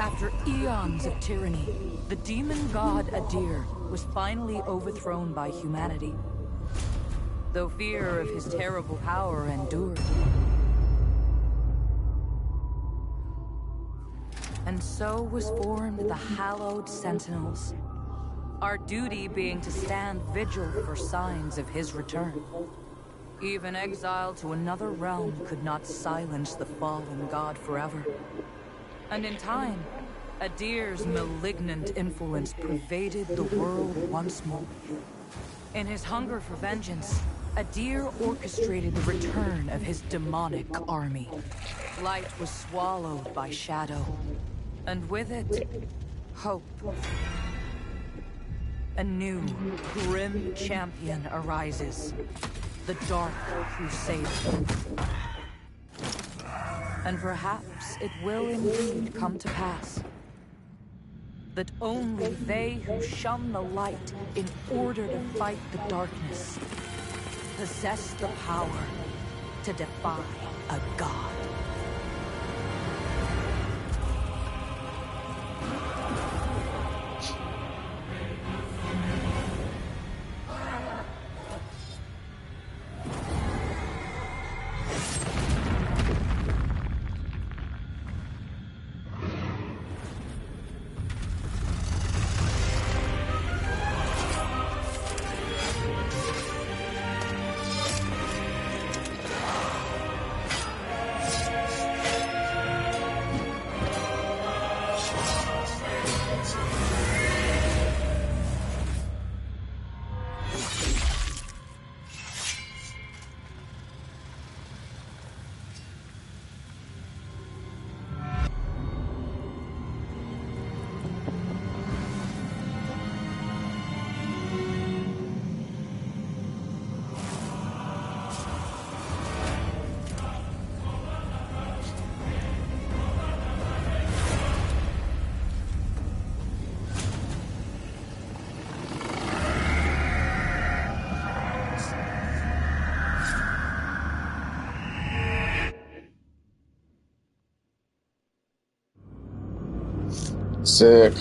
After eons of tyranny, the demon god Adir was finally overthrown by humanity. Though fear of his terrible power endured. And so was formed the Hallowed Sentinels. Our duty being to stand vigil for signs of his return. Even exile to another realm could not silence the fallen god forever. And in time, Adir's malignant influence pervaded the world once more. In his hunger for vengeance, Adir orchestrated the return of his demonic army. Light was swallowed by shadow, and with it, hope. A new, grim champion arises. The Dark Crusader. And perhaps it will indeed come to pass that only they who shun the light in order to fight the darkness possess the power to defy a god. Sick.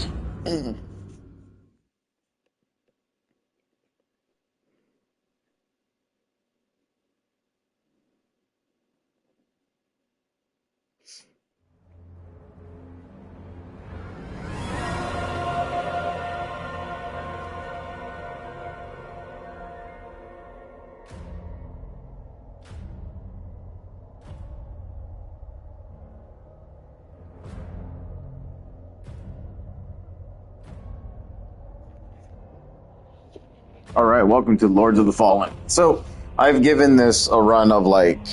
Alright, welcome to Lords of the Fallen. So, I've given this a run of like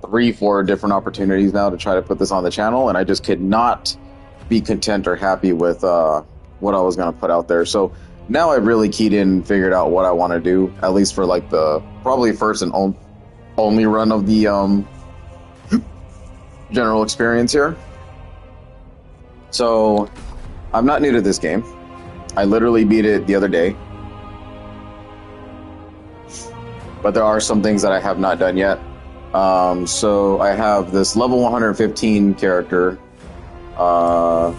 3-4 different opportunities now to try to put this on the channel, and I just could not be content or happy with what I was going to put out there. So, now I've really keyed in and figured out what I want to do, at least for like the probably first and only run of the general experience here. So, I'm not new to this game. I literally beat it the other day. But there are some things that I have not done yet. So I have this level 115 character called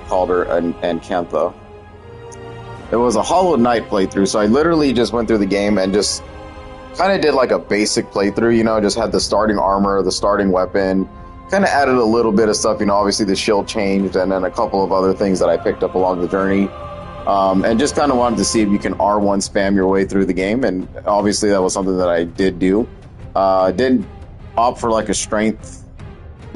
her Ancantha. It was a Hollow Knight playthrough, so I literally just went through the game and just kind of did like a basic playthrough, you know, just had the starting armor, the starting weapon, kind of added a little bit of stuff, you know, obviously the shield changed, and then a couple of other things that I picked up along the journey. And just kind of wanted to see if you can R1 spam your way through the game, and obviously that was something that I did do. Did opt for like a strength,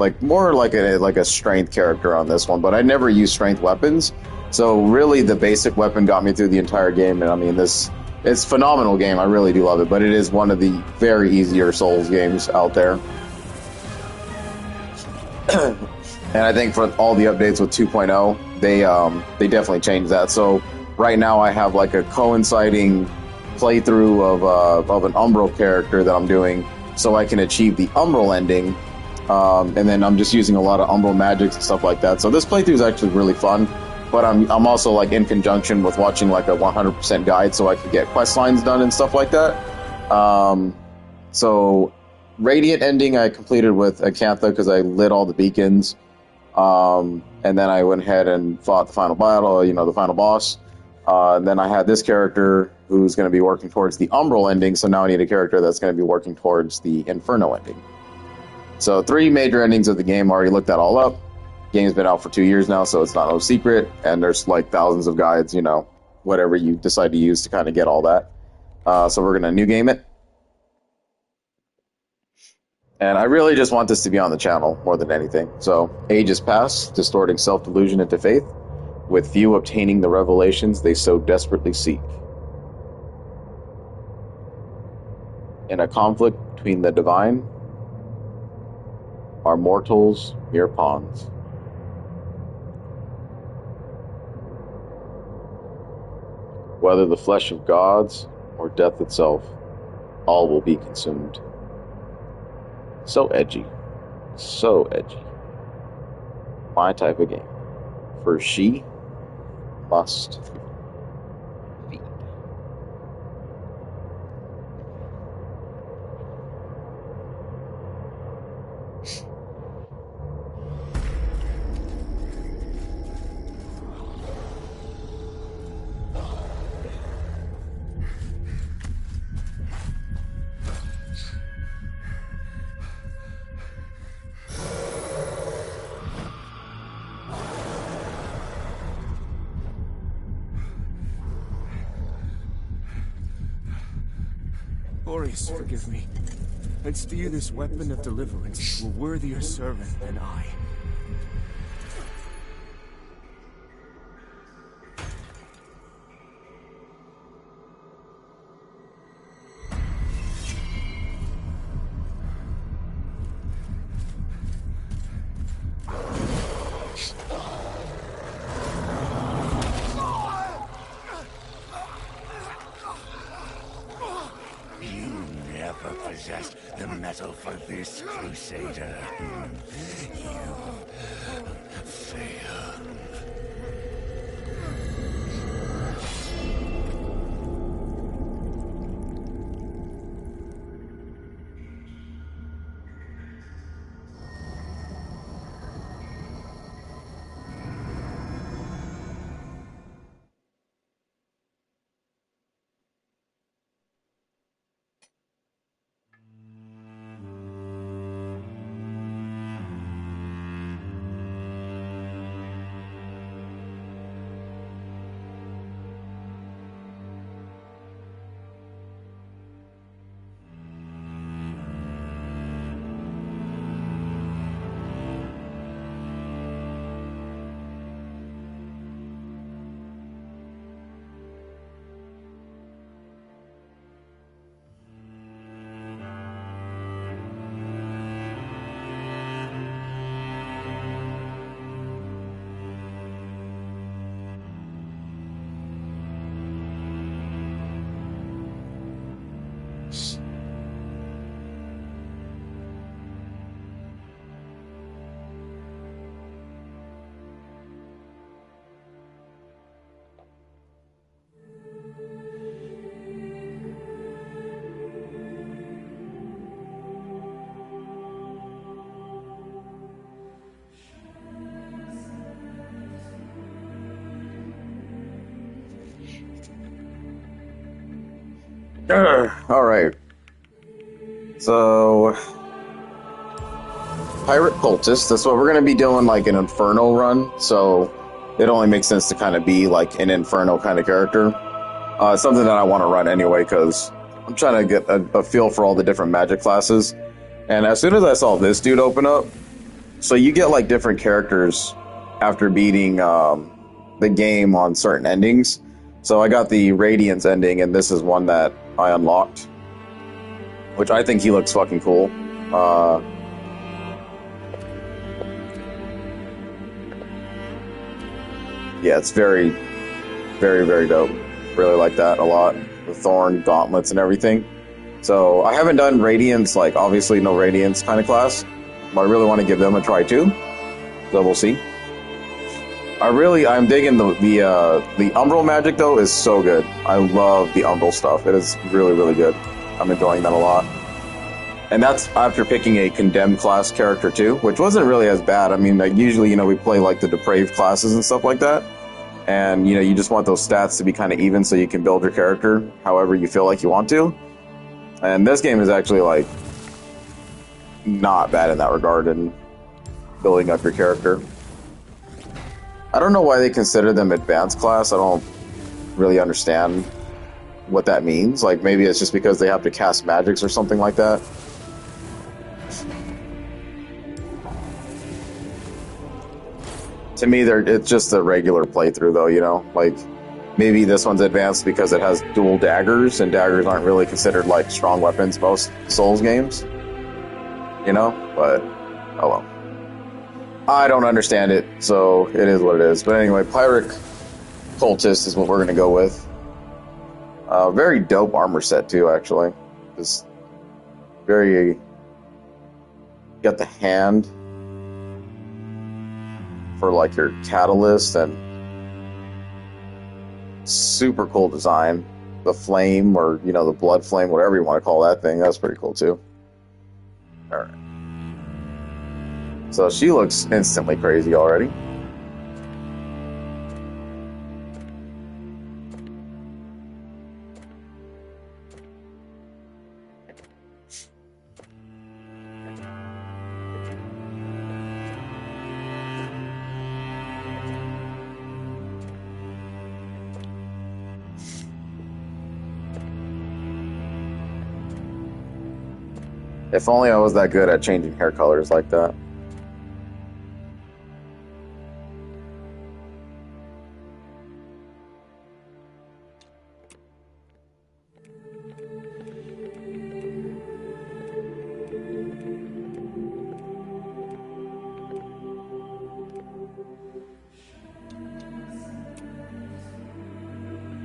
like more like a strength character on this one, but I never used strength weapons. So really the basic weapon got me through the entire game, and I mean it's a phenomenal game. I really do love it, but it is one of the very easier Souls games out there. And I think for all the updates with 2.0, they definitely changed that. So right now I have like a coinciding playthrough of an Umbral character that I'm doing, so I can achieve the Umbral ending. And then I'm just using a lot of Umbral magics and stuff like that. So this playthrough is actually really fun. But I'm also like in conjunction with watching like a 100% guide, so I could get quest lines done and stuff like that. So Radiant ending I completed with Acantha because I lit all the beacons. And then I went ahead and fought the final battle, the final boss. And then I had this character who's going to be working towards the Umbral ending, so now I need a character that's going to be working towards the Inferno ending. So 3 major endings of the game, already looked that all up. Game's been out for 2 years now, so it's not no secret, and there's like thousands of guides, whatever you decide to use to kind of get all that. So we're going to new game it. And I really just want this to be on the channel more than anything. So, ages pass, distorting self-delusion into faith, with few obtaining the revelations they so desperately seek. In a conflict between the divine, are mortals mere pawns. Whether the flesh of gods or death itself, all will be consumed. So edgy. So edgy. My type of game. For she must feed. Glorious, forgive me. It's to you this weapon of deliverance, to a worthier servant than I. Possessed the metal for this, Crusader. You failed. Alright. So, Pirate Cultist, that's what we're going to be doing, like an Inferno run, so it only makes sense to kind of be like an Inferno kind of character. It's something that I want to run anyway, because I'm trying to get a feel for all the different magic classes. And as soon as I saw this dude open up, so you get like different characters after beating the game on certain endings. So I got the Radiance ending, and this is one that I unlocked, which I think he looks fucking cool. Yeah, it's very, very, very dope. Really like that a lot. The Thorn gauntlets and everything. So I haven't done Radiance, like obviously no Radiance kind of class, but I really want to give them a try too. So we'll see. I'm digging the Umbral magic though is so good. I love the Umbral stuff. It is really, really good. I'm enjoying that a lot. And that's after picking a condemned class character too, which wasn't really as bad. I mean, like usually, you know, we play like the depraved classes and stuff like that. And, you know, you just want those stats to be kind of even so you can build your character however you feel like you want to. And this game is actually, like, not bad in that regard in building up your character. I don't know why they consider them advanced class. I don't really understand what that means. Like, maybe it's just because they have to cast magics or something like that. To me, it's just a regular playthrough, though, you know? Like, maybe this one's advanced because it has dual daggers, and daggers aren't really considered, like, strong weapons most Souls games. You know? But, oh well. I don't understand it, so it is what it is. But anyway, Pyrrhic Cultist is what we're going to go with. Very dope armor set, too, actually. Just very... Got the hand for like your catalyst, and super cool design. The flame, or you know, the blood flame, whatever you want to call that thing, that's pretty cool too. Alright. So she looks instantly crazy already. If only I was that good at changing hair colors like that.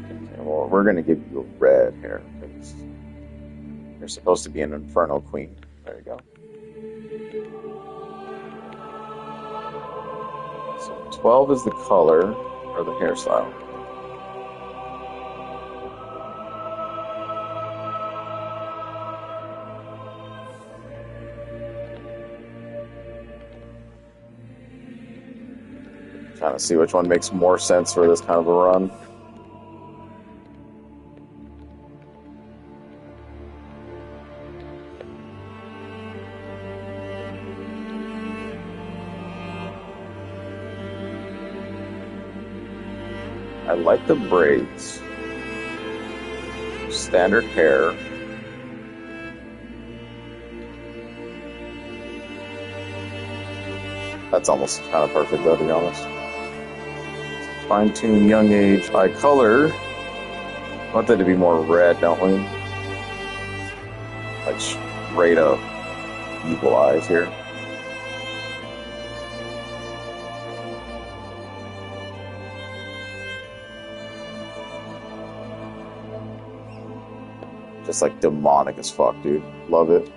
Okay, well, we're going to give you red hair, because you're supposed to be an Inferno Queen. There you go. So 12 is the color, or the hairstyle. Trying to see which one makes more sense for this kind of a run. I like the braids. Standard hair. That's almost kind of perfect, though, to be honest. Fine-tune young age eye color. I want that to be more red, don't we? Like straight up evil eyes here. Just like demonic as fuck, dude. Love it.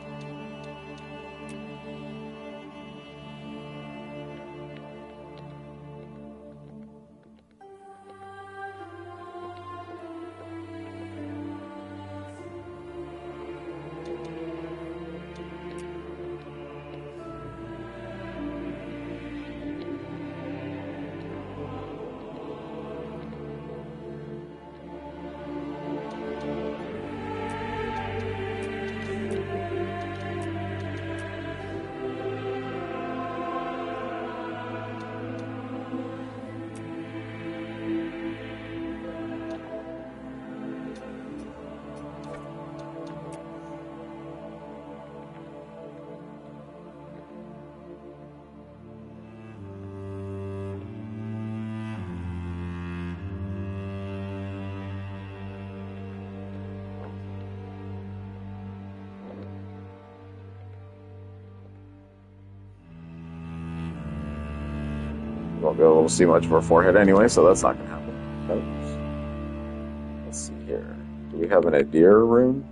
Won't be able to see much of her forehead anyway, so that's not going to happen. Let's see here. Do we have an Adir rune?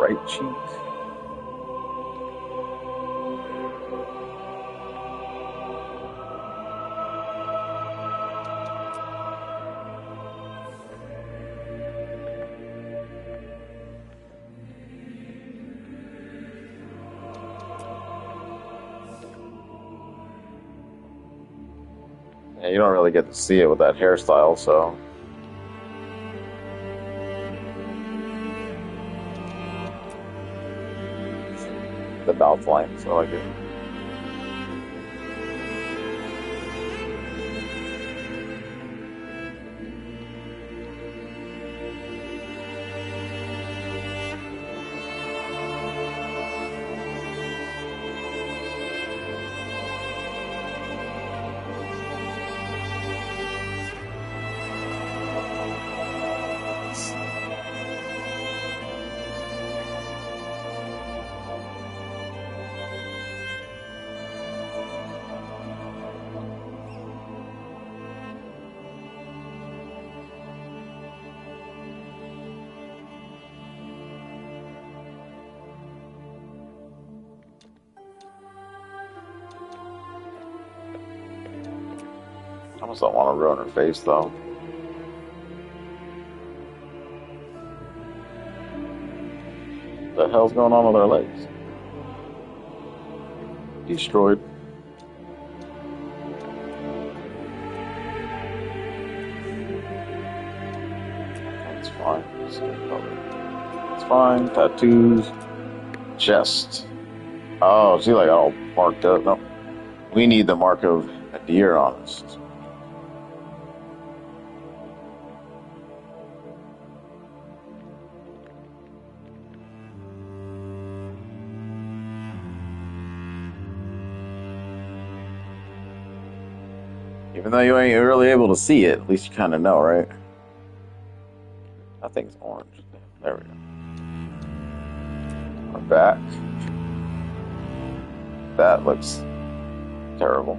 right cheek. Yeah, you don't really get to see it with that hairstyle, so. The mouth line, so I get. I almost don't want to ruin her face, though. What the hell's going on with her legs? Destroyed. That's fine. It's fine. Tattoos. Chest. Oh, she like all marked up. No. We need the mark of a deer on us. Even though you ain't really able to see it, at least you kind of know, right? That thing's orange. There we go. Our back. That looks terrible.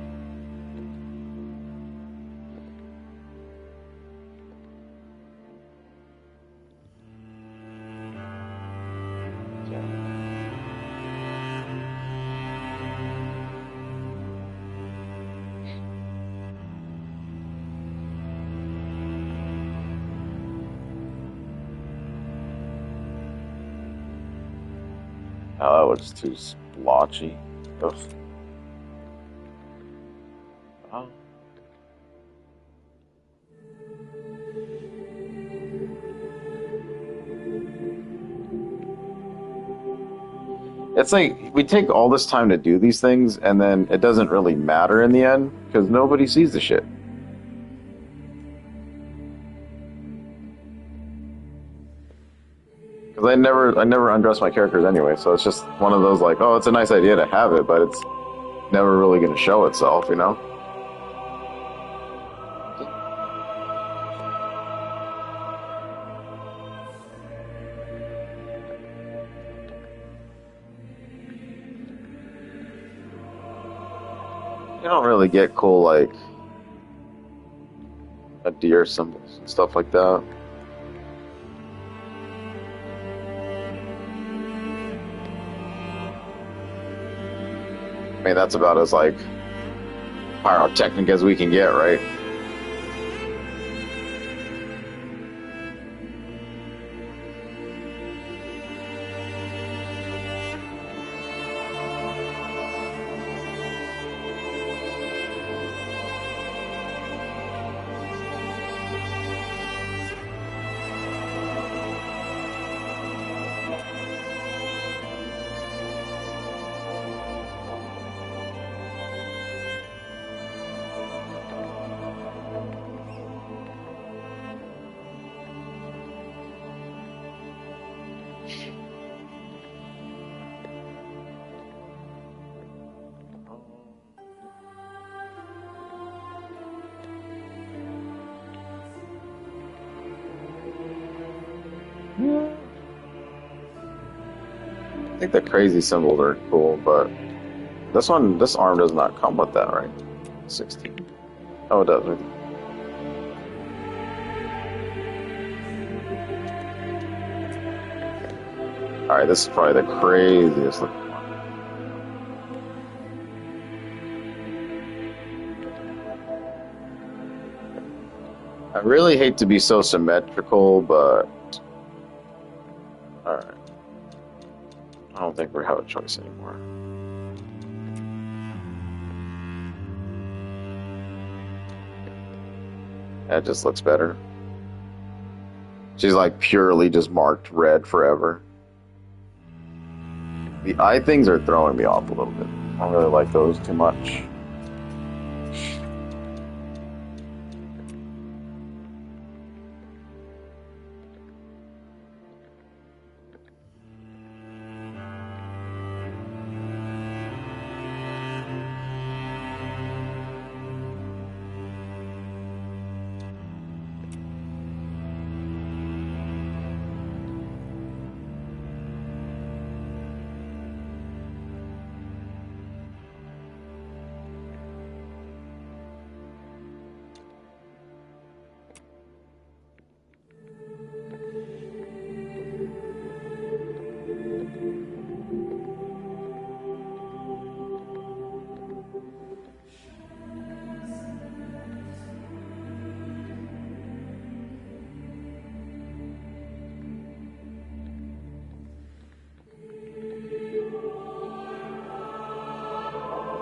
Oh, that looks too splotchy. Ugh. Oh. It's like we take all this time to do these things, and then it doesn't really matter in the end because nobody sees the shit. Because I never undress my characters anyway, so it's just one of those like, oh, it's a nice idea to have it, but it's never really going to show itself, you know? You don't really get cool, like, a deer symbols and stuff like that. I mean, that's about as, like, pyrotechnic as we can get, right? I think the crazy symbols are cool, but this arm does not come with that, right? 16. Oh, it does. Right? Alright, this is probably the craziest looking one. I really hate to be so symmetrical, but... Alright. I don't think we have a choice anymore. That just looks better. She's like purely just marked red forever. The eye things are throwing me off a little bit. I don't really like those too much.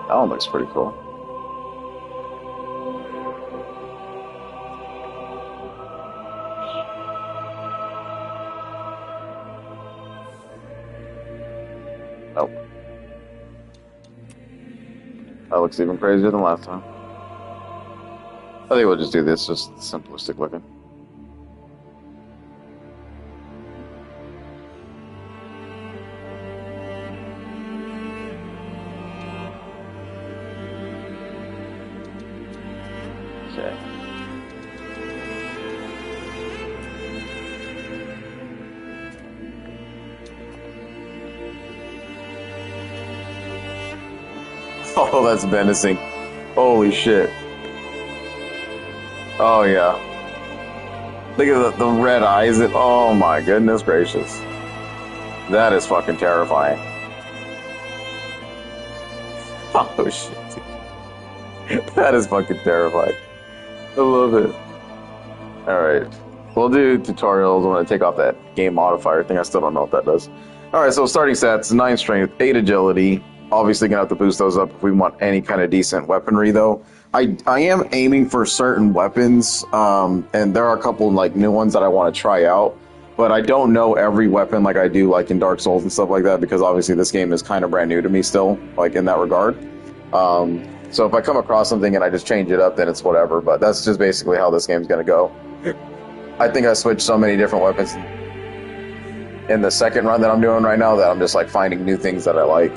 That one looks pretty cool. Nope. That looks even crazier than last time. I think we'll just do this, just simplistic looking. Okay. Oh, that's menacing. Holy shit. Oh, yeah. Look at the red eyes. Oh, my goodness gracious. That is fucking terrifying. Oh, shit. That is fucking terrifying. I love it. Alright. We'll do tutorials. I'm going to take off that game modifier thing. I still don't know what that does. Alright, so starting stats, 9 strength, 8 agility. Obviously going to have to boost those up if we want any kind of decent weaponry, though. I am aiming for certain weapons, and there are a couple like new ones that I want to try out. But I don't know every weapon like I do like in Dark Souls and stuff like that, because obviously this game is kind of brand new to me still, like in that regard. So if I come across something and I just change it up, then it's whatever. But that's just basically how this game's going to go. I think I switched so many different weapons in the second run that I'm doing right now that I'm just like finding new things that I like.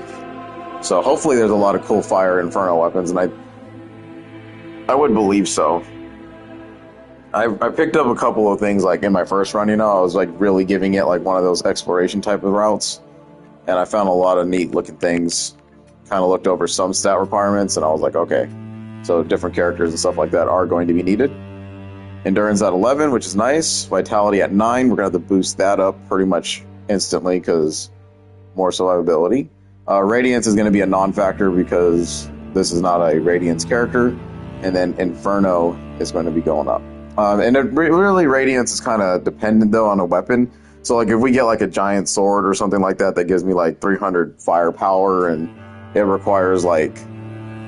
So hopefully there's a lot of cool fire Inferno weapons, and I would believe so. I picked up a couple of things like in my first run, you know, I was like really giving it like one of those exploration type of routes, and I found a lot of neat looking things. Kind of looked over some stat requirements, and I was like, okay, so different characters and stuff like that are going to be needed. Endurance at 11, which is nice. Vitality at 9, we're going to have to boost that up pretty much instantly because more survivability. Radiance is going to be a non-factor because this is not a Radiance character, and then Inferno is going to be going up. And really, Radiance is kind of dependent, though, on a weapon. So, like, if we get, like, a giant sword or something like that that gives me, like, 300 firepower, and it requires, like,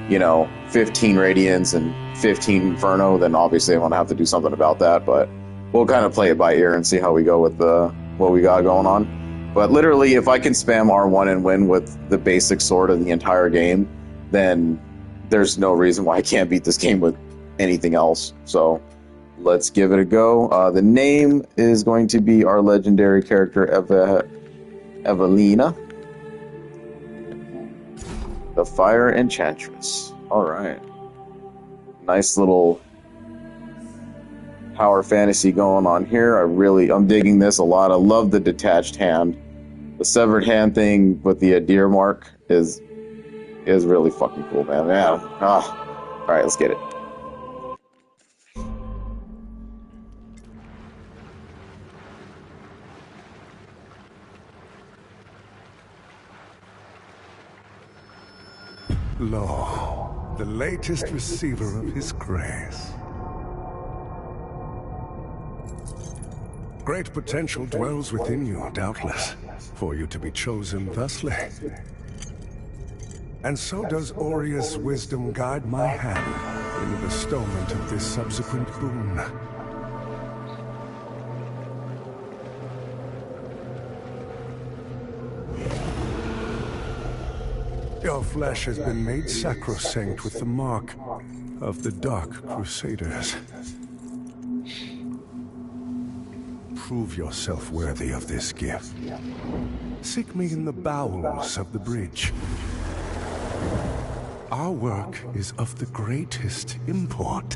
you know, 15 Radiance and 15 Inferno, then obviously I'm going to have to do something about that. But we'll kind of play it by ear and see how we go with what we got going on. But literally, if I can spam R1 and win with the basic sword of the entire game, then there's no reason why I can't beat this game with anything else. So let's give it a go. The name is going to be our legendary character, Evalina, the Fire Enchantress. All right. Nice little power fantasy going on here. I'm digging this a lot. I love the detached hand. The severed hand thing with the deer mark is really fucking cool, man. Yeah. All right, let's get it. Lo, the latest receiver of his grace. Great potential dwells within you, doubtless, for you to be chosen thusly. And so does Aurea's wisdom guide my hand in the bestowment of this subsequent boon. Your flesh has been made sacrosanct with the mark of the Dark Crusaders. Prove yourself worthy of this gift. Seek me in the bowels of the bridge. Our work is of the greatest import.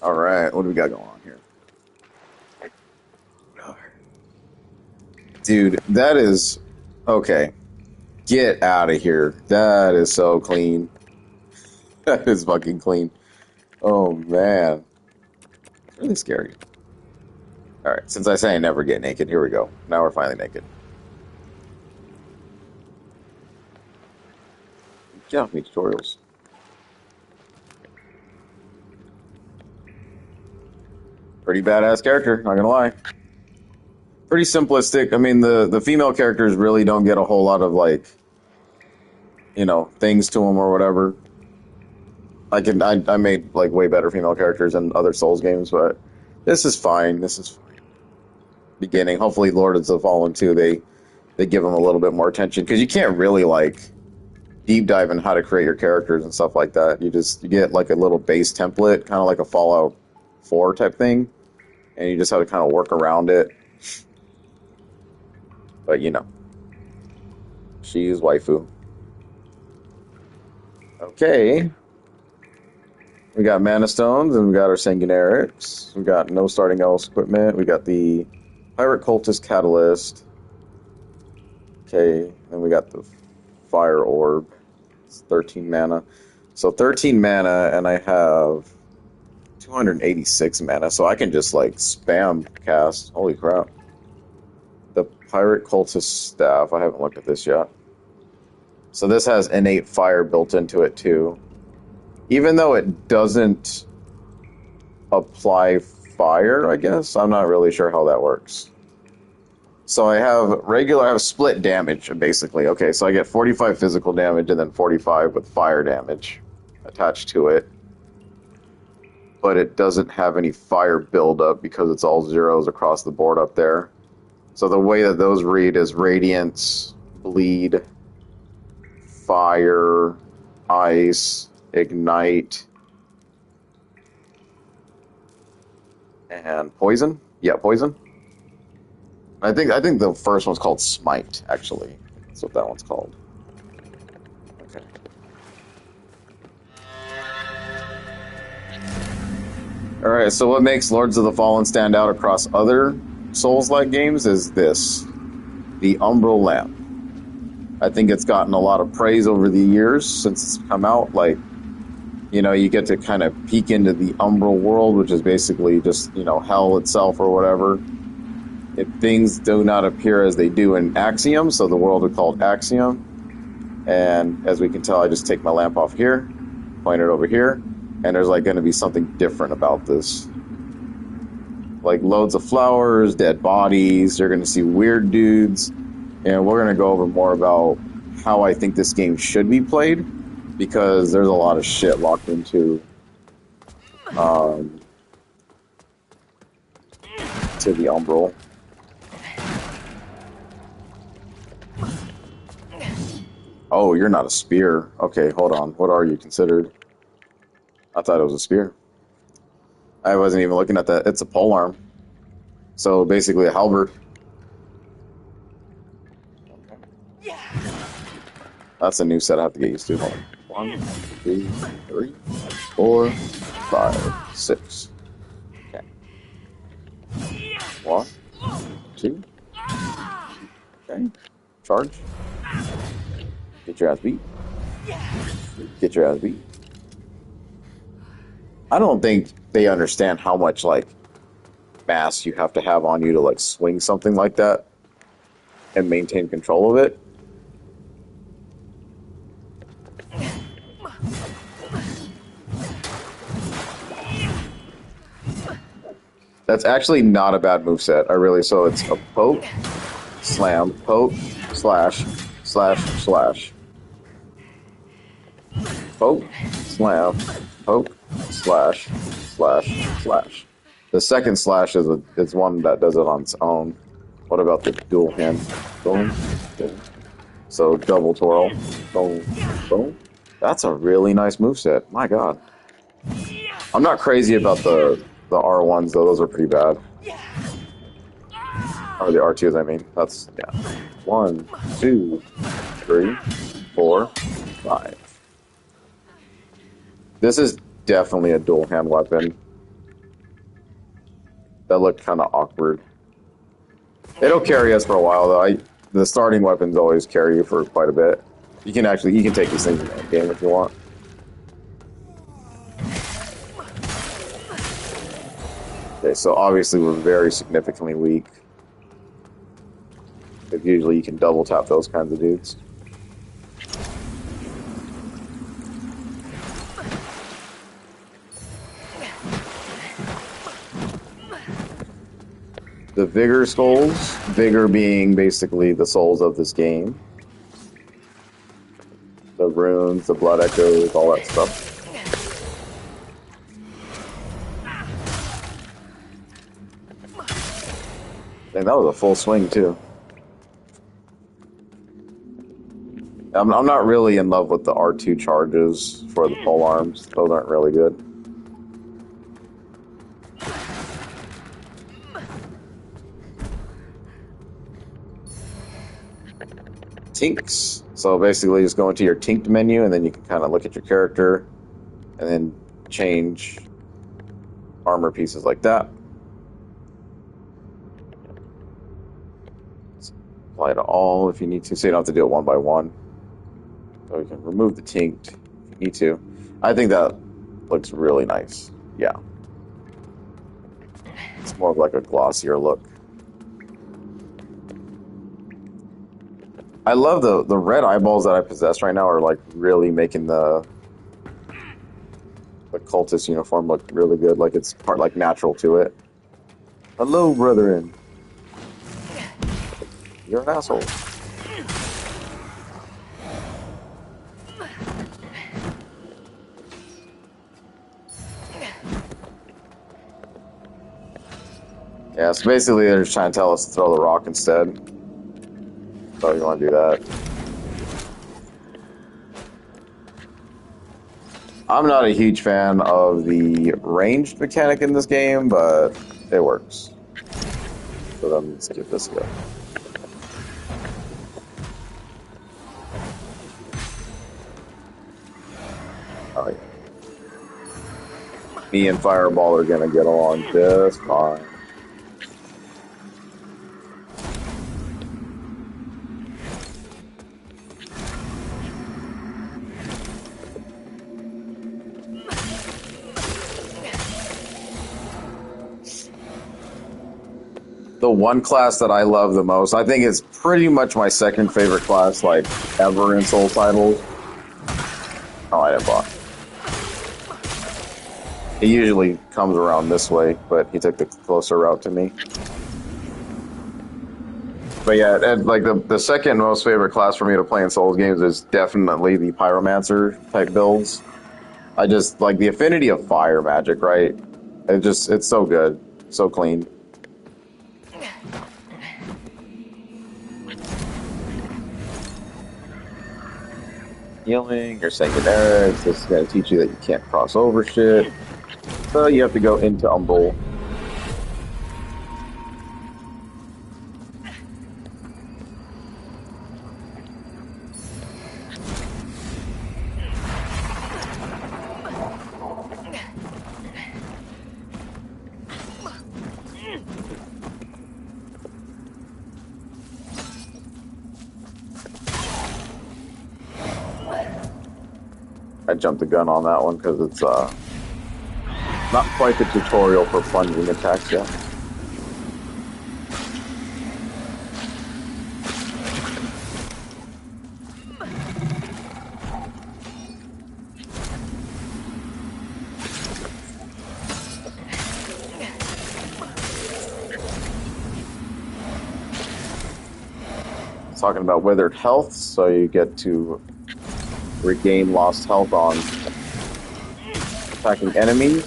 All right, what do we got going on here? Dude, that is... Okay. Get out of here. That is so clean. That is fucking clean. Oh, man. Really scary. Alright, since I say I never get naked, here we go. Now we're finally naked. Get off me, tutorials. Pretty badass character, not gonna lie. Pretty simplistic. I mean, the female characters really don't get a whole lot of, like, you know, things to them or whatever. I made, like, way better female characters in other Souls games, but this is fine. This is fine. Beginning. Hopefully Lords of the Fallen 2, they give them a little bit more attention, because you can't really, like, deep dive in how to create your characters and stuff like that. You get, like, a little base template, kind of like a Fallout 4 type thing, and you just have to kind of work around it. But you know, she's waifu. Okay, we got mana stones and we got our sanguinarics. We got no starting else equipment. We got the pirate cultist catalyst. Okay, and we got the fire orb. It's 13 mana. So 13 mana, and I have 286 mana, so I can just, like, spam cast. Holy crap. The Pirate Cultist Staff. I haven't looked at this yet. So this has innate fire built into it, too. Even though it doesn't apply fire, I guess. I'm not really sure how that works. So I have split damage, basically. Okay, so I get 45 physical damage and then 45 with fire damage attached to it. But it doesn't have any fire buildup because it's all zeros across the board up there. So the way that those read is Radiance, Bleed, Fire, Ice, Ignite, and Poison. Yeah, Poison. I think the first one's called Smite, actually. That's what that one's called. Okay. Alright, so what makes Lords of the Fallen stand out across other Souls-like games is this. The Umbral Lamp. I think it's gotten a lot of praise over the years since it's come out. Like, you know, you get to kind of peek into the Umbral world, which is basically just, you know, hell itself or whatever. If things do not appear as they do in Axiom, so the world is called Axiom. And as we can tell, I just take my lamp off here, point it over here, and there's, like, going to be something different about this. Like, loads of flowers, dead bodies, you're going to see weird dudes, and we're going to go over more about how I think this game should be played, because there's a lot of shit locked into to the umbral. Oh, you're not a spear. Okay, hold on. What are you considered? I thought it was a spear. I wasn't even looking at that. It's a polearm. So basically a halberd. Okay. That's a new set I have to get used to. Hold on. 1, 2, 3, 4, 5, 6. Okay. 1, 2. Okay. Charge. Get your ass beat. Get your ass beat. I don't think they understand how much, like, mass you have to have on you to, like, swing something like that and maintain control of it. That's actually not a bad moveset. So it's a poke, slam, poke, slash, slash, slash. Poke, slam, poke, slash, slash, slash. The second slash is one that does it on its own. What about the dual hand? Boom, boom. So double twirl. Boom, boom. That's a really nice moveset. My god. I'm not crazy about the R1s though, those are pretty bad. Or the R2s, I mean. That's, yeah. 1, 2, 3, 4, 5. This is definitely a dual hand weapon. That looked kind of awkward. They don't carry us for a while though. The starting weapons always carry you for quite a bit. You can take these things in the game if you want. Okay, so obviously we're very significantly weak. Because usually you can double tap those kinds of dudes. The Vigor skulls, Vigor being basically the souls of this game. The runes, the blood echoes, all that stuff. And that was a full swing too. I'm not really in love with the R2 charges for the pole arms. Those aren't really good. Tinks. So basically just go into your tinked menu and then you can kind of look at your character and then change armor pieces like that. Apply to all if you need to, so you don't have to do it one by one. So you can remove the tinked if you need to. I think that looks really nice. Yeah. It's more of like a glossier look. I love the red eyeballs that I possess right now are like really making the cultist uniform look really good. Like it's part like natural to it. Hello, brethren. You're an asshole. Yeah, so basically they're just trying to tell us to throw the rock instead. So you want to do that. I'm not a huge fan of the ranged mechanic in this game, but it works. So then let's give this a go. Oh yeah. Me and Fireball are gonna get along just fine. The one class that I love the most, I think it's pretty much my second favorite class, like, ever in Soul titles. Oh, I didn't block. He usually comes around this way, but he took the closer route to me. But yeah, and like the second most favorite class for me to play in Souls games is definitely the Pyromancer type builds. I just like the affinity of fire magic, right? It's so good, so clean. Healing or sanguinarics. This is going to teach you that you can't cross over shit. So you have to go into Umbral. I jumped the gun on that one because it's not quite the tutorial for plunging attacks yet. Talking about withered health, so you get to regain lost health on attacking enemies.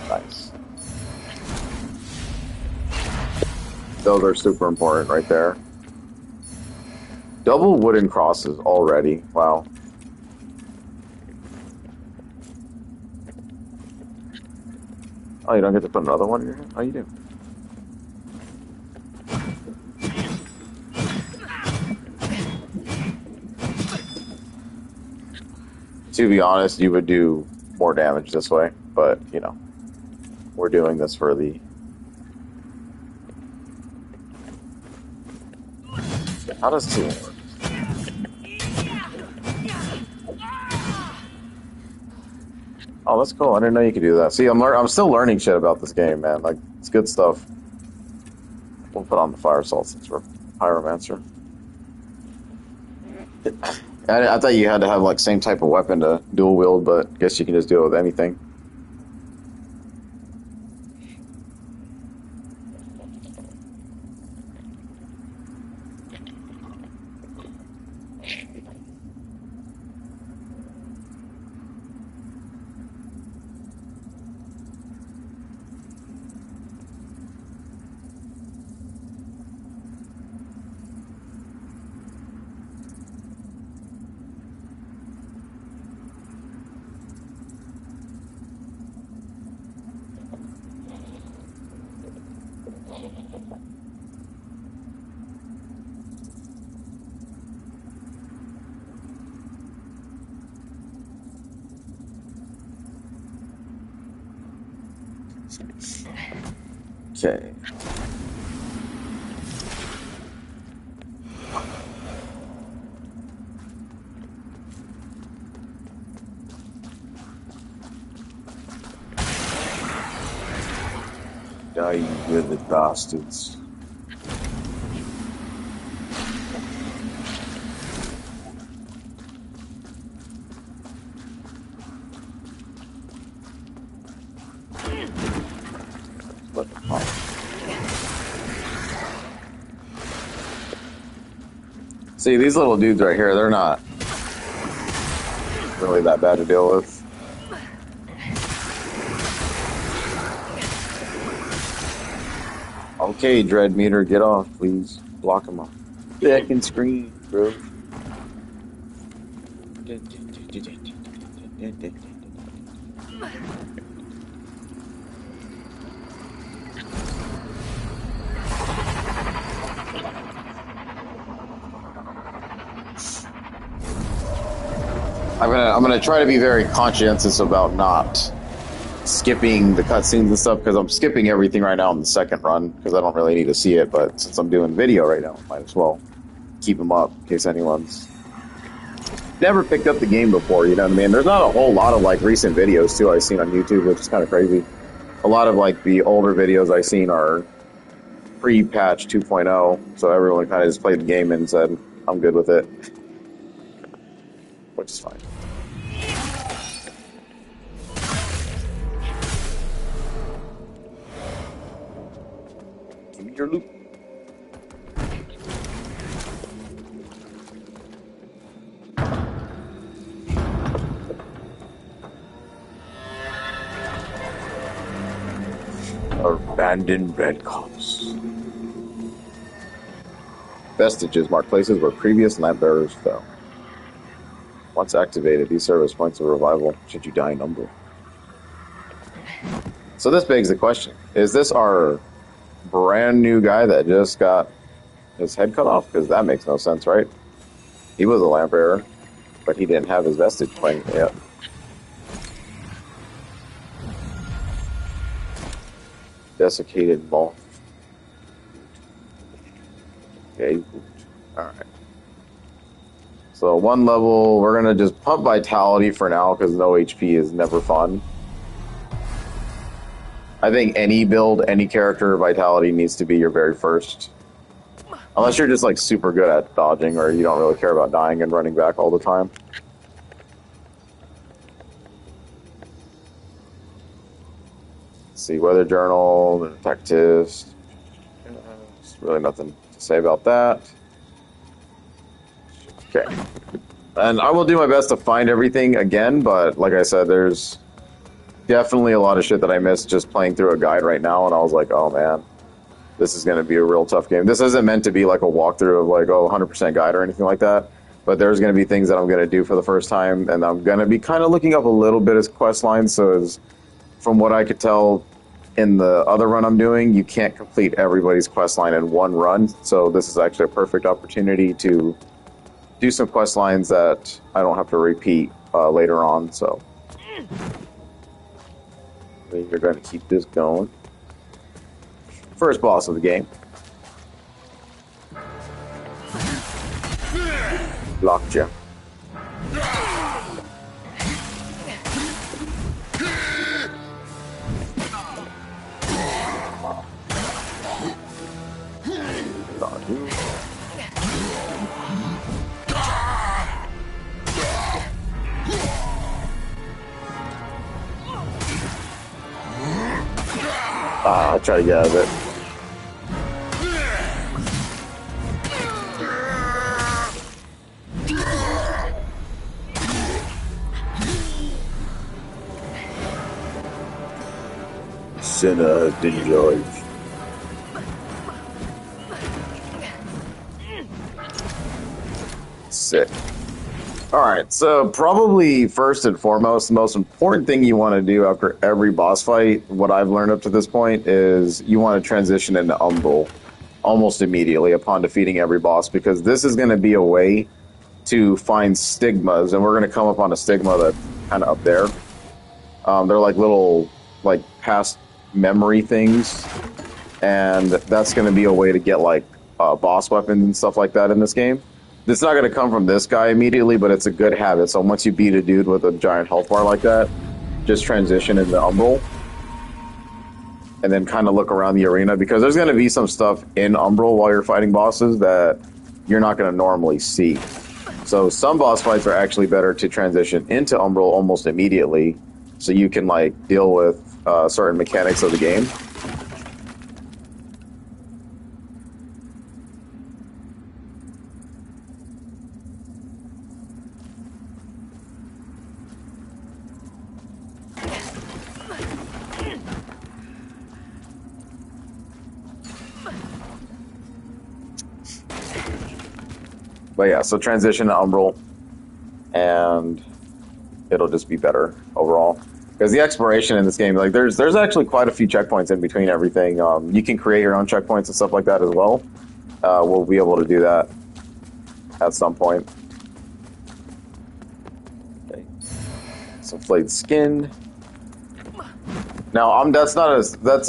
Nice. Those are super important right there. Double wooden crosses already. Wow. Oh, you don't get to put another one in your hand? Oh, you do. To be honest, you would do more damage this way, but, you know, we're doing this for the... How does 2 work? Oh, that's cool. I didn't know you could do that. See, I'm still learning shit about this game, man. Like, it's good stuff. We'll put on the fire salt since we're pyromancer. I thought you had to have, like, same type of weapon to dual wield, but I guess you can just do it with anything. Okay. Die, you withered bastards. What the fuck? See, these little dudes right here, they're not really that bad to deal with. Okay, Dread Meter, get off, please. Block him off. Second screen, bro. I'm gonna try to be very conscientious about not skipping the cutscenes and stuff, because I'm skipping everything right now in the second run because I don't really need to see it, but since I'm doing video right now, might as well keep them up in case anyone's never picked up the game before, you know what I mean? There's not a whole lot of like recent videos too I've seen on YouTube, which is kind of crazy. A lot of like the older videos I've seen are pre-patch 2.0, so everyone kind of just played the game and said, I'm good with it. Which is fine. Give me your loot. Abandoned red cops. Vestiges mark places where previous lamp bearers fell. Once activated, these serve as points of revival should you die in Umbral. So this begs the question. Is this our brand new guy that just got his head cut off? Because that makes no sense, right? He was a lamp bearer, but he didn't have his vestige point yet. Desiccated moth. Okay. Alright. So one level, we're going to just pump vitality for now because no HP is never fun. I think any build, any character, vitality needs to be your very first. Unless you're just like super good at dodging or you don't really care about dying and running back all the time. Let's see, weather journal, the detectives. There's really nothing to say about that. Okay. And I will do my best to find everything again, but like I said, there's definitely a lot of shit that I missed just playing through a guide right now, and I was like, oh man, this is going to be a real tough game. This isn't meant to be like a walkthrough of like, oh, 100% guide or anything like that, but there's going to be things that I'm going to do for the first time, and I'm going to be kind of looking up a little bit as quest lines, so as, from what I could tell in the other run I'm doing, you can't complete everybody's quest line in one run, so this is actually a perfect opportunity to do some quest lines that I don't have to repeat later on, so you're going to keep this going. First boss of the game. Blocked you. I try to get out of it. Sinner has been judged. Sick. Alright, so probably first and foremost, the most important thing you want to do after every boss fight, what I've learned up to this point, is you want to transition into Umbral almost immediately upon defeating every boss, because this is going to be a way to find stigmas, and we're going to come upon a stigma that's kind of up there. They're like little, like, past memory things, and that's going to be a way to get, like, boss weapons and stuff like that in this game. It's not going to come from this guy immediately, but it's a good habit. So once you beat a dude with a giant health bar like that, just transition into Umbral. And then kind of look around the arena, because there's going to be some stuff in Umbral while you're fighting bosses that you're not going to normally see. So some boss fights are actually better to transition into Umbral almost immediately, so you can like deal with certain mechanics of the game. But yeah, so transition to Umbral, and it'll just be better overall. Because the exploration in this game, like there's actually quite a few checkpoints in between everything. You can create your own checkpoints and stuff like that as well. We'll be able to do that at some point. Okay. Some flayed skin. Now, that's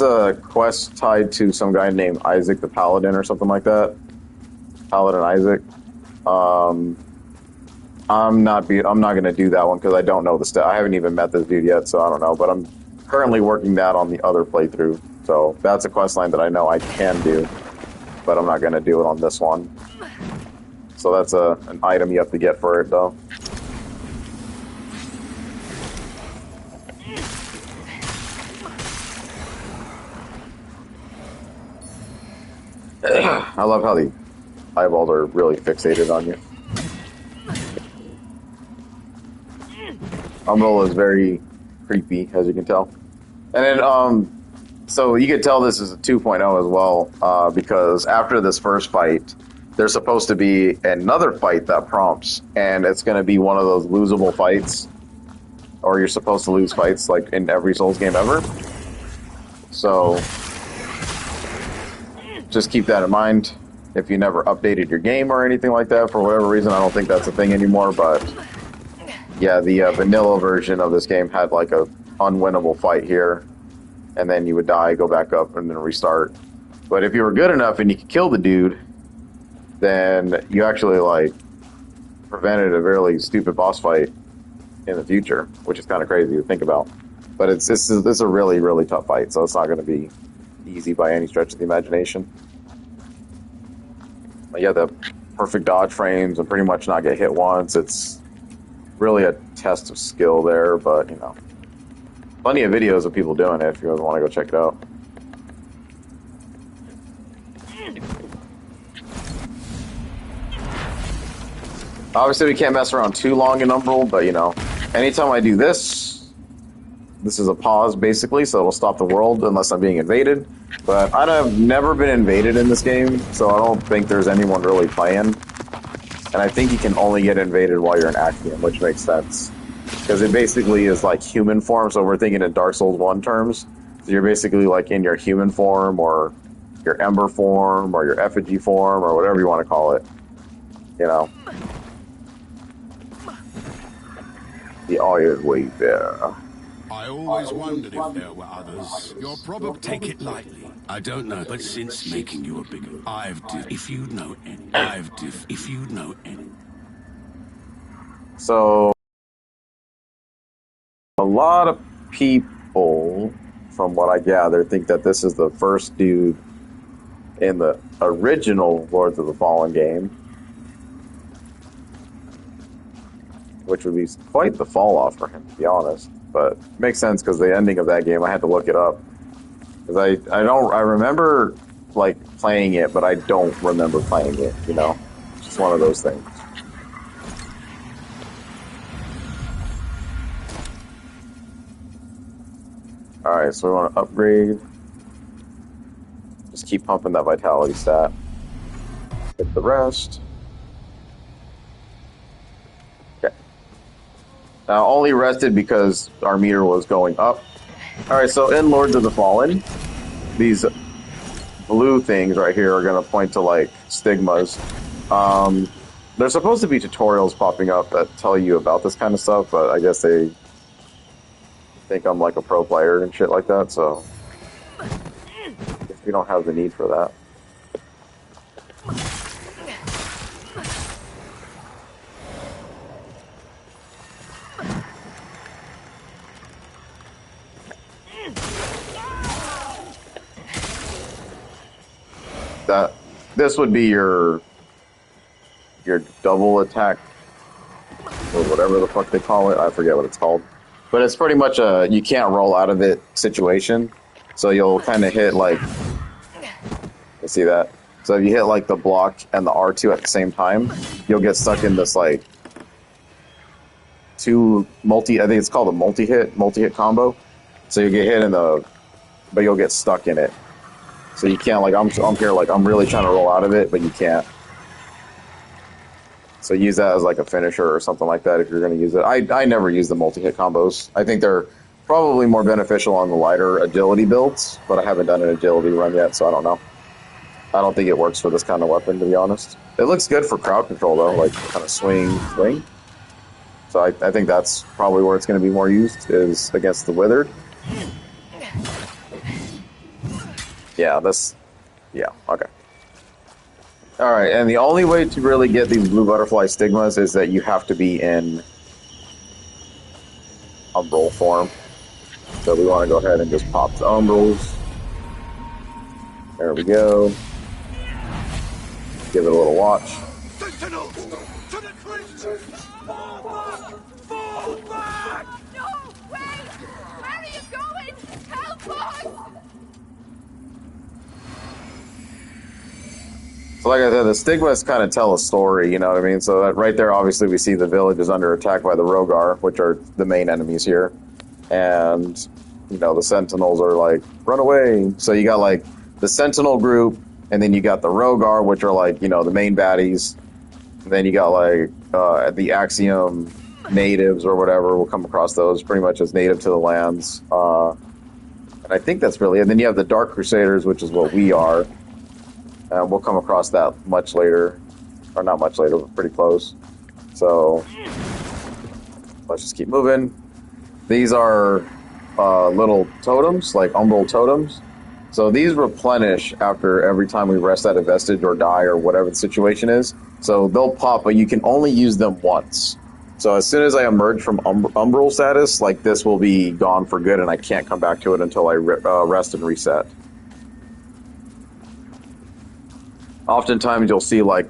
a quest tied to some guy named Isaac the Paladin or something like that. Paladin Isaac. I'm not going to do that one because I don't know the stat. I haven't even met this dude yet, so I don't know. But I'm currently working that on the other playthrough. So that's a quest line that I know I can do, but I'm not going to do it on this one. So that's an item you have to get for it, though. I love how the eyeballs are really fixated on you. Umbral is very creepy, as you can tell. And then, so you can tell this is a 2.0 as well, because after this first fight, there's supposed to be another fight that prompts, and it's going to be one of those losable fights, or you're supposed to lose fights like in every Souls game ever. So just keep that in mind. If you never updated your game or anything like that, for whatever reason, I don't think that's a thing anymore, but yeah, the vanilla version of this game had like a unwinnable fight here, and then you would die, go back up, and then restart. But if you were good enough and you could kill the dude, then you actually like prevented a really stupid boss fight in the future, which is kind of crazy to think about. But this is a really, really tough fight, so it's not going to be easy by any stretch of the imagination. But yeah, the perfect dodge frames and pretty much not get hit once. It's really a test of skill there, but you know, plenty of videos of people doing it if you guys want to go check it out. Obviously, we can't mess around too long in Umbral, but you know, anytime I do this is a pause basically, so it'll stop the world unless I'm being invaded. But I've never been invaded in this game, so I don't think there's anyone really playing. And I think you can only get invaded while you're in Axiom, which makes sense. Because it basically is like human form, so we're thinking in Dark Souls 1 terms. So you're basically like in your human form, or your Ember form, or your Effigy form, or whatever you want to call it. You know. The Iron Way there. I always wondered if there were others. You're probably take it lightly. I don't know, but since making you a bigger, if you know any. If you know any. So a lot of people, from what I gather, think that this is the first dude in the original Lords of the Fallen game, which would be quite the fall off for him, to be honest. But it makes sense because the ending of that game, I had to look it up. Because I remember like playing it, but I don't remember playing it, you know? It's just one of those things. Alright, so we want to upgrade. Just keep pumping that vitality stat. Hit the rest. Only rested because our meter was going up. Alright, so in Lords of the Fallen, these blue things right here are going to point to, like, stigmas. There's supposed to be tutorials popping up that tell you about this kind of stuff, but I guess they think I'm, like, a pro player and shit like that, so I guess we don't have the need for that. This would be your double attack, or whatever the fuck they call it. I forget what it's called, but it's pretty much a you can't roll out of it situation. So you'll kind of hit like, you see that? So if you hit like the block and the R2 at the same time, you'll get stuck in this like I think it's called a multi-hit combo. So you get hit in but you'll get stuck in it. So you can't, like, I'm here, like, I'm really trying to roll out of it, but you can't. So use that as, like, a finisher or something like that if you're going to use it. I never use the multi-hit combos. I think they're probably more beneficial on the lighter agility builds, but I haven't done an agility run yet, so I don't know. I don't think it works for this kind of weapon, to be honest. It looks good for crowd control, though, like, kind of swing. So I think that's probably where it's going to be more used, is against the Withered. Yeah, okay. Alright, and the only way to really get these blue butterfly stigmas is that you have to be in umbral form. So we want to go ahead and just pop the umbrals. There we go. Give it a little watch. Sentinels! To the trenches! Fall back! Fall back! No! Wait! Where are you going? Help us! So like I said, the stigmas kind of tell a story, you know what I mean? So that right there, obviously, we see the village is under attack by the Rogar, which are the main enemies here. And, you know, the Sentinels are like, run away. So you got, like, the Sentinel group And then you got the Rogar, which are like, you know, the main baddies. And then you got like the Axiom natives or whatever. We'll come across those pretty much as native to the lands. And I think that's really it. And then you have the Dark Crusaders, which is what we are. We'll come across that much later. Or not much later, but pretty close. So let's just keep moving. These are little totems, like umbral totems. So these replenish after every time we rest at a vestige or die or whatever the situation is. So they'll pop, but you can only use them once. So as soon as I emerge from umbral status, like this will be gone for good, and I can't come back to it until I rest and reset. Oftentimes you'll see like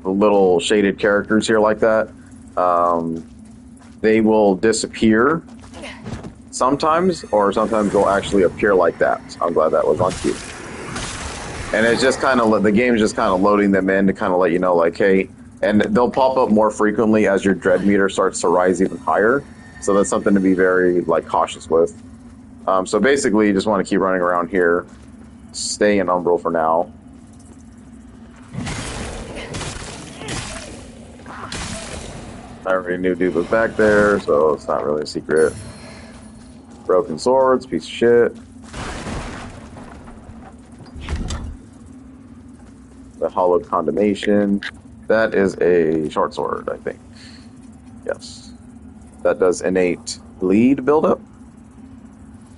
little shaded characters here like that. They will disappear sometimes, or sometimes they'll actually appear like that. So I'm glad that was on cue. And it's just kind of, the game's just kind of loading them in to kind of let you know, like, hey, and they'll pop up more frequently as your dread meter starts to rise even higher. So that's something to be very, like, cautious with. So basically, you just want to keep running around here. Stay in Umbral for now. I already knew dude was back there, so it's not really a secret. Broken swords, piece of shit. The Hollowed Condemnation. That is a short sword, I think. Yes. That does innate bleed buildup.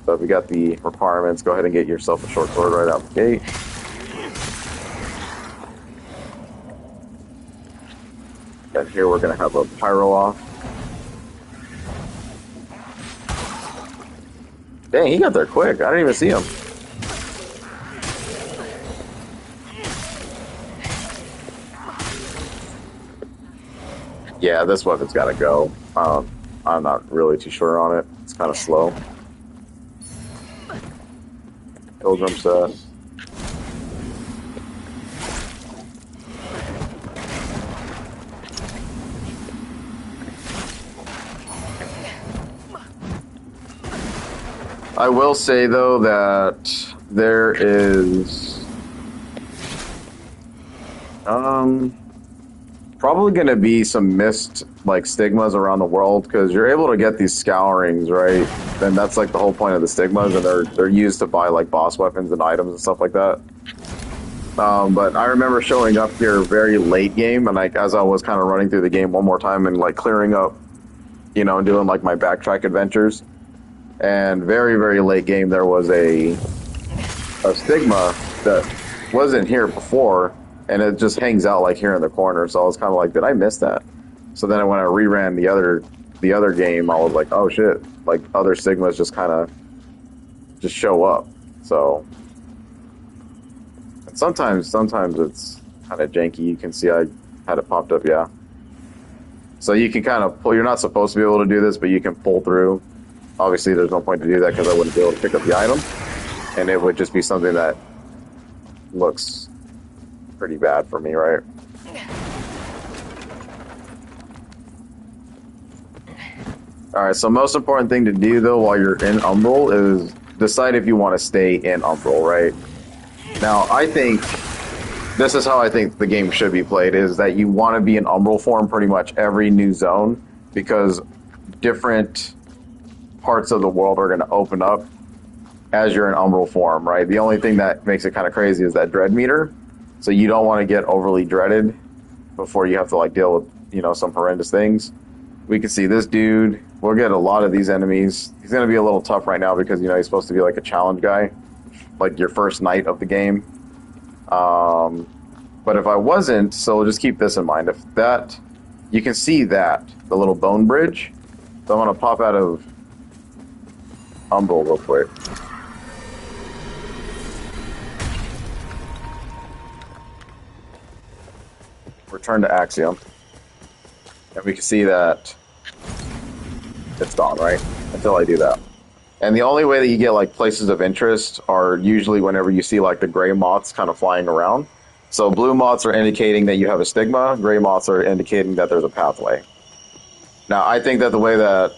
So if you got the requirements, go ahead and get yourself a short sword right out the gate. And here we're going to have a pyro off. Dang, he got there quick. I didn't even see him. Yeah, this weapon's got to go. I'm not really too sure on it. It's kind of slow. Pilgrim set. I will say, though, that there is probably going to be some missed like stigmas around the world, because you're able to get these scourings, right? And that's like the whole point of the stigmas, and they're used to buy like boss weapons and items and stuff like that. But I remember showing up here very late game, and like as I was kind of running through the game one more time and like clearing up, you know, doing like my backtrack adventures. And very, very late game, there was a stigma that wasn't here before, and it just hangs out like here in the corner. So I was kind of like, did I miss that? So then when I reran the other game, I was like, oh shit! Like other stigmas just kind of just show up. So and sometimes it's kind of janky. You can see I had it popped up, yeah. So you can kind of pull. You're not supposed to be able to do this, but you can pull through. Obviously, there's no point to do that because I wouldn't be able to pick up the item, and it would just be something that looks pretty bad for me, right? Alright, so most important thing to do, though, while you're in Umbral is decide if you want to stay in Umbral, right? Now, I think this is how I think the game should be played, is that you want to be in Umbral form pretty much every new zone, because different parts of the world are going to open up as you're in Umbral form, right? The only thing that makes it kind of crazy is that dread meter, so you don't want to get overly dreaded before you have to like deal with, you know, some horrendous things. We can see this dude. We'll get a lot of these enemies. He's going to be a little tough right now because, you know, he's supposed to be like a challenge guy, like your first night of the game. But if I wasn't, so we'll just keep this in mind. If that, you can see that, the little bone bridge. So I'm going to pop out of Umbral real quick. Return to Axiom. And we can see that it's gone, right? Until I do that. And the only way that you get like places of interest are usually whenever you see like the gray moths kind of flying around. So blue moths are indicating that you have a stigma, gray moths are indicating that there's a pathway. Now, I think that the way that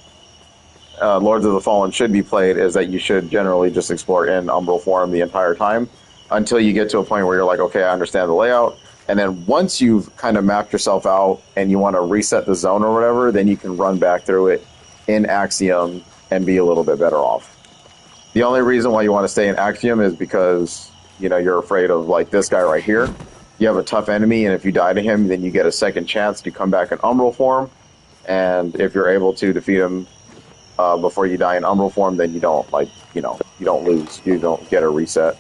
Lords of the Fallen should be played is that you should generally just explore in Umbral form the entire time. until you get to a point where you're like, okay, I understand the layout. And then once you've kind of mapped yourself out and you want to reset the zone or whatever, then you can run back through it in Axiom and be a little bit better off. The only reason why you want to stay in Axiom is because, you know, you're afraid of, like, this guy right here. You have a tough enemy, and if you die to him, then you get a second chance to come back in Umbral form. And if you're able to defeat him before you die in Umbral form, then you don't, like, you know, you don't lose. You don't get a reset.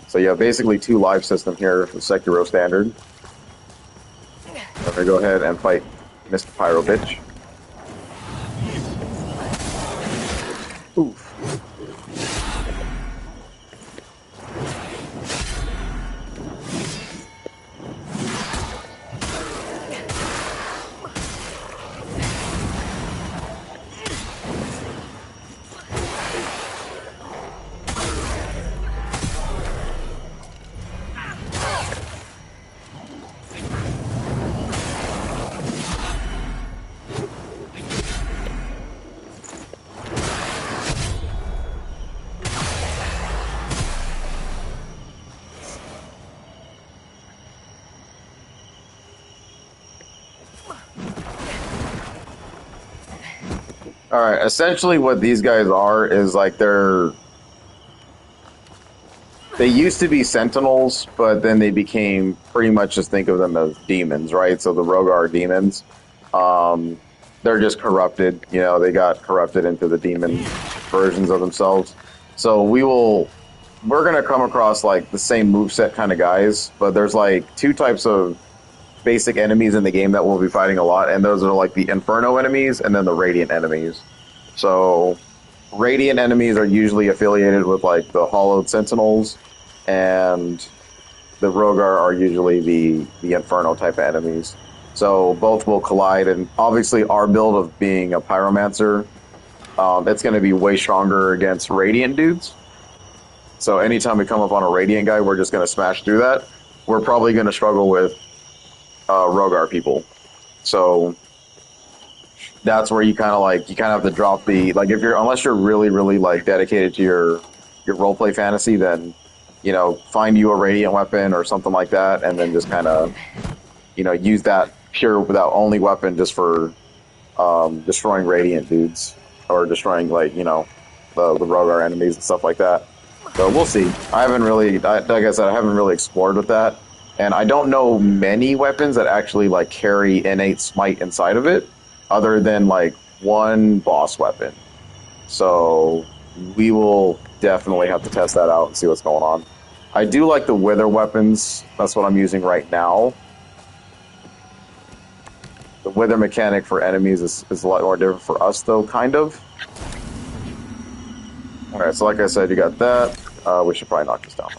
So you have basically 2 life system here with Sekiro Standard. I'm gonna go ahead and fight Mr. Pyro Bitch. Oof. Alright, essentially what these guys are is like they used to be sentinels, but then they became pretty much, just think of them as demons, right? So the Rogar are demons. They're just corrupted, you know, they got corrupted into the demon versions of themselves. So we're gonna come across like the same moveset kind of guys, but there's like 2 types of basic enemies in the game that we'll be fighting a lot, and those are like the Inferno enemies and then the Radiant enemies. So Radiant enemies are usually affiliated with like the Hollowed Sentinels, and the Rogar are usually the Inferno type of enemies. So both will collide, and obviously our build of being a Pyromancer, it's going to be way stronger against Radiant dudes. So anytime we come up on a Radiant guy, we're just going to smash through that. We're probably going to struggle with Rogar people. So that's where you kind of have to drop the, like, unless you're really, really like dedicated to your roleplay fantasy, then, you know, find you a Radiant weapon or something like that, and then just kind of, you know, use that pure without only weapon just for destroying Radiant dudes, or destroying, like, you know, the Rogar enemies and stuff like that. So we'll see. I haven't really, like I said, I haven't really explored with that. And I don't know many weapons that actually like carry innate smite inside of it, other than like one boss weapon. So we will definitely have to test that out and see what's going on. I do like the wither weapons. That's what I'm using right now. The wither mechanic for enemies is a lot more different for us, though, kind of. Alright, so like I said, you got that. We should probably knock this down.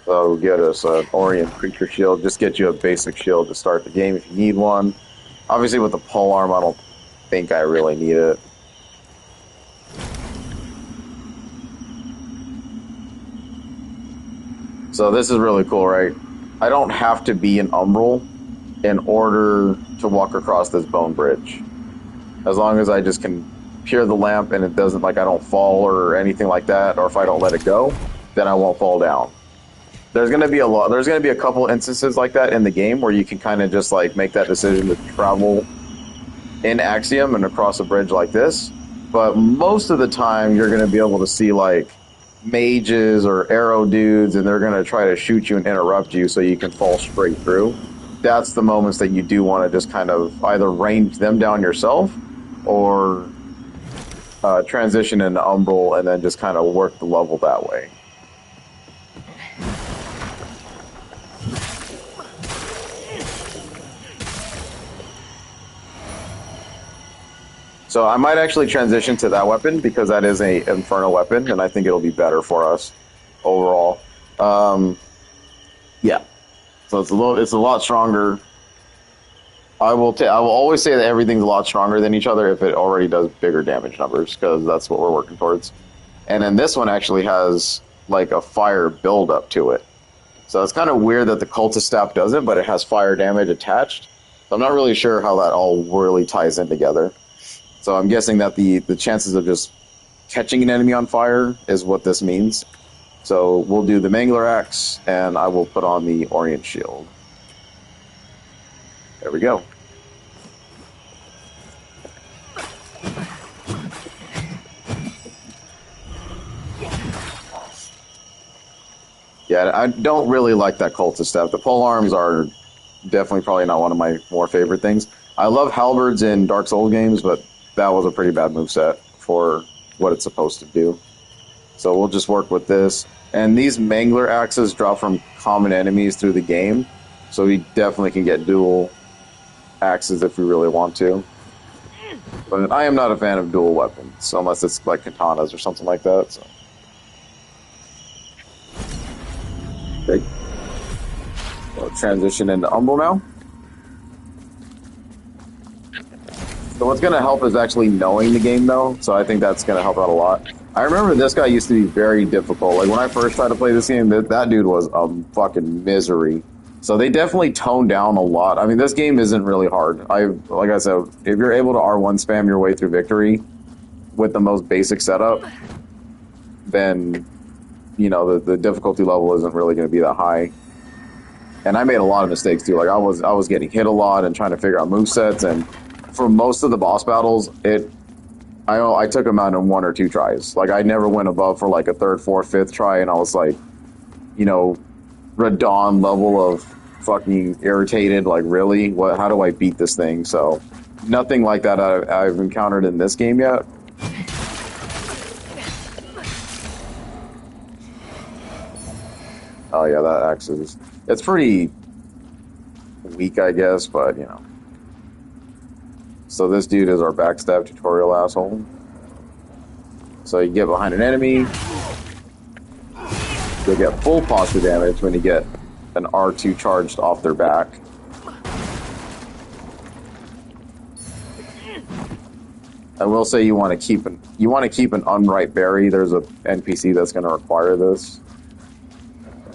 So get us an Orient Creature Shield. Just get you a basic shield to start the game if you need one. Obviously with the pole arm, I don't think I really need it. So this is really cool, right? I don't have to be an Umbral in order to walk across this bone bridge. As long as I just can peer the lamp and it doesn't, like, I don't fall or anything like that, or if I don't let it go, then I won't fall down. There's going to be a couple instances like that in the game where you can kind of just like make that decision to travel in Axiom and across a bridge like this. But most of the time you're going to be able to see like mages or arrow dudes, and they're going to try to shoot you and interrupt you so you can fall straight through. That's the moments that you do want to just kind of either range them down yourself or transition into Umbral and then just kind of work the level that way. So I might actually transition to that weapon because that is a Inferno weapon, and I think it'll be better for us overall. Yeah. So it's a lot stronger. I will always say that everything's a lot stronger than each other if it already does bigger damage numbers, because that's what we're working towards. And then this one actually has like a fire build-up to it. So it's kind of weird that the Cultist Staff doesn't, but it has fire damage attached. So I'm not really sure how that all really ties in together. So I'm guessing that the chances of just catching an enemy on fire is what this means. So we'll do the Mangler Axe, and I will put on the Orient Shield. There we go. Yeah, I don't really like that cultist stuff. The pole arms are definitely probably not one of my more favorite things. I love halberds in Dark Souls games, but that was a pretty bad moveset for what it's supposed to do. So we'll just work with this. And these Mangler Axes drop from common enemies through the game, so we definitely can get dual axes if we really want to. But I am not a fan of dual weapons, unless it's like katanas or something like that. So. Okay. We'll transition into Umbral now. So what's going to help is actually knowing the game, though. So I think that's going to help out a lot. I remember this guy used to be very difficult. Like, when I first tried to play this game, that dude was a fucking misery. So they definitely toned down a lot. I mean, this game isn't really hard. Like I said, if you're able to R1 spam your way through victory with the most basic setup, then, you know, the difficulty level isn't really going to be that high. And I made a lot of mistakes, too. Like, I was getting hit a lot and trying to figure out movesets, and for most of the boss battles, I took them out in 1 or 2 tries. Like, I never went above for like a 3rd, 4th, 5th try, and I was like, you know, Radon level of fucking irritated. Like, really? How do I beat this thing? So, nothing like that I've encountered in this game yet. Oh yeah, that axe it's pretty weak, I guess, but, you know. So this dude is our backstab tutorial asshole. So you get behind an enemy, you'll get full posture damage when you get an R2 charged off their back. I will say you want to keep an unripe berry. There's a NPC that's going to require this.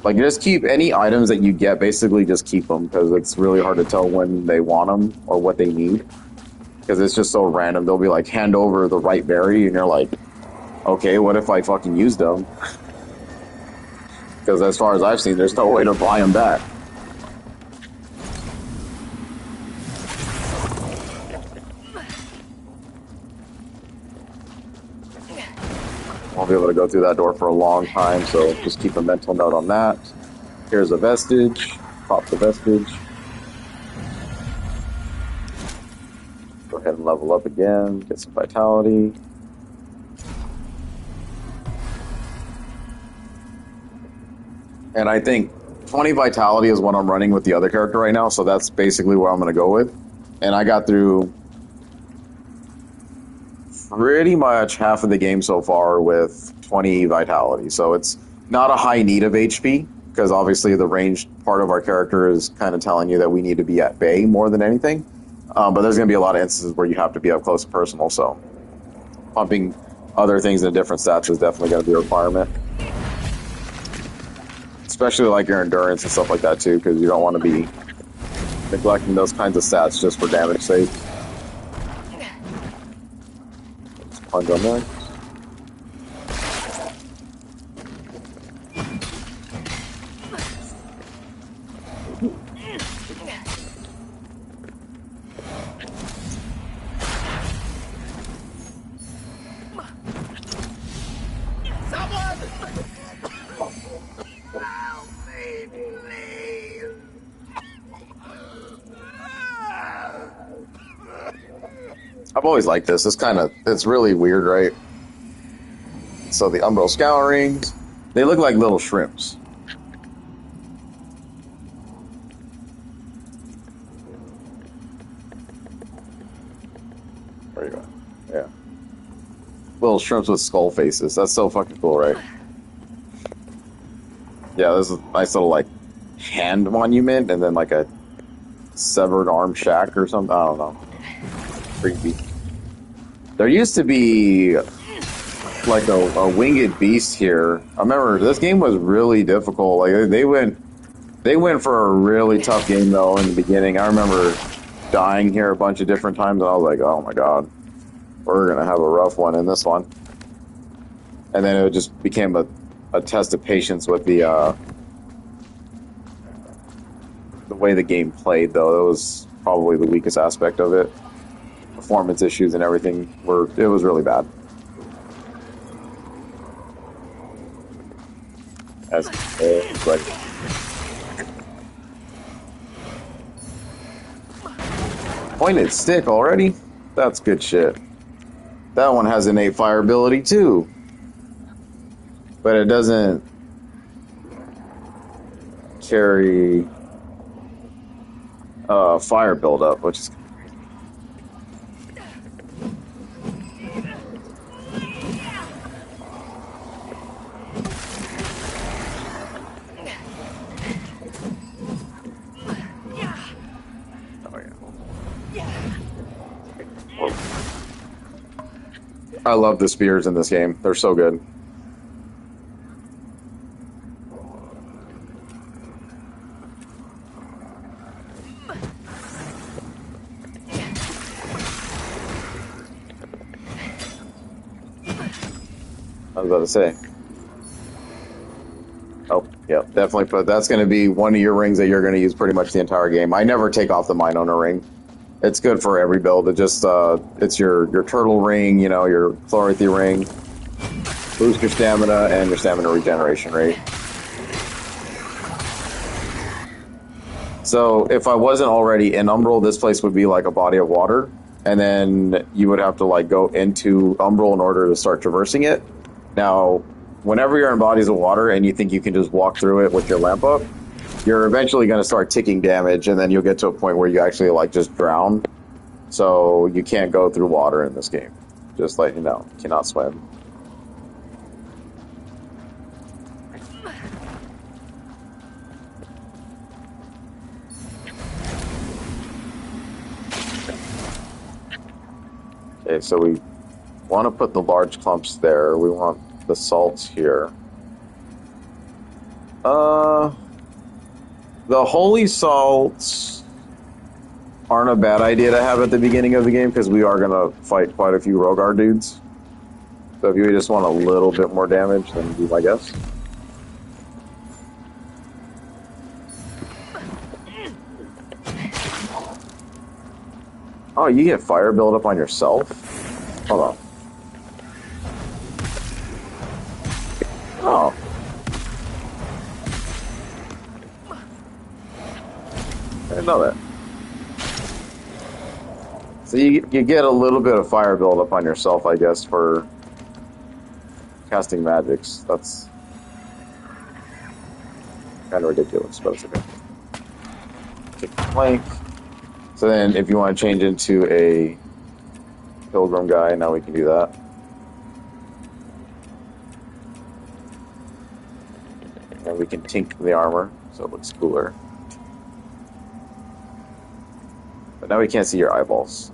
Like, just keep any items that you get. Basically, just keep them, because it's really hard to tell when they want them or what they need. Because it's just so random. They'll be like, hand over the right berry, and you're like, okay, what if I fucking used them? Because as far as I've seen, there's no way to buy them back. Won't be able to go through that door for a long time, so just keep a mental note on that. Here's a vestige. Pop the vestige. Go ahead and level up again. Get some vitality. And I think 20 vitality is what I'm running with the other character right now, so that's basically what I'm going to go with. And I got through pretty much half of the game so far with 20 vitality, so it's not a high need of HP, because obviously the ranged part of our character is kind of telling you that we need to be at bay more than anything. But there's going to be a lot of instances where you have to be up close and personal, so pumping other things in different stats is definitely going to be a requirement. Especially like your endurance and stuff like that too, because you don't want to be neglecting those kinds of stats just for damage sake. Let's plunge on there. I've always liked this. It's really weird, right? So the umbral scourings, they look like little shrimps. There you go. Yeah. Little shrimps with skull faces. That's so fucking cool, right? Yeah, this is a nice little, like, hand monument, and then, like, a severed arm shack or something. I don't know. Creepy. There used to be like a winged beast here. I remember this game was really difficult. Like they went for a really tough game though in the beginning. I remember dying here a bunch of different times, and I was like, oh my god. We're gonna have a rough one in this one. And then it just became a test of patience with the way the game played, though. It was probably the weakest aspect of it. Performance issues and everything it was really bad. Like, pointed stick already? That's good shit. That one has innate fire ability too. But it doesn't carry fire buildup, which is I love the spears in this game. They're so good. I was about to say. Oh, yeah, definitely. But that's going to be one of your rings that you're going to use pretty much the entire game. I never take off the Mine Owner ring. It's good for every build. It just it's your turtle ring, you know, your Chlorithy ring, boost your stamina and your stamina regeneration rate. So if I wasn't already in Umbral, this place would be like a body of water, and then you would have to like go into Umbral in order to start traversing it. Now, whenever you're in bodies of water and you think you can just walk through it with your lamp up, you're eventually going to start taking damage, and then you'll get to a point where you actually like just drown. So you can't go through water in this game. Just let you know, you cannot swim. Okay, so we want to put the large clumps there. We want the salts here. The holy salts aren't a bad idea to have at the beginning of the game, because we are going to fight quite a few Rogar dudes. So if you just want a little bit more damage, then do my guess. Oh, you get fire buildup on yourself? Hold on. Oh. I didn't know that. So you get a little bit of fire buildup on yourself, I guess, for casting magics. That's kind of ridiculous, but it's okay. Take the plank. So then if you want to change into a pilgrim guy, now we can do that. And we can tink the armor, so it looks cooler. But now we can't see your eyeballs.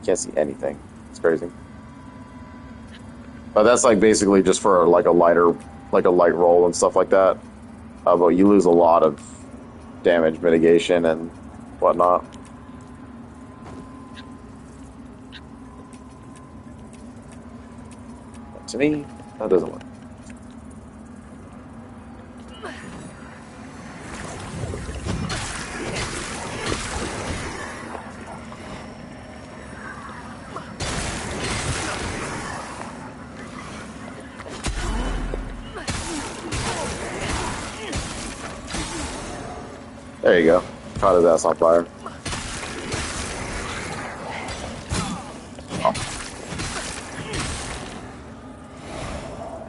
Can't see anything. It's crazy. But that's like basically just for like a light roll and stuff like that. But you lose a lot of damage mitigation and whatnot. But to me, that doesn't work. There you go. Caught his ass on fire. Oh.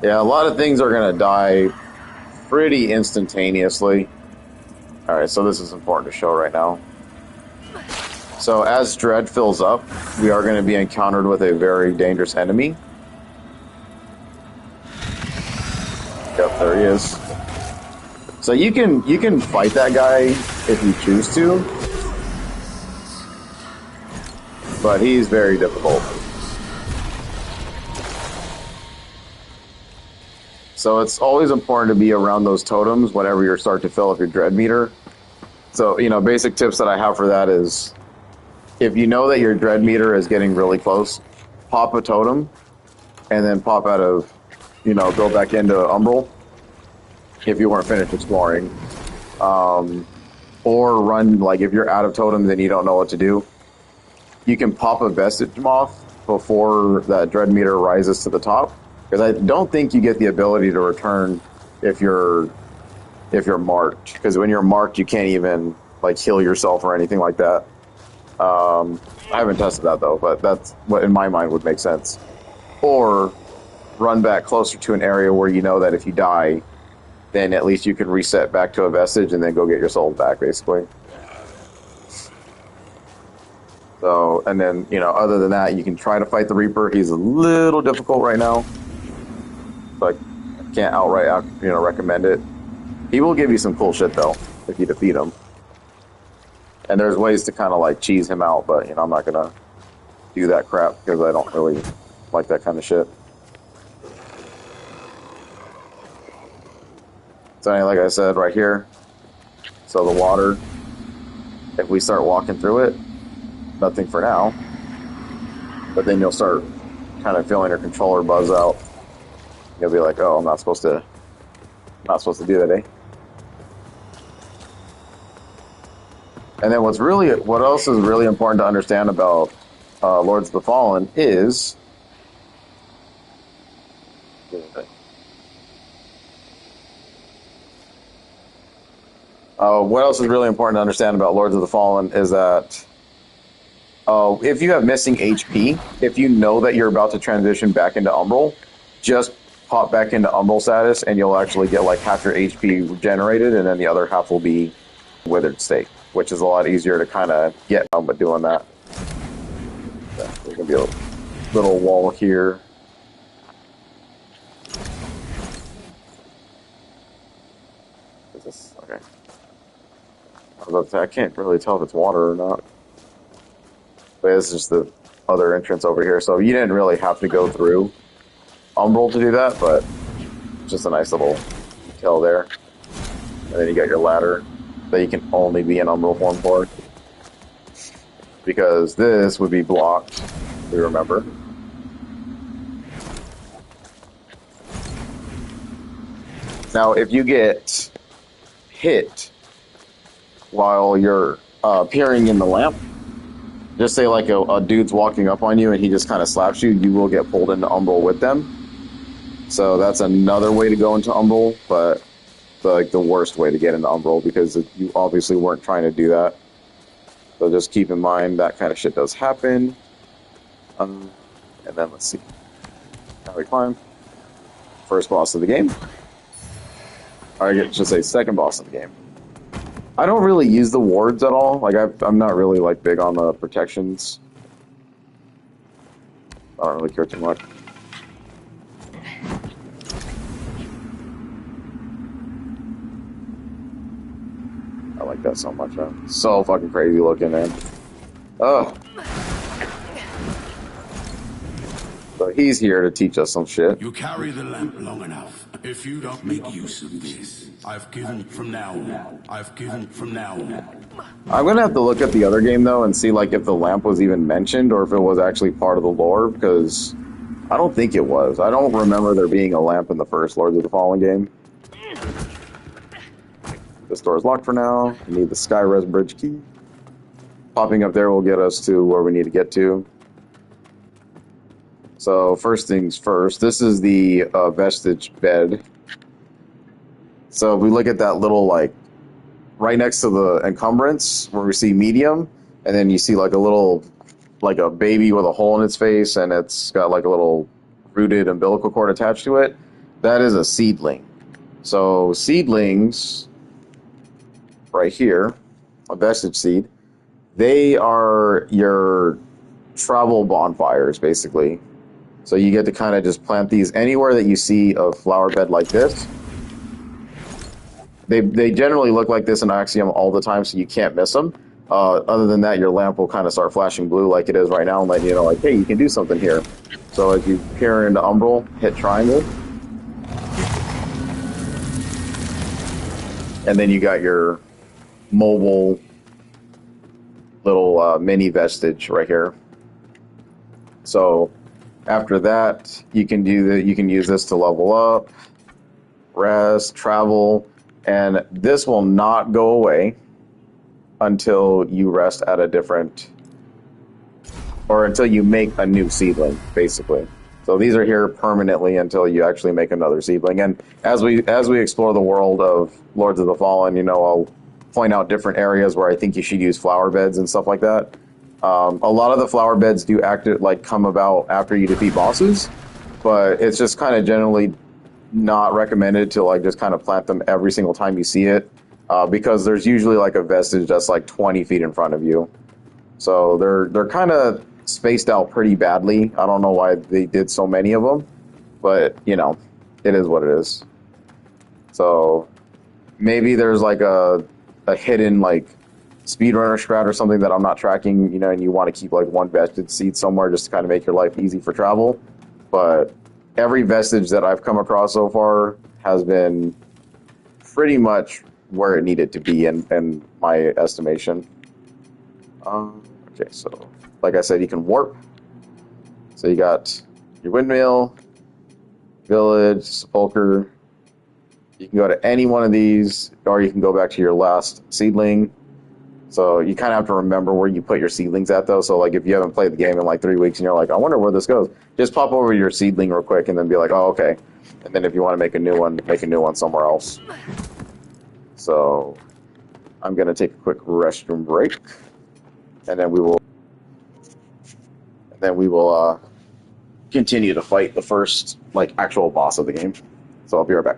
Yeah, a lot of things are going to die pretty instantaneously. Alright, so this is important to show right now. So as Dread fills up, we are going to be encountered with a very dangerous enemy. Yep, there he is. So you can fight that guy if you choose to, but he's very difficult. So it's always important to be around those totems whenever you start to fill up your dread meter. So, you know, basic tips that I have for that is if you know that your dread meter is getting really close, pop a totem, and then pop out of, go back into Umbral if you weren't finished exploring. Or run, like, if you're out of totems and you don't know what to do, you can pop a vestige moth before that dread meter rises to the top. Because I don't think you get the ability to return if you're marked. Because when you're marked, you can't even, like, heal yourself or anything like that. I haven't tested that, though, but that's what, in my mind, would make sense. Or run back closer to an area where you know that if you die, then at least you can reset back to a vestige and then go get your souls back, basically. So, and then, other than that, you can try to fight the Reaper. He's a little difficult right now. So I can't outright, recommend it. He will give you some cool shit, though, if you defeat him. And there's ways to kind of, like, cheese him out, but, I'm not going to do that crap because I don't really like that kind of shit. So, like I said, right here, so the water, if we start walking through it, nothing for now, but then you'll start kind of feeling your controller buzz out. You'll be like, oh, I'm not supposed to do that, eh? And then what else is really important to understand about Lords of the Fallen is what else is really important to understand about Lords of the Fallen is that if you have missing HP, if you know that you're about to transition back into Umbral, just pop back into Umbral status and you'll actually get like half your HP regenerated and then the other half will be withered state, which is a lot easier to kind of get on, but doing that. There's going to be a little wall here. Is this okay? I was about to say, I can't really tell if it's water or not. But this is just the other entrance over here. So you didn't really have to go through Umbral to do that, but just a nice little detail there. And then you got your ladder that you can only be in Umbral form for. Because this would be blocked, if you remember. Now, if you get hit while you're appearing in the lamp, just say like a dude's walking up on you and he just kind of slaps you, you will get pulled into Umbral with them. So that's another way to go into Umbral, but the worst way to get into Umbral because you obviously weren't trying to do that. So just keep in mind that kind of shit does happen. And then let's see. Now we climb. First boss of the game. Or I should say second boss of the game. I don't really use the wards at all. Like I'm not really like big on the protections. I don't really care too much. I like that so much, man. So fucking crazy looking, man. Oh. So he's here to teach us some shit. You carry the lamp long enough. If you don't make use of this, I've given from now on. I've given from now on. I'm gonna have to look at the other game though and see like if the lamp was even mentioned or if it was actually part of the lore, because I don't think it was. I don't remember there being a lamp in the first Lords of the Fallen game. This door is locked for now. We need the Skyres bridge key. Popping up there will get us to where we need to get to. So first things first, this is the vestige bed. So if we look at that little like right next to the encumbrance where we see medium, and then you see like a little like a baby with a hole in its face and it's got like a little rooted umbilical cord attached to it, that is a seedling. So seedlings right here, a vestige seed, they are your travel bonfires basically. So you get to kind of just plant these anywhere that you see a flower bed like this. They generally look like this in Axiom all the time, so you can't miss them. Other than that, your lamp will kind of start flashing blue like it is right now and let you know, like, hey, you can do something here. So as you peer into Umbral, hit triangle. And then you got your mobile little mini vestige right here. So after that, you can use this to level up, rest, travel, and this will not go away until you rest at a different, or until you make a new seedling, basically. So these are here permanently until you actually make another seedling. And as we explore the world of Lords of the Fallen, I'll point out different areas where I think you should use flower beds and stuff like that. A lot of the flower beds do come about after you defeat bosses, but it's just kind of generally not recommended to just kind of plant them every single time you see it, because there's usually a vestige that's 20 feet in front of you. So they're kind of spaced out pretty badly. I don't know why they did so many of them, but it is what it is. So maybe there's a hidden speedrunner strat or something that I'm not tracking, and you want to keep one vestige seed somewhere just to kind of make your life easy for travel. But every vestige that I've come across so far has been pretty much where it needed to be in my estimation. Okay, so like I said, you can warp. So you got your windmill, village, sepulcher. You can go to any one of these, or you can go back to your last seedling. So you kind of have to remember where you put your seedlings at, though. So if you haven't played the game in 3 weeks and you're like, I wonder where this goes, just pop over your seedling real quick and then be like, oh, okay. And then if you want to make a new one somewhere else. So I'm going to take a quick restroom break, and then we will continue to fight the first actual boss of the game. So I'll be right back.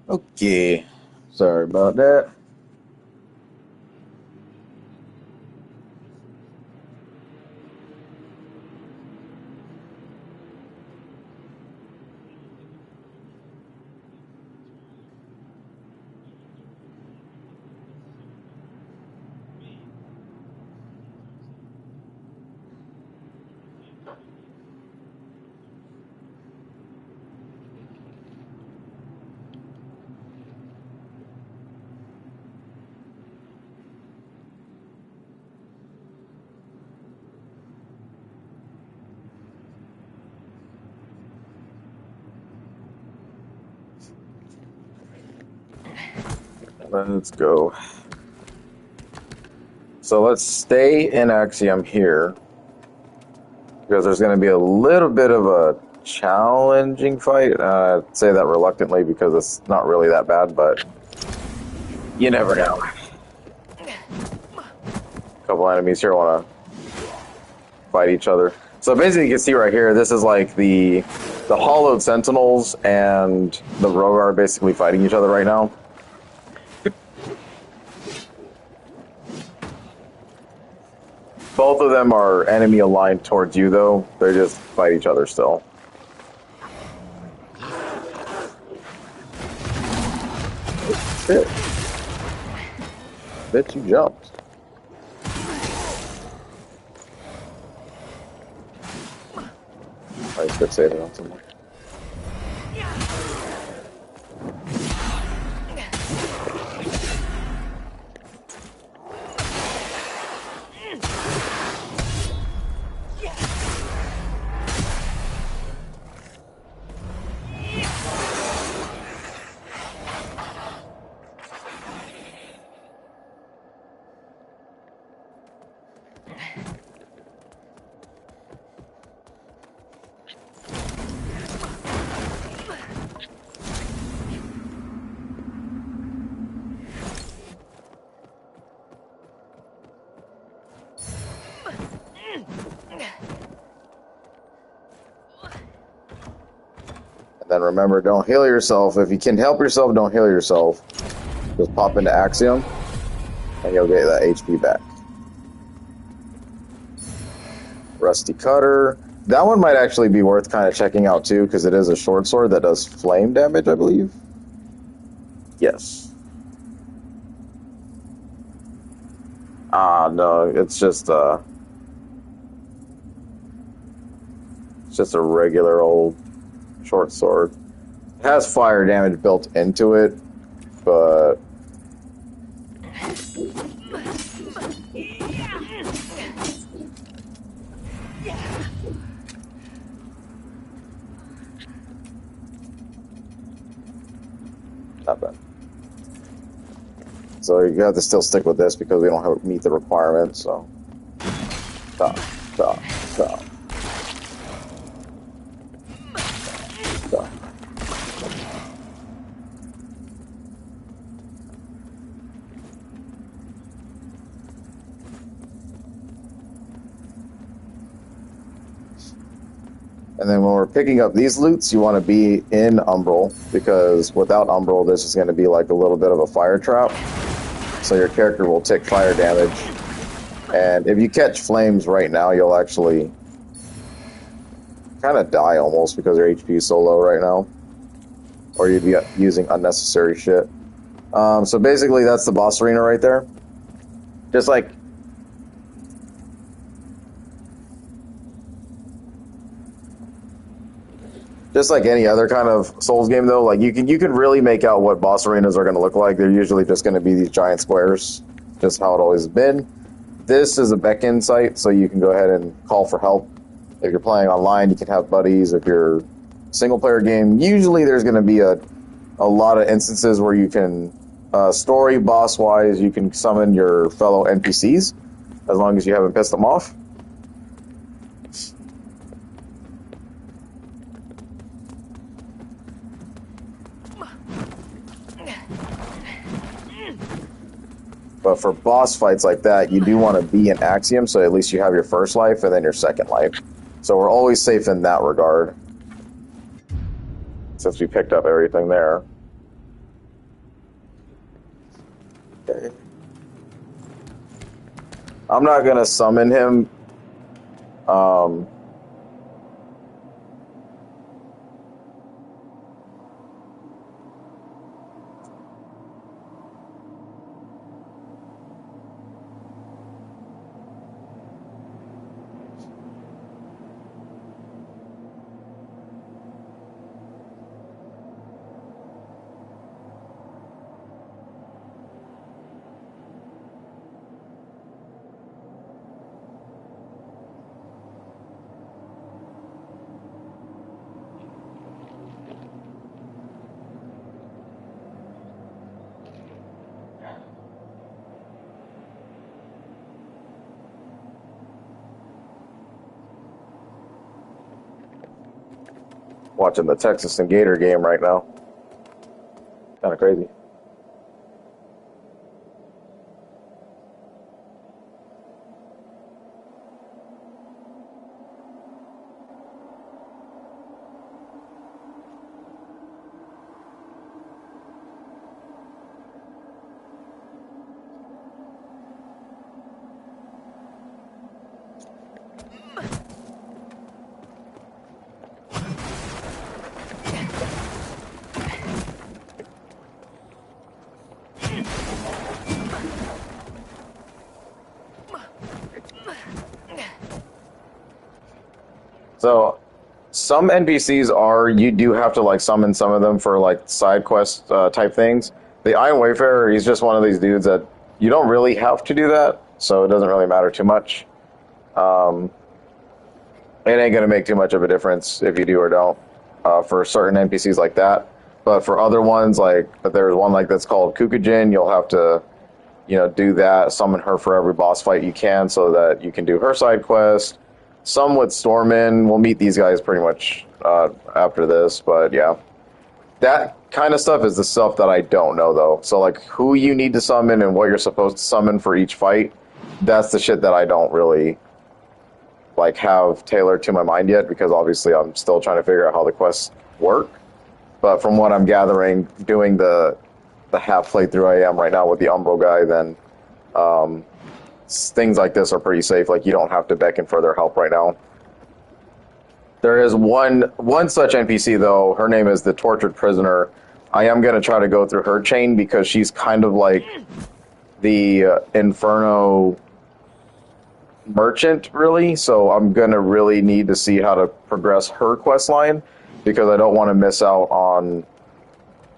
Okay. Sorry about that. Let's go. So let's stay in Axiom here, because there's going to be a little bit of a challenging fight. I'd say that reluctantly because it's not really that bad, but you never know. A couple enemies here want to fight each other. So basically, you can see right here, this is like the hollowed sentinels and the rogue are basically fighting each other right now. Both of them are enemy aligned towards you, though. They just fight each other still. Shit. Bitch, you jumped. I just fixated on someone. Then remember, don't heal yourself. If you can help yourself, don't heal yourself. Just pop into Axiom, and you'll get that HP back. Rusty Cutter. That one might actually be worth kind of checking out, too, because it is a short sword that does flame damage, I believe. Yes. No, it's just a regular old short sword. It has fire damage built into it, but not bad. So you have to still stick with this because we don't have meet the requirements. So stop. And then when we're picking up these loots, you want to be in Umbral, because without Umbral, this is going to be like a little bit of a fire trap. So your character will take fire damage. And if you catch flames right now, you'll actually kind of die almost because your HP is so low right now. Or you'd be using unnecessary shit. So basically, that's the boss arena right there. Just like any other kind of Souls game, though, like you can really make out what boss arenas are going to look like. They're usually just going to be these giant squares, just how it always has been. This is a beckon site, so you can go ahead and call for help. If you're playing online, you can have buddies. If you're single-player game, usually there's going to be a lot of instances where you can, story boss-wise, you can summon your fellow NPCs, as long as you haven't pissed them off. But for boss fights like that, you do want to be in Axiom, so at least you have your first life and then your second life. So we're always safe in that regard, since we picked up everything there. Okay. I'm not gonna summon him. Um, watching the Texas and Gator game right now. Kind of crazy. So, some NPCs you do have to like summon some of them for like side quest type things. The Iron Wayfarer, he's just one of these dudes that you don't really have to do that, so it doesn't really matter too much. It ain't gonna make too much of a difference if you do or don't for certain NPCs like that. But for other ones, like there's one like that's called Kukujin, you'll have to, do that. Summon her for every boss fight you can, so that you can do her side quest. Some with Stormin. We'll meet these guys pretty much after this, but yeah. That kind of stuff is the stuff that I don't know, though. So, like, who you need to summon and what you're supposed to summon for each fight, that's the shit that I don't really, like, have tailored to my mind yet, because obviously I'm still trying to figure out how the quests work. But from what I'm gathering, doing the half playthrough I am right now with the Umbral guy, then things like this are pretty safe. Like, you don't have to beckon for their help right now. There is one such NPC, though. Her name is the Tortured Prisoner. I am going to try to go through her chain because she's kind of like the Inferno merchant, really. So I'm going to really need to see how to progress her quest line, because I don't want to miss out on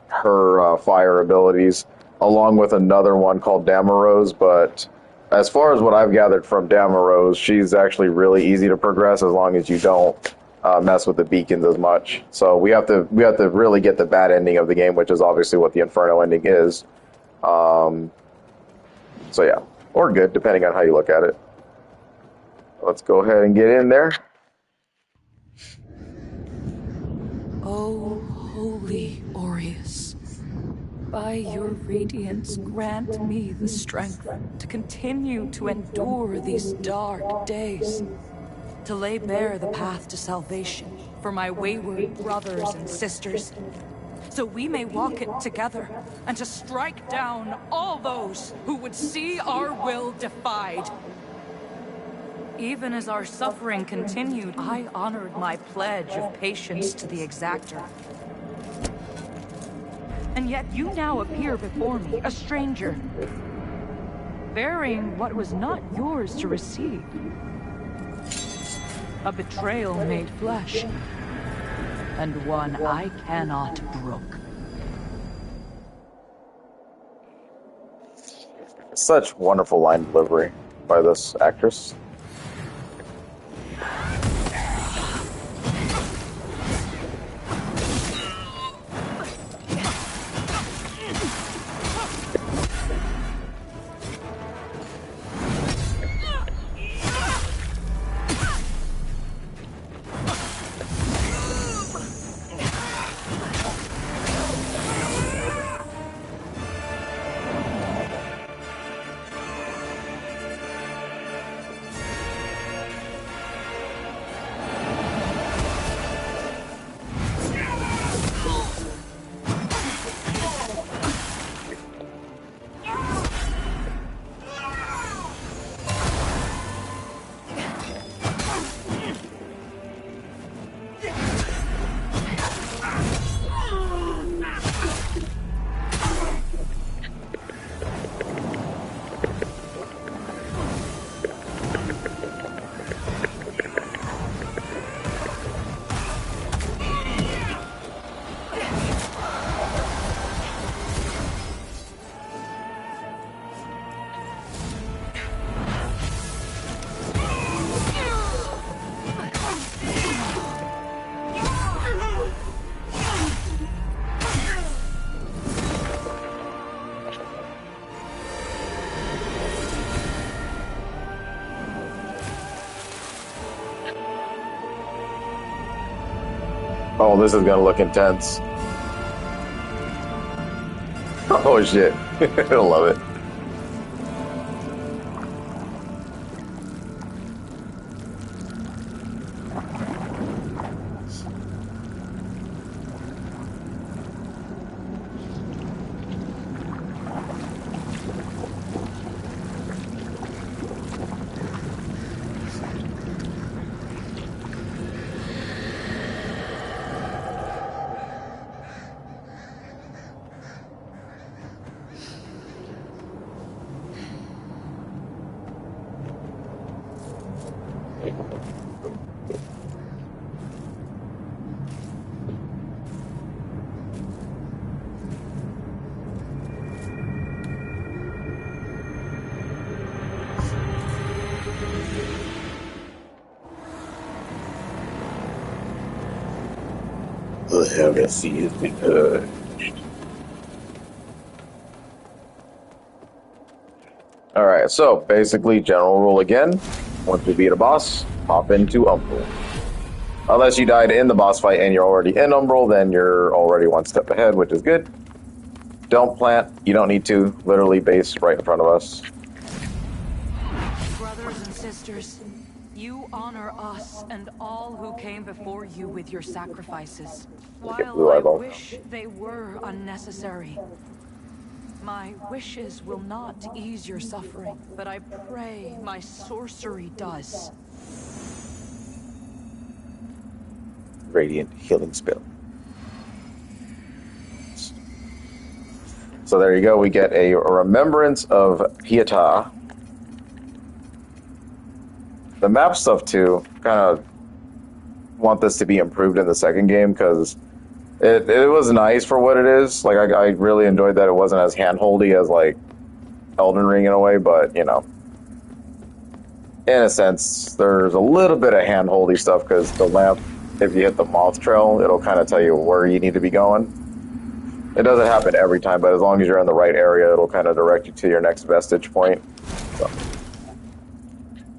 her fire abilities, along with another one called Damarose. But as far as what I've gathered from Damarose, she's actually really easy to progress as long as you don't mess with the beacons as much. So we have to really get the bad ending of the game, which is obviously what the Inferno ending is. So yeah, or good, depending on how you look at it. Let's go ahead and get in there. Oh, holy Aureus, by your radiance, grant me the strength to continue to endure these dark days, to lay bare the path to salvation for my wayward brothers and sisters, so we may walk it together, and to strike down all those who would see our will defied. Even as our suffering continued, I honored my pledge of patience to the exactor. And yet you now appear before me, a stranger, bearing what was not yours to receive. A betrayal made flesh, and one I cannot brook. Such wonderful line delivery by this actress. Oh, this is gonna look intense. Oh shit. I love it. The heresy has been purged. Alright, so basically, general rule again. Once you beat a boss, hop into Umbral. Unless you died in the boss fight and you're already in Umbral, then you're already one step ahead, which is good. Don't plant. You don't need to. Literally base right in front of us. Brothers and sisters, you honor us and all who came before you with your sacrifices. While I wish they were unnecessary, my wishes will not ease your suffering, but I pray my sorcery does. Radiant healing spell. So there you go. We get a remembrance of Pietà. The map stuff too. Kind of want this to be improved in the second game because it was nice for what it is. Like I really enjoyed that it wasn't as handholdy as like Elden Ring in a way, but you know, in a sense, there's a little bit of handholdy stuff because the lamp, if you hit the moth trail, it'll kind of tell you where you need to be going. It doesn't happen every time, but as long as you're in the right area, it'll kind of direct you to your next vestige point. So,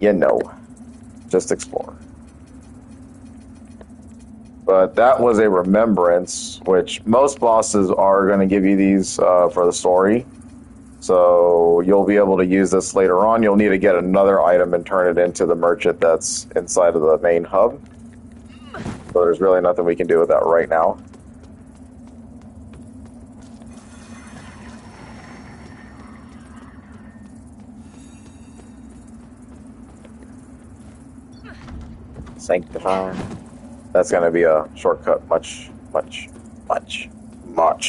you know, just explore. But that was a remembrance, which most bosses are going to give you these for the story. So you'll be able to use this later on. You'll need to get another item and turn it into the merchant that's inside of the main hub. So there's really nothing we can do with that right now. Sanctify. That's going to be a shortcut much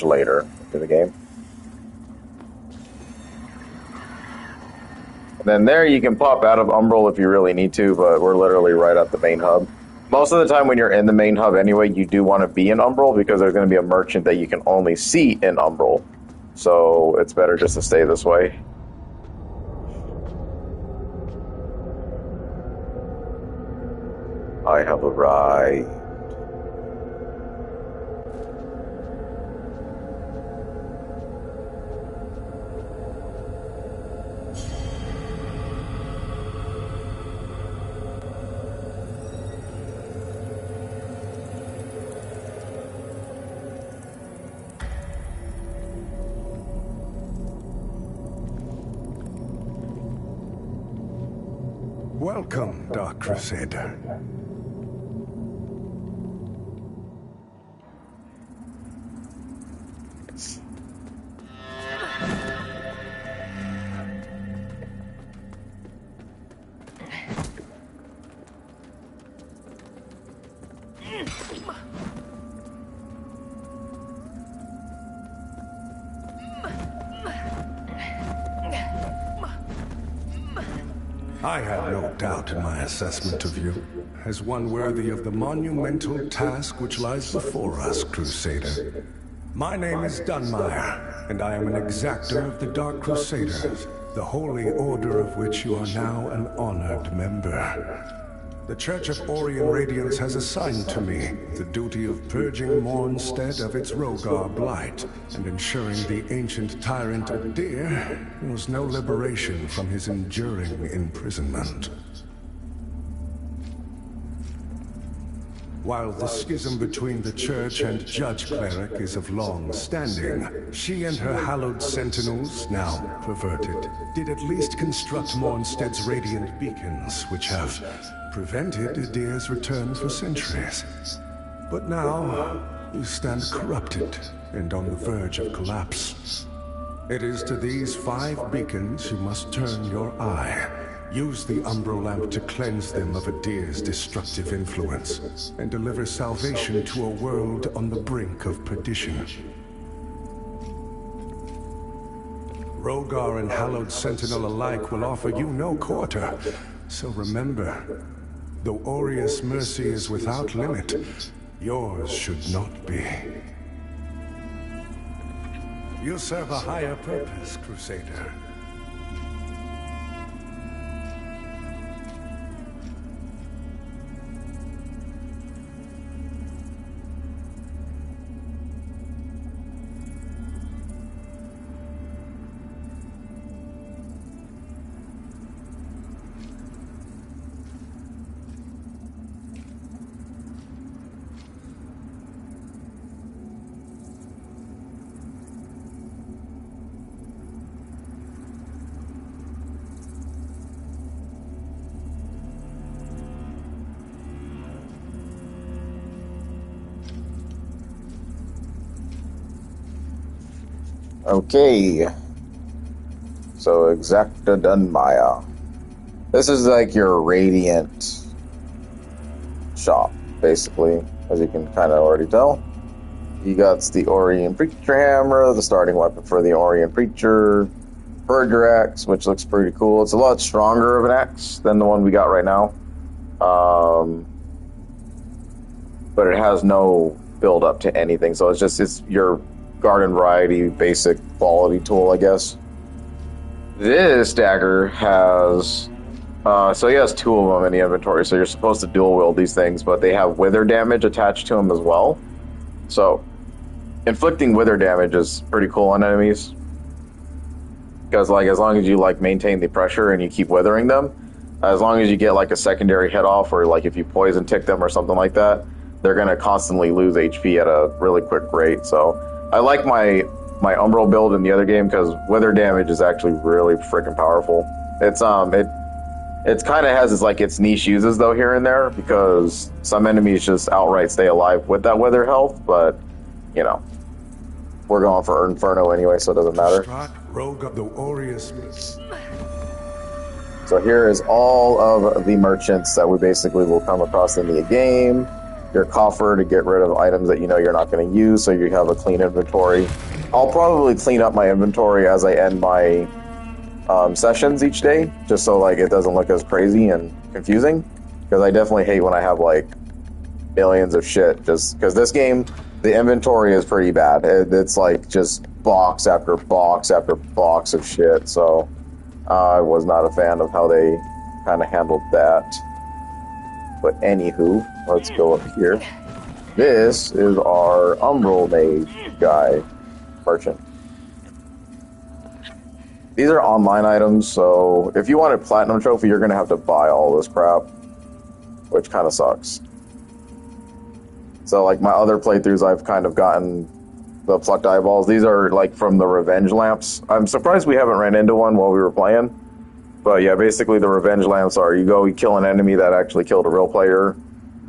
later in the game. And then there you can pop out of Umbral if you really need to, but we're literally right at the main hub. Most of the time when you're in the main hub anyway, you do want to be in Umbral because there's going to be a merchant that you can only see in Umbral. So it's better just to stay this way. I have arrived. Welcome, Dark Crusader. I had no doubt in my assessment of you, as one worthy of the monumental task which lies before us, Crusader. My name is Dunmire, and I am an exactor of the Dark Crusaders, the holy order of which you are now an honored member. The Church of Orient Radiance has assigned to me the duty of purging Mornstead of its Rogar blight and ensuring the ancient tyrant Adir knows no liberation from his enduring imprisonment. While the schism between the Church and Judge Cleric is of long standing, she and her hallowed sentinels, now perverted, did at least construct Mornstead's radiant beacons, which have prevented Adir's return for centuries. But now, you stand corrupted and on the verge of collapse. It is to these 5 beacons you must turn your eye. Use the Umbral Lamp to cleanse them of Adir's destructive influence, and deliver salvation to a world on the brink of perdition. Rogar and Hallowed Sentinel alike will offer you no quarter, so remember, though Aureus' mercy is without limit, yours should not be. You serve a higher purpose, Crusader. Okay, so Exacta Dunmaya. This is like your Radiant shop, basically, as you can kind of already tell. You got the Orion Preacher Hammer, the starting weapon for the Orion Preacher, Purger Axe, which looks pretty cool. It's a lot stronger of an axe than the one we got right now. But it has no build up to anything, so it's your garden variety basic quality tool, I guess. This dagger has so he has 2 of them in the inventory, so you're supposed to dual wield these things, but they have wither damage attached to them as well. So inflicting wither damage is pretty cool on enemies, because like as long as you like maintain the pressure and you keep withering them, as long as you get like a secondary hit off, or like if you poison tick them or something like that, they're going to constantly lose HP at a really quick rate. So I like my Umbral build in the other game because wither damage is actually really freaking powerful. It's it kind of has its niche uses though here and there, because some enemies just outright stay alive with that wither health, but you know, we're going for Inferno anyway, so it doesn't matter. So here is all of the merchants that we basically will come across in the game. Your coffer to get rid of items that you know you're not going to use, so you have a clean inventory. I'll probably clean up my inventory as I end my sessions each day, just so like it doesn't look as crazy and confusing, because I definitely hate when I have like millions of shit, just because this game, the inventory is pretty bad. It's like just box after box after box of shit, so I was not a fan of how they kind of handled that. But anywho, let's go up here. This is our Umbral Mage guy, merchant. These are online items, so if you want a platinum trophy, you're going to have to buy all this crap, which kind of sucks. So like my other playthroughs, I've kind of gotten the plucked eyeballs. These are like from the revenge lamps. I'm surprised we haven't ran into one while we were playing. But yeah, basically the revenge lamps are, you kill an enemy that actually killed a real player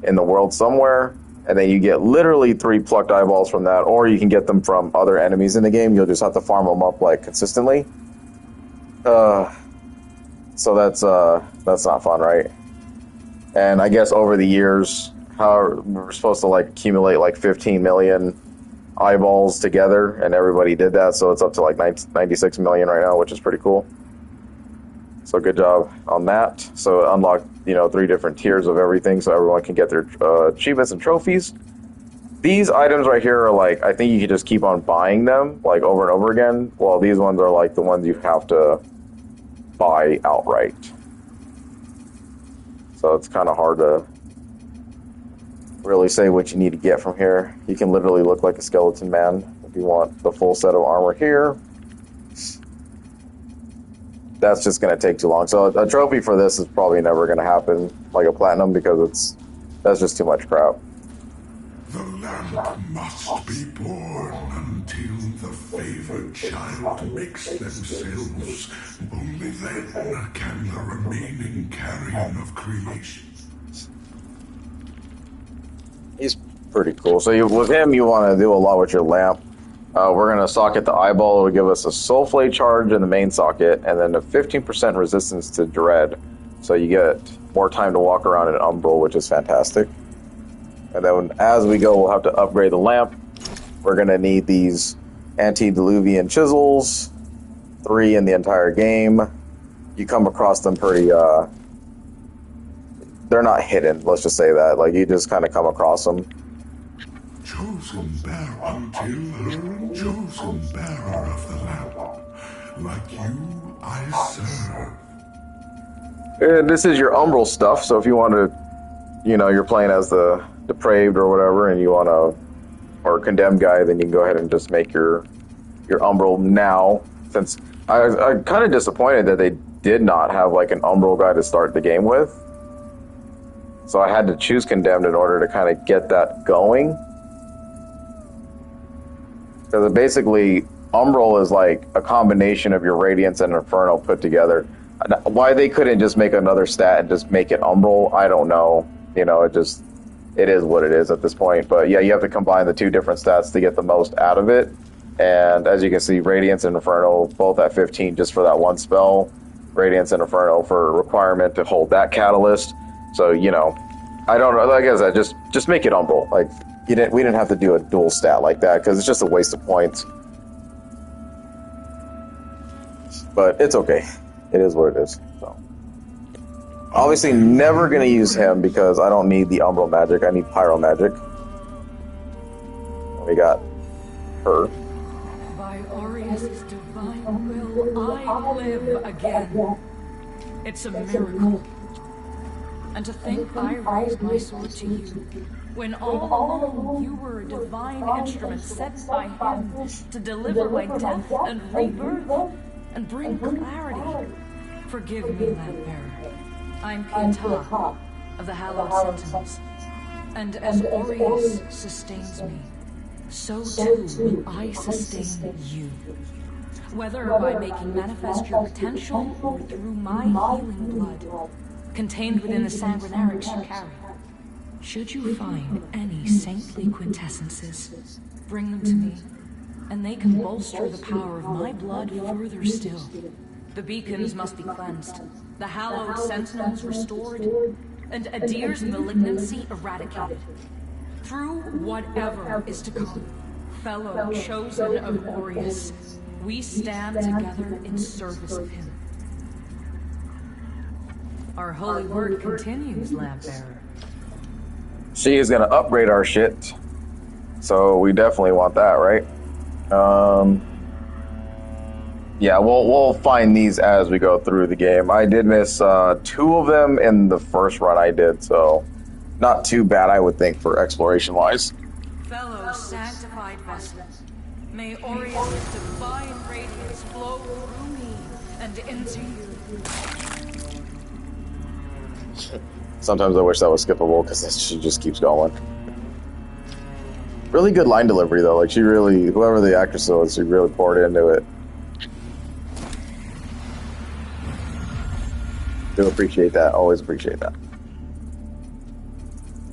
in the world somewhere, and then you get literally 3 plucked eyeballs from that, or you can get them from other enemies in the game. You'll just have to farm them up like consistently. So that's not fun, right? And I guess over the years, how we're supposed to like accumulate like 15 million eyeballs together, and everybody did that, so it's up to like 96 million right now, which is pretty cool. So good job on that. So it unlocked, 3 different tiers of everything, so everyone can get their achievements and trophies. These items right here are like, I think you can just keep on buying them like over and over again, while these ones are like the ones you have to buy outright. So it's kind of hard to really say what you need to get from here. You can literally look like a skeleton man if you want the full set of armor here. That's just going to take too long. So a trophy for this is probably never going to happen, like a platinum, because that's just too much crap. must be born until the favored child makes themselves. Only then can the remaining carrion of creation. He's pretty cool. So with him, you want to do a lot with your lamp. We're going to socket the eyeball. It'll give us a soul flay charge in the main socket, and then a 15% resistance to dread. So you get more time to walk around in Umbral, which is fantastic. And then as we go, we'll have to upgrade the lamp. We're going to need these antediluvian chisels, 3 in the entire game. You come across them pretty, they're not hidden, let's just say that. Like, you just kind of come across them. Chosen bearer until her chosen bearer of the lamp. Like you, I serve. And this is your Umbral stuff, so if you want to, you're playing as the depraved or whatever, and you want to, or condemned guy, then you can go ahead and just make your Umbral now. Since I'm kind of disappointed that they did not have like an Umbral guy to start the game with. So I had to choose condemned in order to kind of get that going. Because basically, Umbral is like a combination of your Radiance and Inferno put together. Why they couldn't just make another stat and just make it Umbral, I don't know. It is what it is at this point. But yeah, you have to combine the 2 different stats to get the most out of it. And as you can see, Radiance and Inferno both at 15 just for that one spell. Radiance and Inferno for requirement to hold that catalyst. So, I don't know. Like I said, just make it Umbral. Like, we didn't have to do a dual stat like that because it's just a waste of points. But it's okay. It is what it is. So, obviously, never going to use him because I don't need the Umbral magic. I need Pyro magic. We got her. By Aureus' divine will, I live again. It's a miracle. And to think I raised my sword to you, when all along you were a divine instrument sent by him to deliver my death and rebirth and bring clarity. Forgive me, Lamp-bearer. I'm Pietà of the Hallowed Sentinels. And as Aureus sustains me, so too will I sustain you. Whether by making manifest your potential or through my healing blood, contained within the sanguinarics you carry. Should you find any saintly quintessences, bring them to me, and they can bolster the power of my blood further still. The beacons must be cleansed, the hallowed sentinels restored, and Adir's malignancy eradicated. Through whatever is to come, fellow chosen of Aureus, we stand together in service of him. Our holy word continues, Lamp-bearer. She is going to upgrade our shit. So we definitely want that, right? Yeah, we'll find these as we go through the game. I did miss 2 of them in the first run I did, so not too bad, I would think, for exploration-wise. Fellow sanctified vessels, may Aureus' divine radiance flow through me and into you. Sometimes I wish that was skippable because she just keeps going. Really good line delivery though. Like whoever the actress was, she really poured into it. Do appreciate that. Always appreciate that.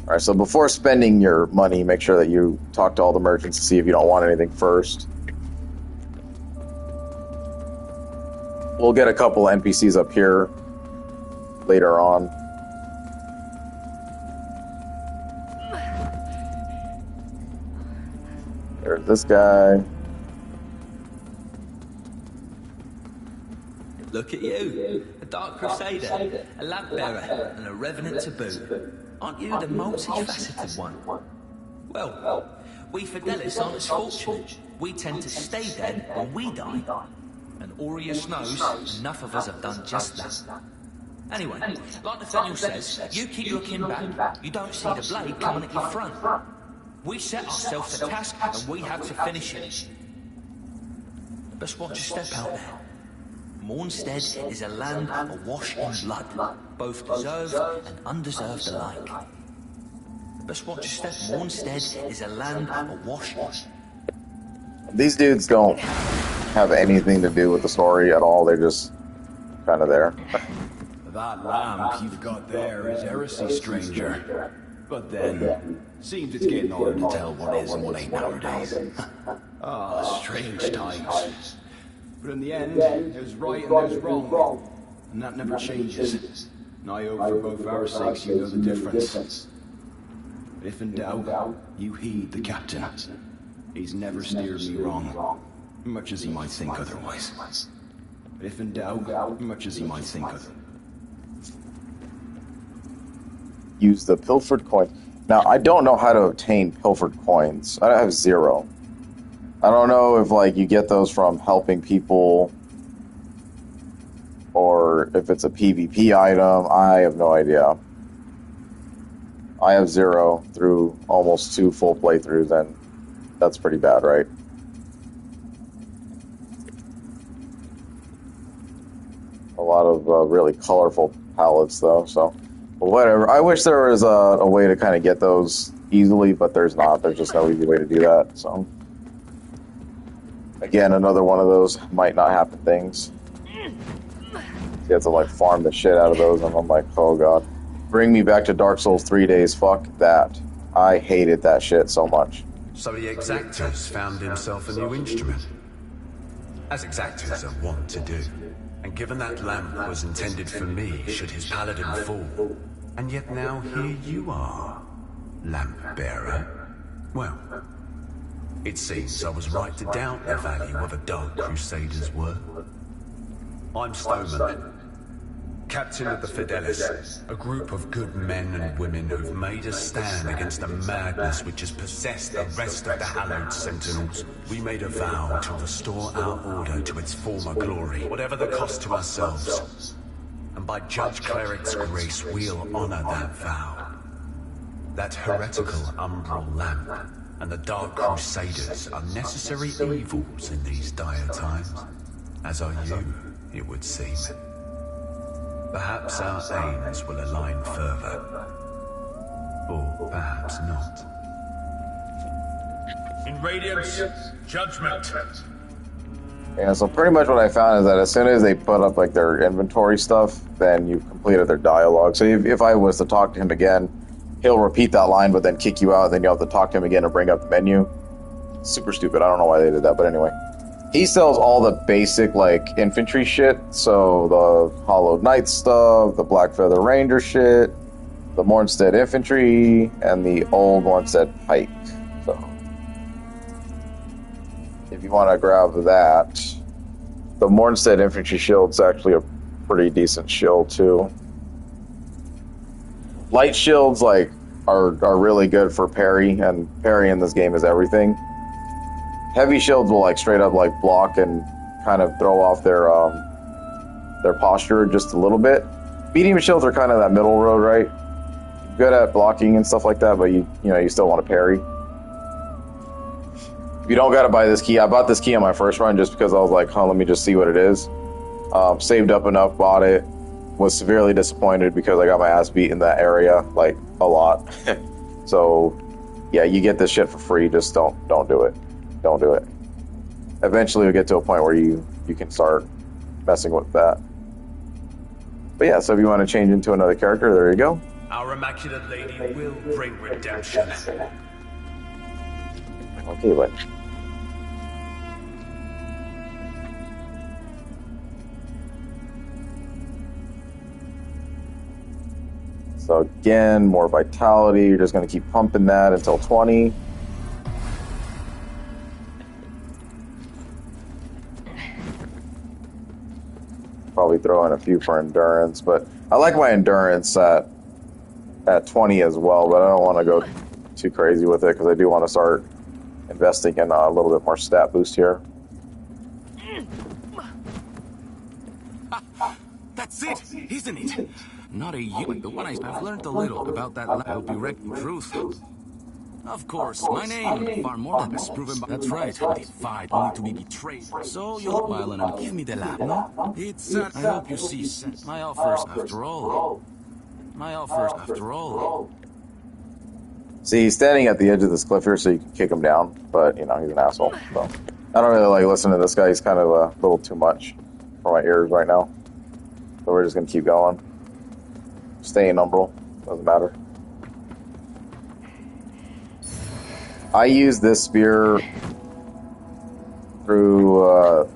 All right. So before spending your money, make sure that you talk to all the merchants to see if you don't want anything first. We'll get a couple NPCs up here later on. There's this guy. Look at you, a Dark Crusader, a Lamp-bearer, and a Revenant to boot. Aren't you the multifaceted one? Well, we Fidelis aren't as fortunate. We tend to stay dead when we die. And Aureus knows enough of us have done just that. Anyway, like Nathaniel says, you keep your kin back. You don't see the blade coming at your front. We set ourselves a task and we have to finish it. Let's watch a step out there. Mornstead is a land awash in blood, both deserved and undeserved alike. But watch your step. Mornstead is a land awash. These dudes don't have anything to do with the story at all. They're just kind of there. That lamp you've got there is heresy, stranger. But then, seems it's getting harder to tell what is and what ain't nowadays. Ah, strange times. But in the end, there's right and there's wrong. And that never changes. And I hope for both our sakes you know the difference. If in doubt, you heed the captain. He's never steered me wrong, much as he might think otherwise. If in doubt, much as he might think otherwise. Use the pilfered coin. Now, I don't know how to obtain pilfered coins. I have 0. I don't know if, like, you get those from helping people or if it's a PvP item. I have no idea. I have 0 through almost 2 full playthroughs, and that's pretty bad, right? A lot of really colorful palettes, though, so... But whatever. I wish there was a way to kind of get those easily, but there's not. There's just no easy way to do that, so... Again, another one of those might not happen things. You have to, like, farm the shit out of those, and I'm like, oh god. Bring me back to Dark Souls 3 days. Fuck that. I hated that shit so much. So the Exactor's found himself a new instrument. As Exactors are wont to do. And given that lamp was intended for me, should his paladin fall. And yet now here you are, lamp bearer. Well, it seems I was right to doubt the value of a Dark Crusader's work. I'm Stoneman, captain of the Fidelis, a group of good men and women who've made a stand against the madness which has possessed the rest of the hallowed Sentinels. We made a vow to restore our order to its former glory, whatever the cost to ourselves. And by Judge Cleric's grace, we'll honor that vow. That heretical umbral lamp and the Dark Crusaders are necessary evils in these dire times, as are you, it would seem. Perhaps our aims will align further. Or perhaps not. In Radiance, judgment. Yeah, so pretty much what I found is that as soon as they put up, like, their inventory stuff, then you've completed their dialogue. So if I was to talk to him again, he'll repeat that line, but then kick you out, then you'll have to talk to him again and bring up the menu. Super stupid. I don't know why they did that, but anyway. He sells all the basic, like, infantry shit, so the Hollowed Knight stuff, the Black Feather Ranger shit, the Mornstead Infantry, and the old Mornstead Pike. So, if you want to grab that, the Mornstead Infantry shield's actually a pretty decent shield, too. Light shields, like, are really good for parry, and parry in this game is everything. Heavy shields will, like, straight up, like, block and kind of throw off their posture just a little bit. Medium shields are kind of that middle road, right? Good at blocking and stuff like that, but you still want to parry. If you don't gotta buy this key, I bought this key on my first run just because I was like, let me just see what it is. Saved up enough, bought it. Was severely disappointed because I got my ass beat in that area, like, a lot. So, yeah, you get this shit for free, just don't do it. Don't do it. Eventually, you'll get to a point where you can start messing with that. But yeah, so if you want to change into another character, there you go. Our Immaculate Lady will bring redemption. Okay, but... So again, more vitality. You're just going to keep pumping that until 20. Probably throw in a few for endurance, but I like my endurance at 20 as well, but I don't want to go too crazy with it because I do want to start investing in a little bit more stat boost here. That's it, isn't it? Not a you. The one I've learned a little about that. I hope you reckon truth. Of course, my name, far more than has proven. That's right. Defied only to be betrayed. So you'll while and give me the lap, no? It's. I hope you see sense. My offers, after all. See, he's standing at the edge of this cliff here, so you can kick him down. But you know, he's an asshole. So I don't really like listening to this guy. He's kind of a little too much for my ears right now. So we're just gonna keep going. Stay in umbral. Doesn't matter. I use this spear through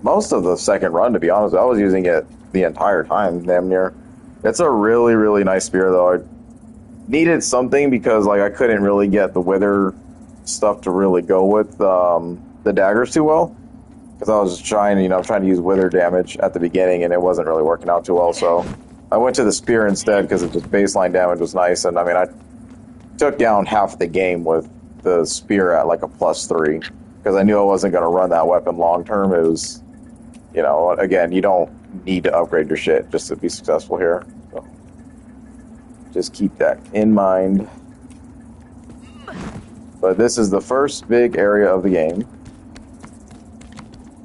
most of the second run, to be honest. I was using it the entire time, damn near. It's a really, really nice spear, though. I needed something because, like, I couldn't really get the wither stuff to really go with the daggers too well. Because I was just trying, you know, trying to use wither damage at the beginning, and it wasn't really working out too well. So I went to the spear instead because it just baseline damage was nice. And I mean, I took down half the game with the spear at like a +3 because I knew I wasn't going to run that weapon long term. It was, you know, again, you don't need to upgrade your shit just to be successful here. So just keep that in mind. But this is the first big area of the game.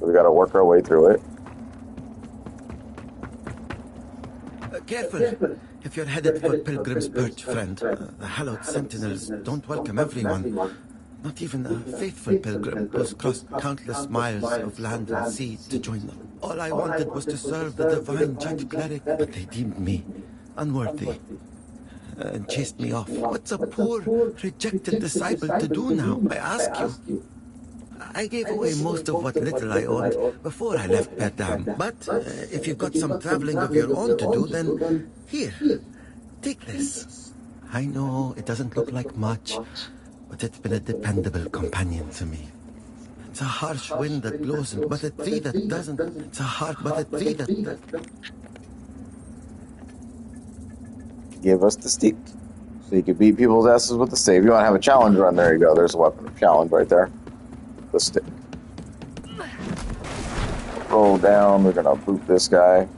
So we got to work our way through it. Careful. If you're headed for Pilgrim's Perch, friend, the hallowed sentinels don't welcome everyone. Not even a faithful pilgrim who's crossed countless miles of land and sea to join them. All I wanted was to serve the divine judge cleric, but they deemed me unworthy and chased me off. What's a poor, rejected disciple to do now, I ask you? I gave away most of what little I owned before I left Perdam. But if you've got some traveling of your own to do, then here, take this. I know it doesn't look like much, but it's been a dependable companion to me. It's a harsh wind that blows, but a tree that doesn't. It's a heart, but a tree that... Give us the stick. So you can beat people's asses with the stave. You want to have a challenge run? There you go. There's a weapon of challenge right there. The stick. Roll down. We're gonna boot this guy.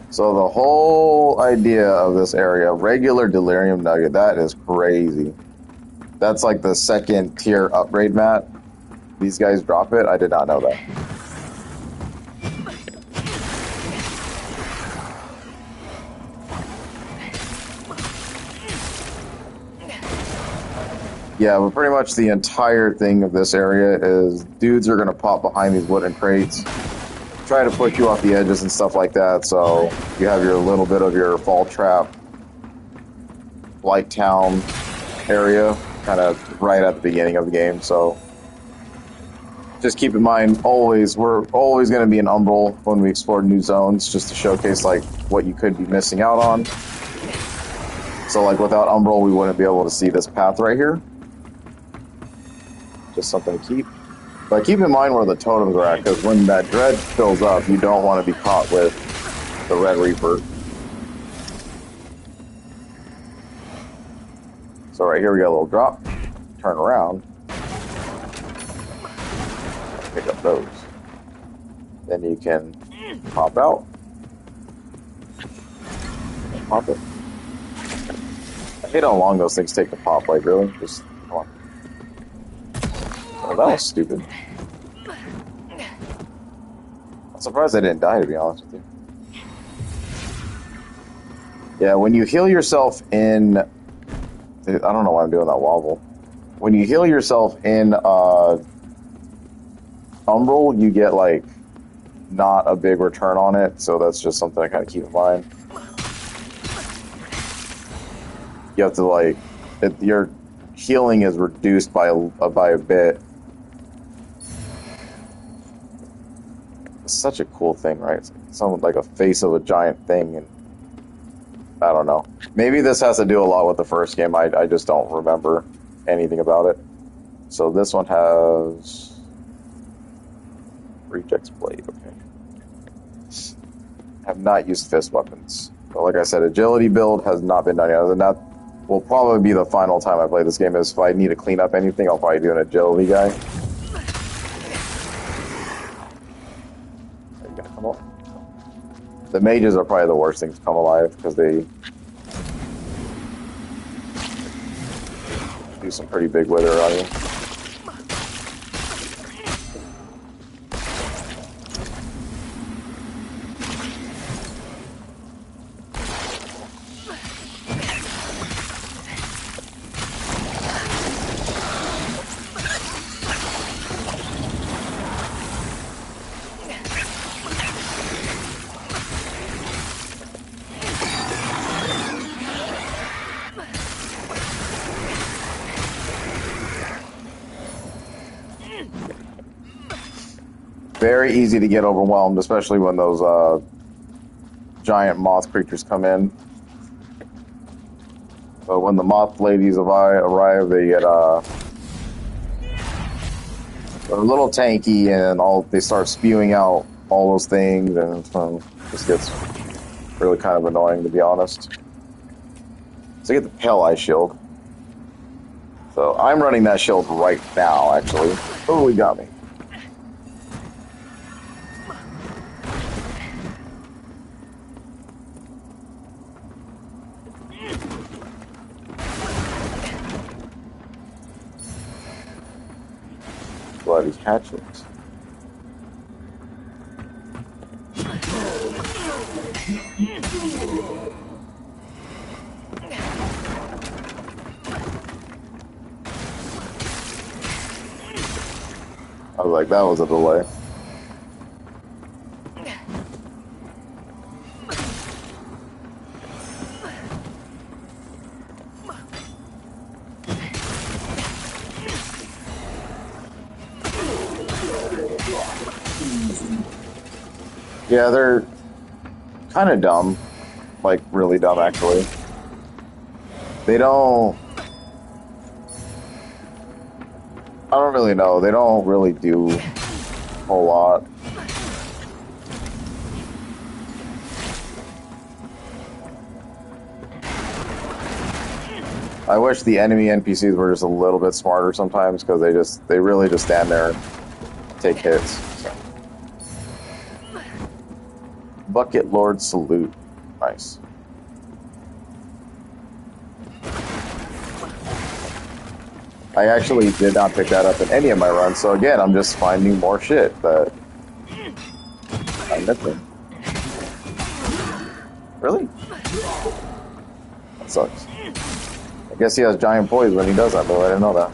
So the whole idea of this area, regular delirium nugget, that is crazy. That's like the second tier upgrade mat. These guys drop it. I did not know that. Yeah, but pretty much the entire thing of this area is dudes are going to pop behind these wooden crates, try to push you off the edges and stuff like that, so you have your little bit of your fall trap, light town area, kind of right at the beginning of the game, so just keep in mind, we're always going to be in Umbral when we explore new zones, just to showcase like what you could be missing out on. So like without Umbral, we wouldn't be able to see this path right here. Just something to keep. But keep in mind where the totems are at, because when that dredge fills up, you don't want to be caught with the Red Reaper. So right here we got a little drop. Turn around. Pick up those. Then you can pop out. Pop it. I hate how long those things take to pop, like really? Just, come on. Oh, that was stupid. I'm surprised I didn't die, to be honest with you. Yeah, when you heal yourself in... I don't know why I'm doing that wobble. When you heal yourself in Umbral, you get, like, not a big return on it, so that's just something I kind of keep in mind. You have to, like... your healing is reduced by a bit. It's such a cool thing, right? It's something like a face of a giant thing, and I don't know. Maybe this has to do a lot with the first game. I just don't remember anything about it. So this one has Rejects Blade. Okay. Have not used fist weapons. But like I said, agility build has not been done yet. And that will probably be the final time I play this game. Is if I need to clean up anything, I'll probably do an agility guy. The mages are probably the worst things to come alive because they do do some pretty big wither on you. Very easy to get overwhelmed, especially when those giant moth creatures come in. But when the moth ladies arrive, they get they're a little tanky, and they start spewing out all those things, and this gets really kind of annoying, to be honest. So I get the Pale Eye Shield. So I'm running that shield right now, actually. Oh, he got me. Bloody hatchets. I was like, that was a delay. Yeah, they're kind of dumb. Like, really dumb, actually. They don't... I don't really know. They don't really do a whole lot. I wish the enemy NPCs were just a little bit smarter sometimes, because they really just stand there and take hits. So. Bucket Lord Salute. Nice. I actually did not pick that up in any of my runs, so again, I'm just finding more shit that I'm missing. Really? That sucks. I guess he has giant poise when he does that, though. I didn't know that.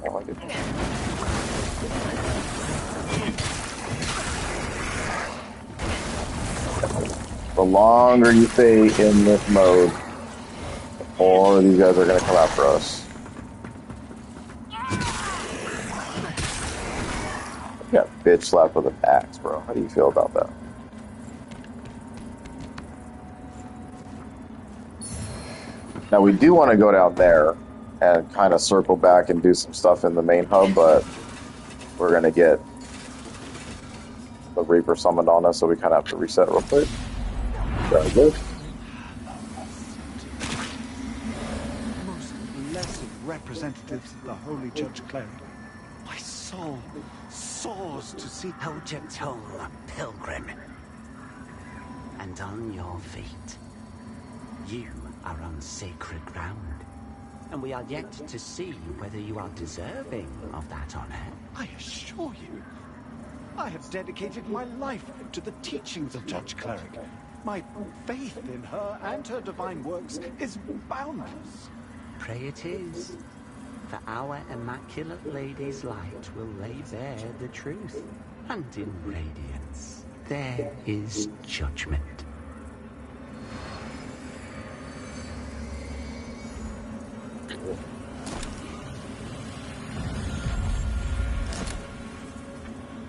Oh, I did. The longer you stay in this mode, the more these guys are going to come after us. You got bitch slapped with an axe, bro. How do you feel about that? Now, we do want to go down there and kind of circle back and do some stuff in the main hub, but we're going to get the Reaper summoned on us, so we kind of have to reset real quick. Very good. Most blessed representatives of the Holy Judge Cleric, my soul soars to see. Hold your tongue, pilgrim. And on your feet. You are on sacred ground, and we are yet to see whether you are deserving of that honor. I assure you, I have dedicated my life to the teachings of Judge Cleric. My faith in her and her divine works is boundless. Pray it is, for our immaculate lady's light will lay bare the truth, and in radiance there is judgment.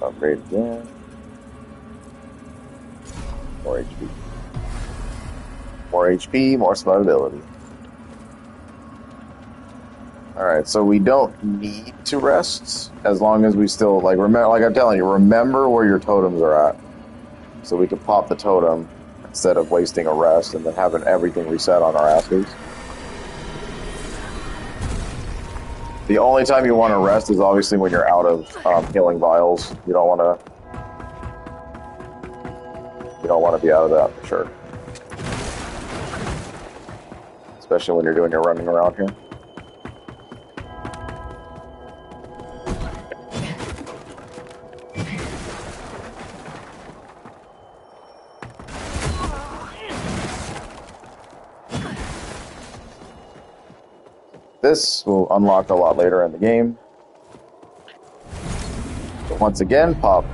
Upgrade again. More HP. More HP, more survivability. Alright, so we don't need to rest as long as we still, like, remember, like I'm telling you, remember where your totems are at. So we can pop the totem instead of wasting a rest and then having everything reset on our asses. The only time you want to rest is obviously when you're out of healing vials. You don't want to be out of that for sure. Let's especially when you're doing your running around here. This will unlock a lot later in the game. But once again, pop.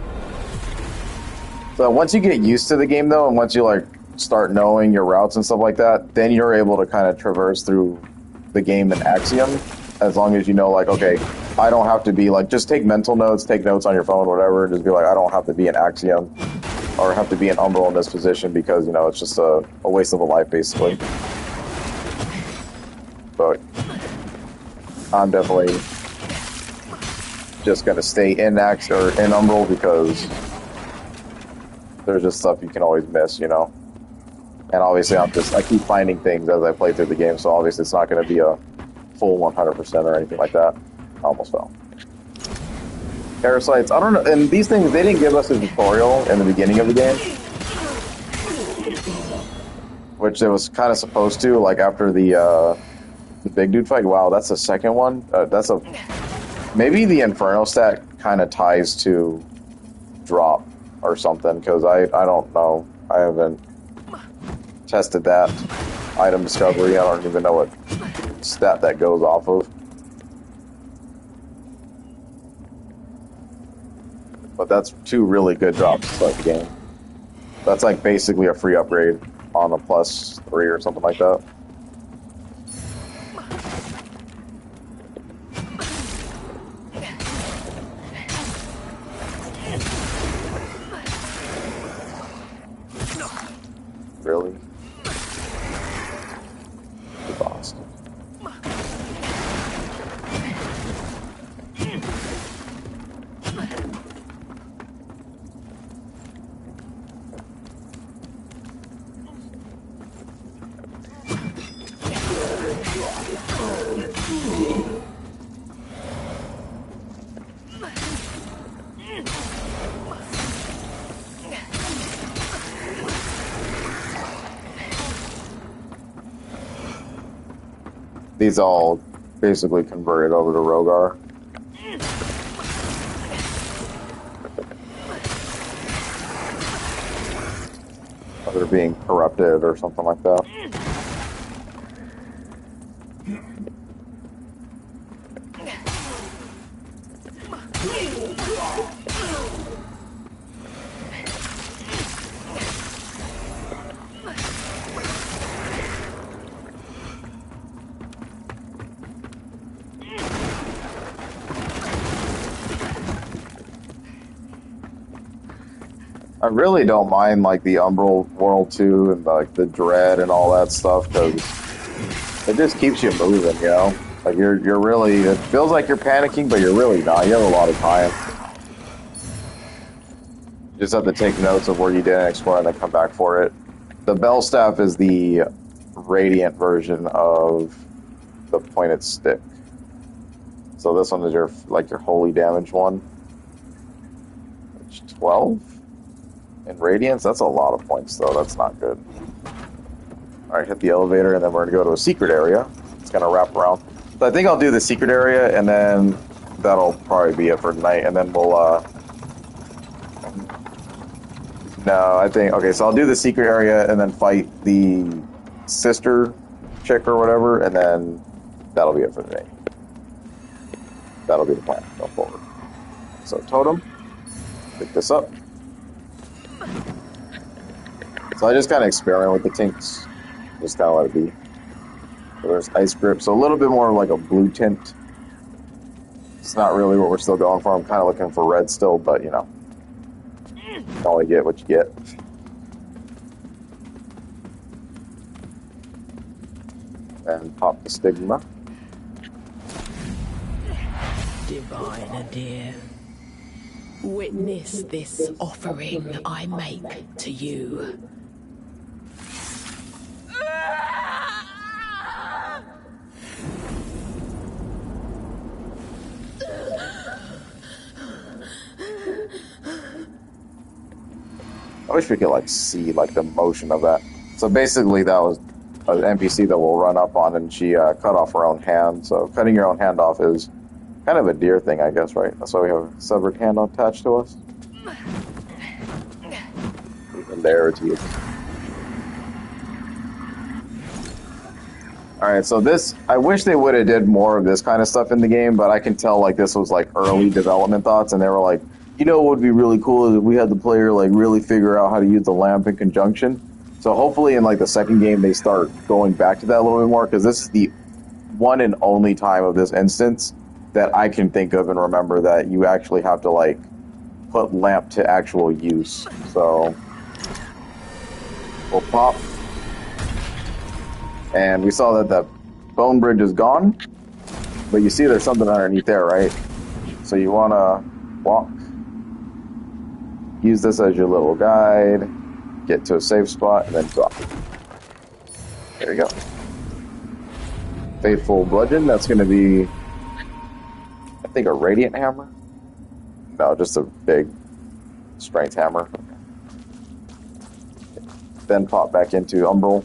So once you get used to the game, though, and once you like start knowing your routes and stuff like that, then you're able to kind of traverse through the game in Axiom, as long as you know, like, okay, I don't have to be like, just take mental notes, take notes on your phone, whatever, and just be like, I don't have to be in Axiom or have to be in Umbral in this position because, you know, it's just a waste of a life, basically. But I'm definitely just going to stay in Axiom or in Umbral because there's just stuff you can always miss, you know? And obviously I keep finding things as I play through the game, so obviously it's not going to be a full 100% or anything like that. I almost fell. Parasites, I don't know, and these things, they didn't give us a tutorial in the beginning of the game. Which it was kind of supposed to, like after the big dude fight. Wow, that's the second one? Maybe the Inferno stat kind of ties to drop or something, because I don't know. I haven't tested that item discovery. I don't even know what stat that goes off of. But that's two really good drops to start the game. That's like basically a free upgrade on a +3 or something like that. Really? The boss. These all basically converted over to Rogar. They're being corrupted or something like that. I really don't mind like the Umbral World 2 and like the dread and all that stuff because it just keeps you moving, you know? Like you're really, it feels like you're panicking, but you're really not. You have a lot of time. You just have to take notes of where you didn't explore and then come back for it. The Bell Staff is the Radiant version of the Pointed Stick. So this one is your holy damage one. It's 12? In Radiance, that's a lot of points, though. That's not good. Alright, hit the elevator, and then we're going to go to a secret area. It's going to wrap around. So I think I'll do the secret area, and then that'll probably be it for tonight, and then we'll, No, I think... Okay, so I'll do the secret area, and then fight the sister chick or whatever, and then that'll be it for today. That'll be the plan going forward. So, Totem. Pick this up. So I just kind of experiment with the tints. Just kind of let it be. So there's Ice Grip. So a little bit more like a blue tint. It's not really what we're still going for. I'm kind of looking for red still, but you know. You can only get what you get. And pop the Stigma. Divine, dear. Witness this offering I make to you. I wish we could like see like the motion of that. So basically that was an NPC that we'll run up on, and she cut off her own hand. So cutting your own hand off is kind of a deer thing, I guess, right? That's why we have a severed hand attached to us. Even there, it's you. Alright, so this, I wish they would have did more of this kind of stuff in the game, but I can tell, like, this was, like, early development thoughts, and they were like, you know what would be really cool is if we had the player, like, really figure out how to use the lamp in conjunction. So hopefully in, like, the second game they start going back to that a little bit more, because this is the one and only time of this instance that I can think of and remember that you actually have to, like, put lamp to actual use. So we'll pop. And we saw that the bone bridge is gone, but you see there's something underneath there, right? So you want to walk, use this as your little guide, get to a safe spot, and then drop. There you go. Faithful bludgeon, that's going to be, I think, a radiant hammer? No, just a big strength hammer. Then pop back into umbral.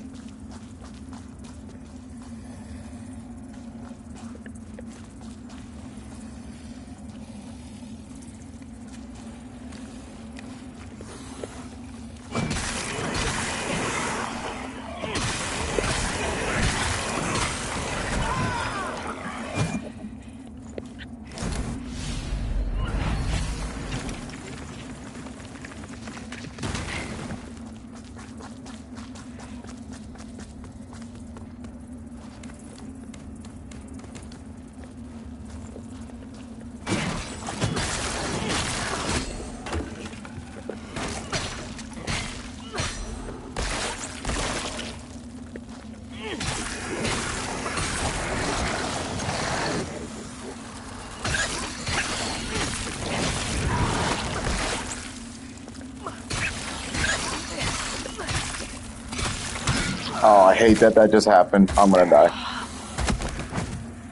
Oh, I hate that just happened. I'm gonna die.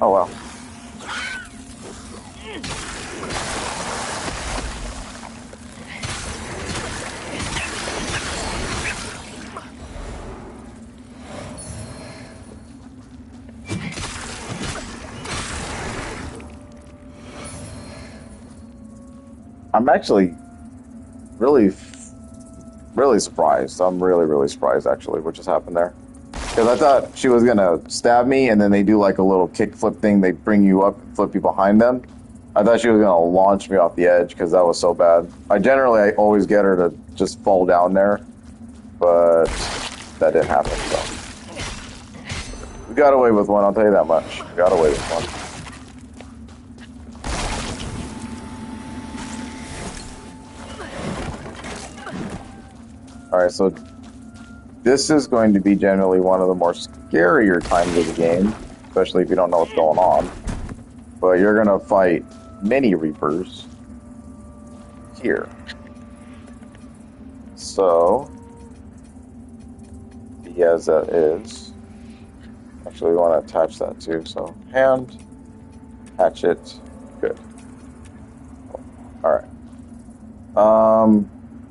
Oh well. I'm actually really surprised. I'm really surprised, actually, what just happened there. Because I thought she was going to stab me, and then they do like a little kick flip thing. They bring you up and flip you behind them. I thought she was going to launch me off the edge, because that was so bad. I always get her to just fall down there, but that didn't happen, so. We got away with one, I'll tell you that much. We got away with one. Alright, so this is going to be generally one of the more scarier times of the game, especially if you don't know what's going on. But you're going to fight mini Reapers here. So, as that is, actually we want to attach that too. So, hand, hatchet, good. Alright.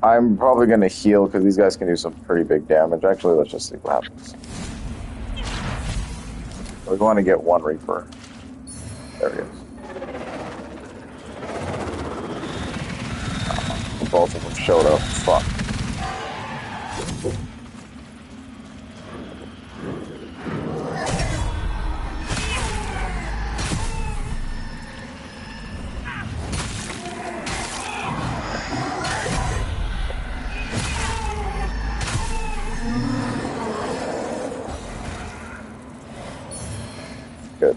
I'm probably going to heal because these guys can do some pretty big damage. Actually, let's just see what happens. We want to get one Reaper. There he is. Both of them showed up. Fuck. Good.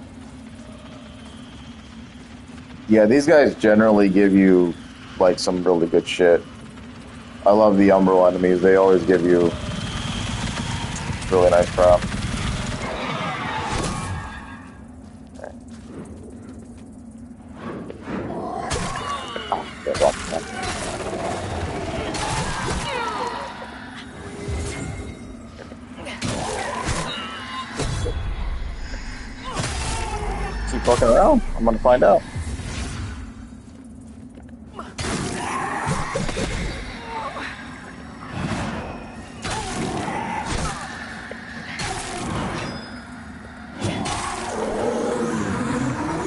Yeah, these guys generally give you, like, some really good shit. I love the Umbral enemies. They always give you really nice crap. Okay. Oh, get off that. Keep fucking around. I'm gonna find out.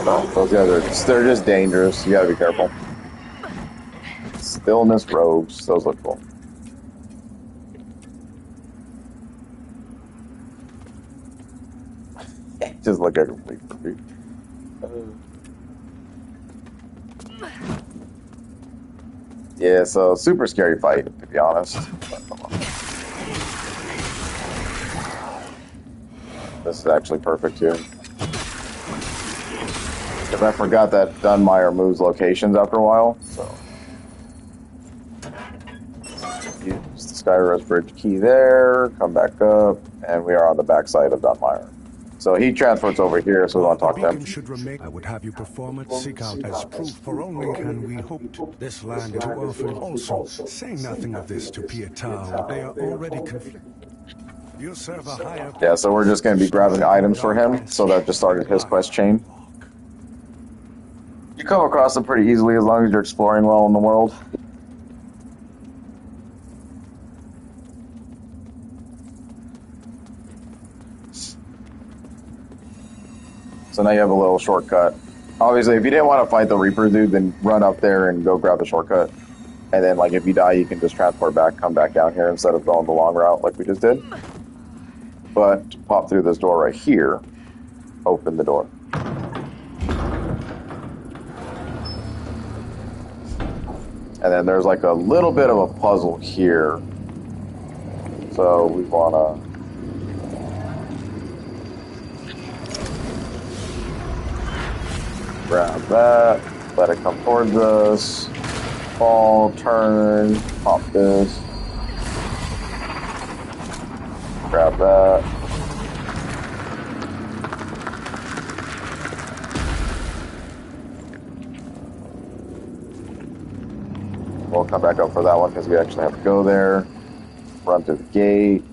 Those guys they're just dangerous. You gotta be careful. Stillness robes. Those look cool. Just look at complete creepy. Yeah, so super scary fight, to be honest. This is actually perfect too. Because I forgot that Dunmire moves locations after a while, so. Use the Skyrest Bridge key there, come back up, and we are on the backside of Dunmire. So he transports over here, so we want to talk to him. Should remain, I would have you perform it, seek out as proof, for only can we hope this land to offer. Also, say nothing of this to Pietà. They are already conflicted. You serve a higher. Yeah, so we're just going to be grabbing items for him, so that just started his quest chain. You come across them pretty easily as long as you're exploring well in the world. So now you have a little shortcut. Obviously, if you didn't want to fight the Reaper dude, then run up there and go grab the shortcut. And then, like, if you die, you can just transport back, come back down here instead of going the long route like we just did. But to pop through this door right here, open the door. And then there's like a little bit of a puzzle here. So we want to... grab that, let it come towards us, fall, turn, pop this, grab that. We'll come back up for that one because we actually have to go there, run through the gate.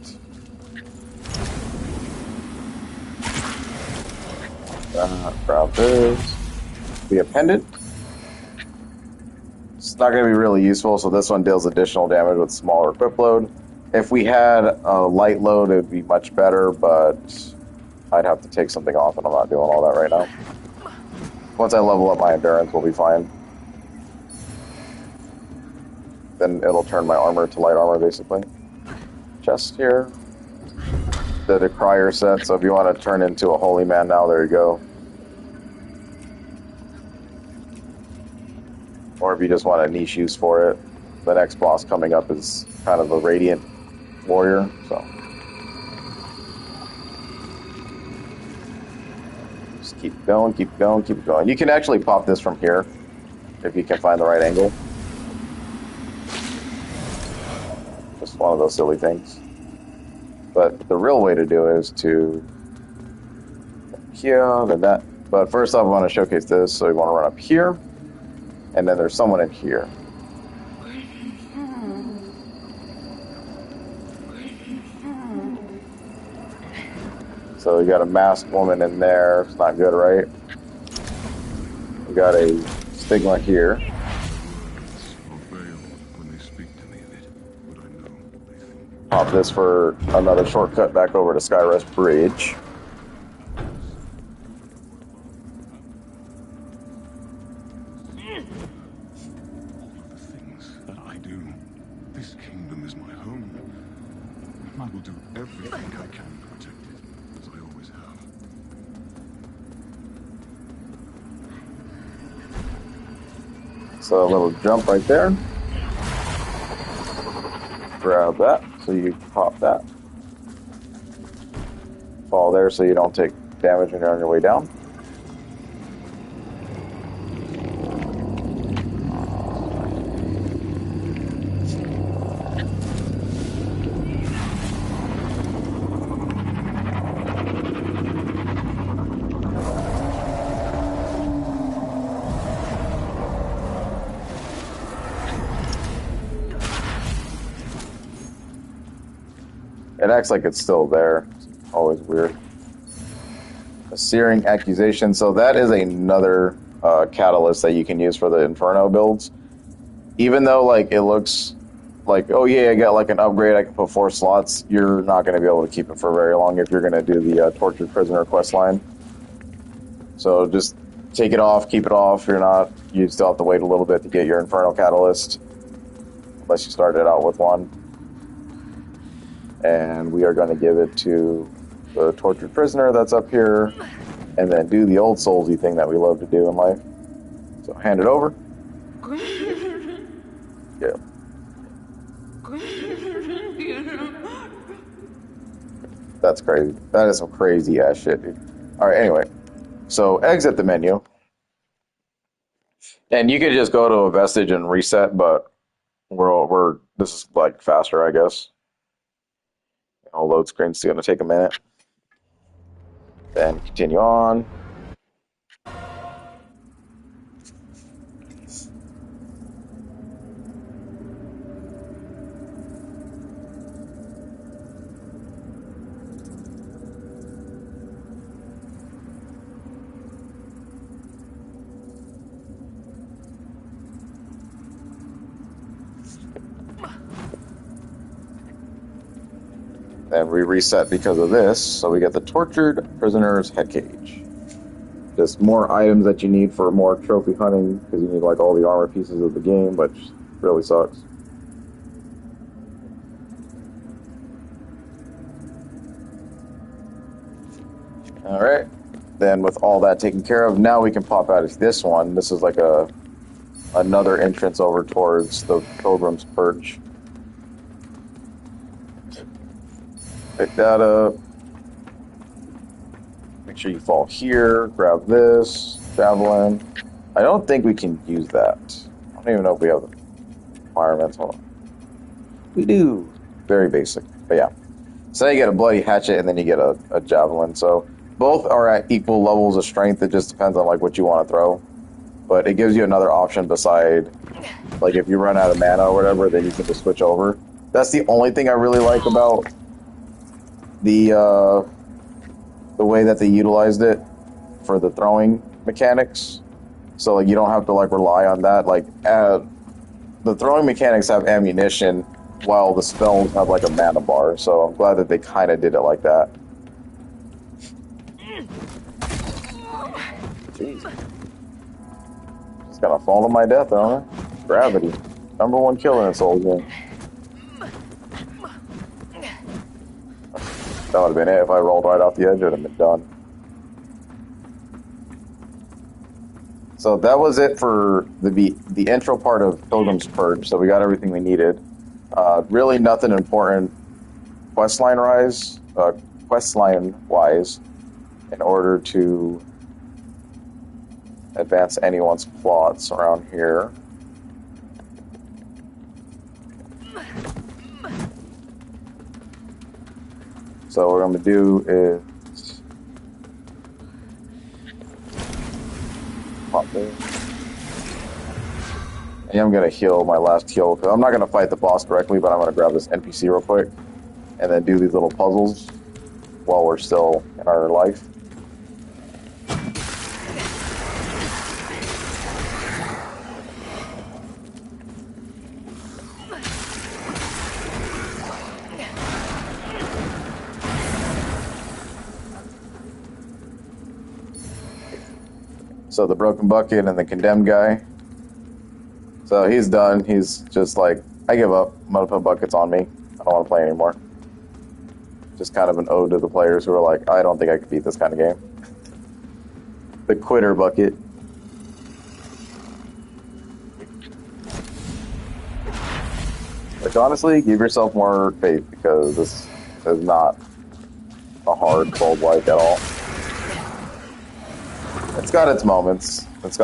Grab this. Be a pendant. It's not going to be really useful, so this one deals additional damage with smaller equip load. If we had a light load, it would be much better, but I'd have to take something off, and I'm not doing all that right now. Once I level up my endurance, we'll be fine. Then it'll turn my armor to light armor, basically. Chest here. The Decrier set, so if you want to turn into a holy man now, there you go. Or if you just want a niche use for it, the next boss coming up is kind of a Radiant Warrior, so. Just keep going, keep going, keep going. You can actually pop this from here, if you can find the right angle. Just one of those silly things. But the real way to do it is to... here, then that. But first off, I want to showcase this, so you want to run up here. And then there's someone in here. So you got a masked woman in there. It's not good, right? We got a stigma here. Pop this for another shortcut back over to Skyrest Bridge. So a little jump right there. Grab that, so you pop that. Fall there so you don't take damage when you're on your way down. It acts like it's still there. It's always weird. A searing accusation. So that is another catalyst that you can use for the Inferno builds. Even though like it looks like, oh yeah, I got like an upgrade, I can put 4 slots, you're not going to be able to keep it for very long if you're going to do the Tortured Prisoner quest line. So just take it off, keep it off. You still have to wait a little bit to get your Inferno Catalyst. Unless you started out with one. And we are going to give it to the tortured prisoner that's up here. And then do the old soulsy thing that we love to do in life. So hand it over. Yeah. That's crazy. That is some crazy ass shit, dude. Alright, anyway. So exit the menu. And you could just go to a vestige and reset, but this is like faster, I guess. Load screen's still gonna take a minute. Then continue on. And we reset because of this, so we get the tortured prisoner's head cage. Just more items that you need for more trophy hunting, because you need like all the armor pieces of the game, which really sucks. Alright, then with all that taken care of, now we can pop out of this one. This is like another entrance over towards the Pilgrim's Perch. Pick that up. Make sure you fall here. Grab this. Javelin. I don't think we can use that. I don't even know if we have the requirements. Hold on. We do. Very basic. But yeah. So now you get a bloody hatchet and then you get a javelin. So both are at equal levels of strength. It just depends on like what you want to throw. But it gives you another option beside, like if you run out of mana or whatever, then you can just switch over. That's the only thing I really like about the way that they utilized it for the throwing mechanics. So like you don't have to like rely on that. Like the throwing mechanics have ammunition while the spells have like a mana bar. So I'm glad that they kind of did it like that. Jeez. Just gonna fall to my death, huh? Gravity. #1 killer in Souls game. That would have been it. If I rolled right off the edge, it would have been done. So that was it for the intro part of Pilgrim's Purge. So we got everything we needed. Really nothing important questline wise in order to advance anyone's plots around here. So what I'm going to do is pop this. And I'm going to heal my last heal. I'm not going to fight the boss directly, but I'm going to grab this NPC real quick and then do these little puzzles while we're still in our life. So the broken bucket and the condemned guy. So he's done. He's just like, I give up. I'm gonna put buckets on me. I don't want to play anymore. Just kind of an ode to the players who are like, I don't think I could beat this kind of game. The quitter bucket. Which honestly, give yourself more faith because this is not a hard cold like at all. It's got its moments. But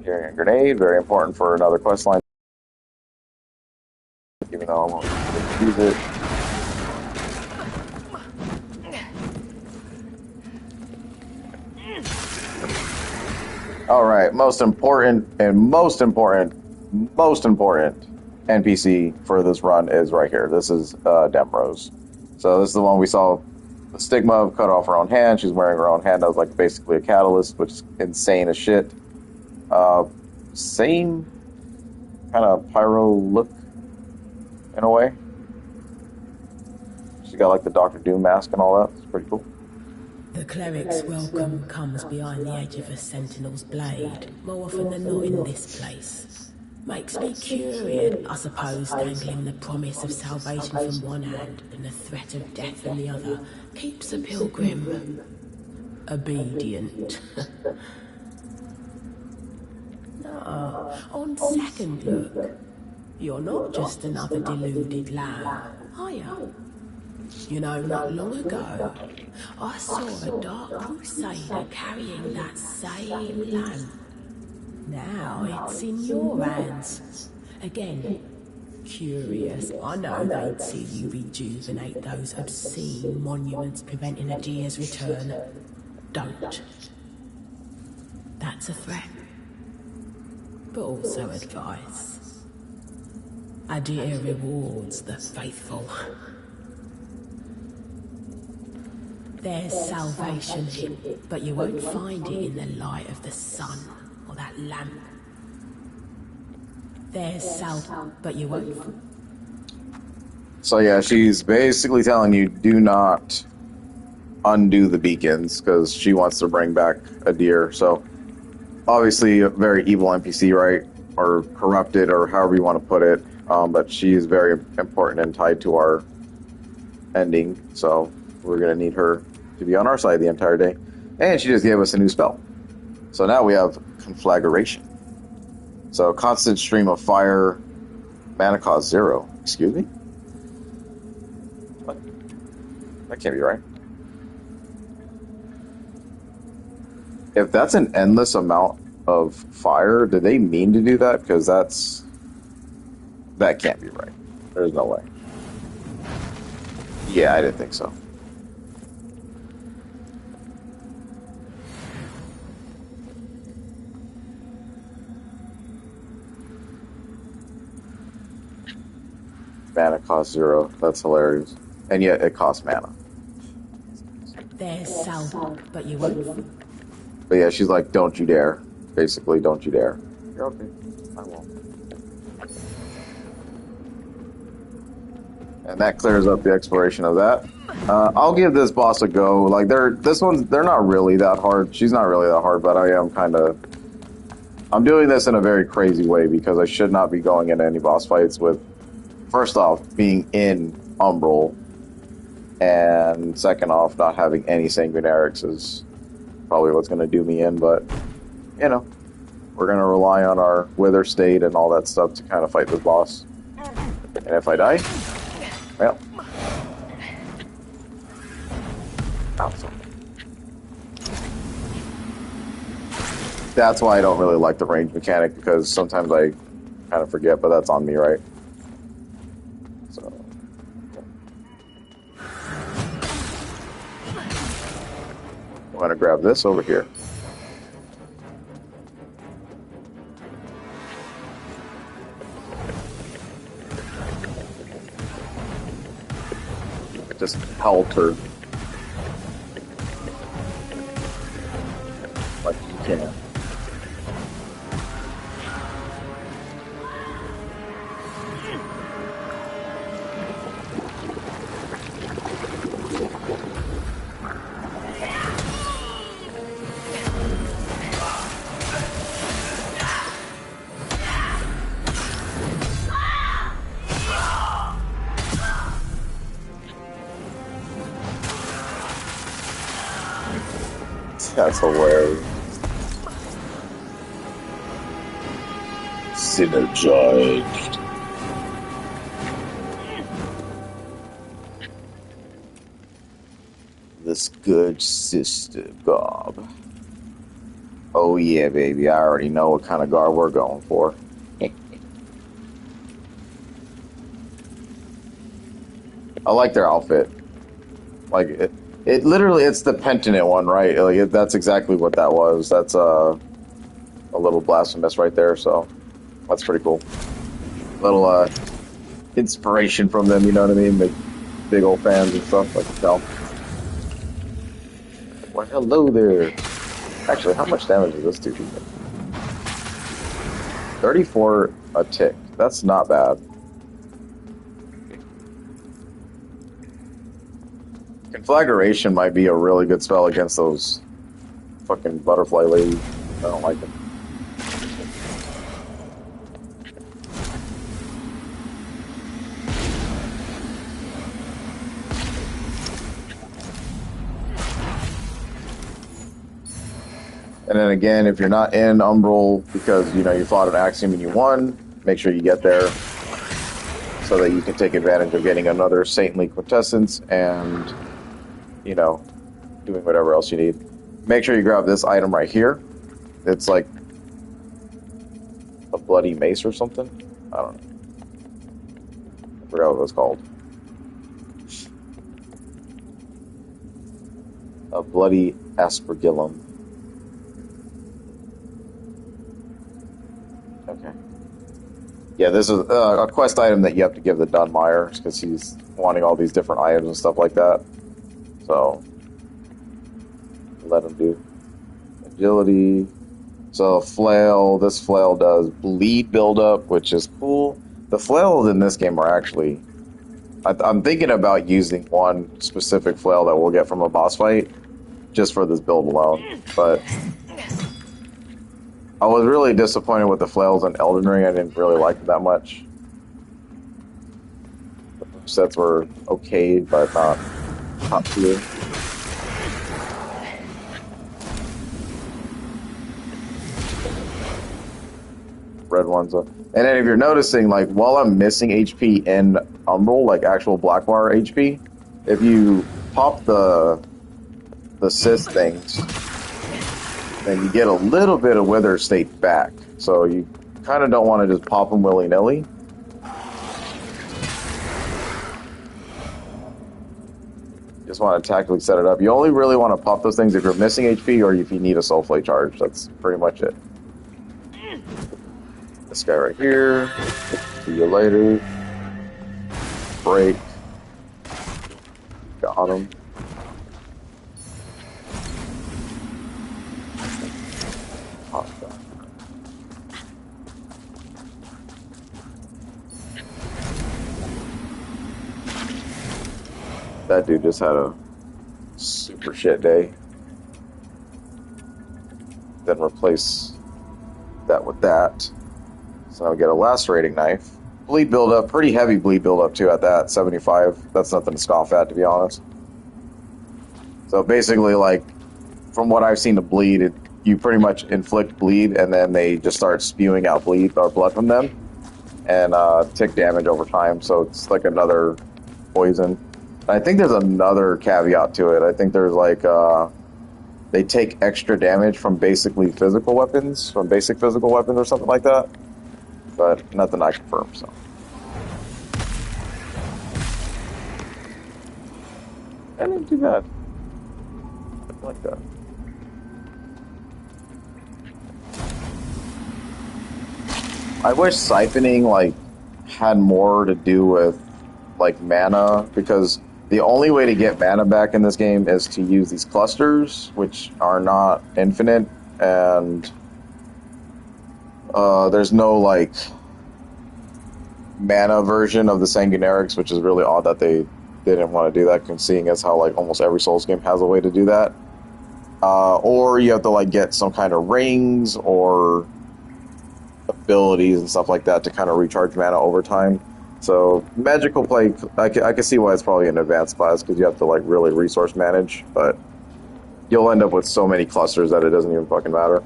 carrying a grenade, very important for another quest line. Even though I won't use it. Alright, most important NPC for this run is right here. This is Demrose. So this is the one we saw the stigma of cut off her own hand. She's wearing her own hand. That was like basically a catalyst, which is insane as shit. same kind of pyro look in a way. She got like the Dr. Doom mask and all that. It's pretty cool. The cleric's welcome comes behind the edge of a sentinel's blade, more often than not in this place. Makes me curious, I suppose, dangling the promise of salvation from one hand and the threat of death from the other keeps a pilgrim obedient. No, on second look, you're not just another deluded lamb, are you? You know, not long ago, I saw a dark crusader carrying that same lamp. Now it's in your hands. Again, curious. I know they'd see you rejuvenate those obscene monuments preventing a deer's return. Don't. That's a threat. But also advice. A deer rewards the faithful. There's salvation here, but you won't find it in the light of the sun or that lamp. There's but you won't. So yeah, she's basically telling you do not undo the beacons because she wants to bring back a deer. So obviously a very evil NPC, right? Or corrupted, or however you want to put it. But she is very important and tied to our ending. So we're going to need her to be on our side the entire day. And she just gave us a new spell. So now we have Conflagration. So constant stream of fire, mana cost 0. Excuse me? What? That can't be right. If that's an endless amount of fire, did they mean to do that? Because that can't be right. There's no way. Yeah, I didn't think so. Mana cost 0. That's hilarious. And yet it costs mana. There's salve, but you won't. But yeah, she's like, don't you dare. Basically, don't you dare. You're okay. I won't. And that clears up the exploration of that. I'll give this boss a go. Like, they're not really that hard. She's not really that hard, but I am I'm doing this in a very crazy way because I should not be going into any boss fights with, first off, being in Umbral, and second off, not having any sanguinarics is probably what's going to do me in, but, you know, we're going to rely on our wither state and all that stuff to kind of fight this boss. And if I die, well, awesome. That's why I don't really like the range mechanic, because sometimes I kind of forget, but that's on me, right? So, I'm going to grab this over here. Just pelt her like you can. That's hilarious. Synergized. This good sister garb. Oh yeah, baby. I already know what kind of garb we're going for. I like their outfit. Like it literally, it's the penitent one, right? Like that's exactly what that was. That's a little blasphemous right there. So that's pretty cool. Little inspiration from them, you know what I mean? Big old fans and stuff, like you tell. Well, hello there. Actually, how much damage does this do? 34 a tick. That's not bad. Conflagration might be a really good spell against those fucking butterfly ladies. I don't like them. And then again, if you're not in Umbral because, you know, you fought an Axiom and you won, make sure you get there so that you can take advantage of getting another Saintly Quintessence and, you know, doing whatever else you need. Make sure you grab this item right here. It's like a bloody mace or something. I don't know. I forgot what it was called. A bloody aspergillum. Okay. Yeah, this is a quest item that you have to give the Dunmire because he's wanting all these different items and stuff like that. So, let him do. Agility. So, flail. This flail does bleed buildup, which is cool. The flails in this game are actually... I'm thinking about using one specific flail that we'll get from a boss fight just for this build alone, but... I was really disappointed with the flails in Elden Ring. I didn't really like them that much. The sets were okay, but not top tier. Red ones. And then if you're noticing, like, while I'm missing HP in Umbral, like actual Blackbar HP, if you pop the Sith things, then you get a little bit of Wither State back. So you kind of don't want to just pop them willy-nilly. Just want to tactically set it up. You only really want to pop those things if you're missing HP or if you need a Soul Flake charge. That's pretty much it. This guy right here. See you later. Break. Got him. That dude just had a super shit day. Then replace that with that. So now we get a lacerating knife. Bleed buildup, pretty heavy bleed buildup too at that, 75. That's nothing to scoff at, to be honest. So basically, like, from what I've seen to bleed, you pretty much inflict bleed and then they just start spewing out bleed or blood from them. And tick damage over time, so it's like another poison. I think there's another caveat to it. I think there's like, they take extra damage from basically physical weapons, from basic physical weapons or something like that. But nothing I confirm, so. That didn't do bad. I like that. I wish siphoning, like, had more to do with, like, mana, because the only way to get mana back in this game is to use these clusters, which are not infinite, and there's no, like, mana version of the Sanguinarics, which is really odd that they didn't want to do that, seeing as how, like, almost every Souls game has a way to do that. Or you have to, like, get some kind of rings or abilities and stuff like that to kind of recharge mana over time. So, magical play, I can see why it's probably an advanced class, because you have to, like, really resource manage, but you'll end up with so many clusters that it doesn't even fucking matter.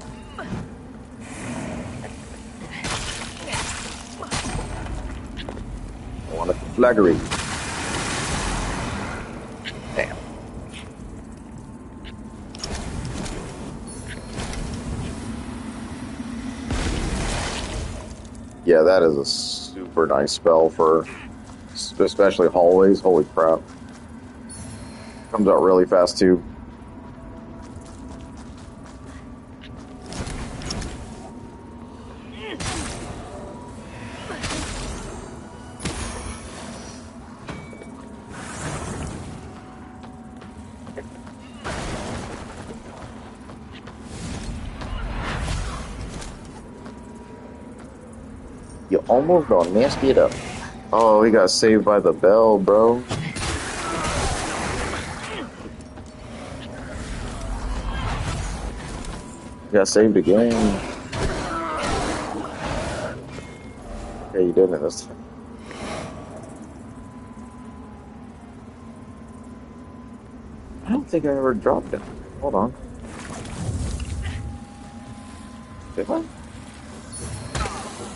I want a flaggery. Damn. Yeah, that is a super nice spell for especially hallways. Holy crap. Comes out really fast too. You almost gonna nasty it up. Oh, he got saved by the bell, bro. He got saved again. Okay, you didn't this time. I don't think I ever dropped it. Hold on. Did I?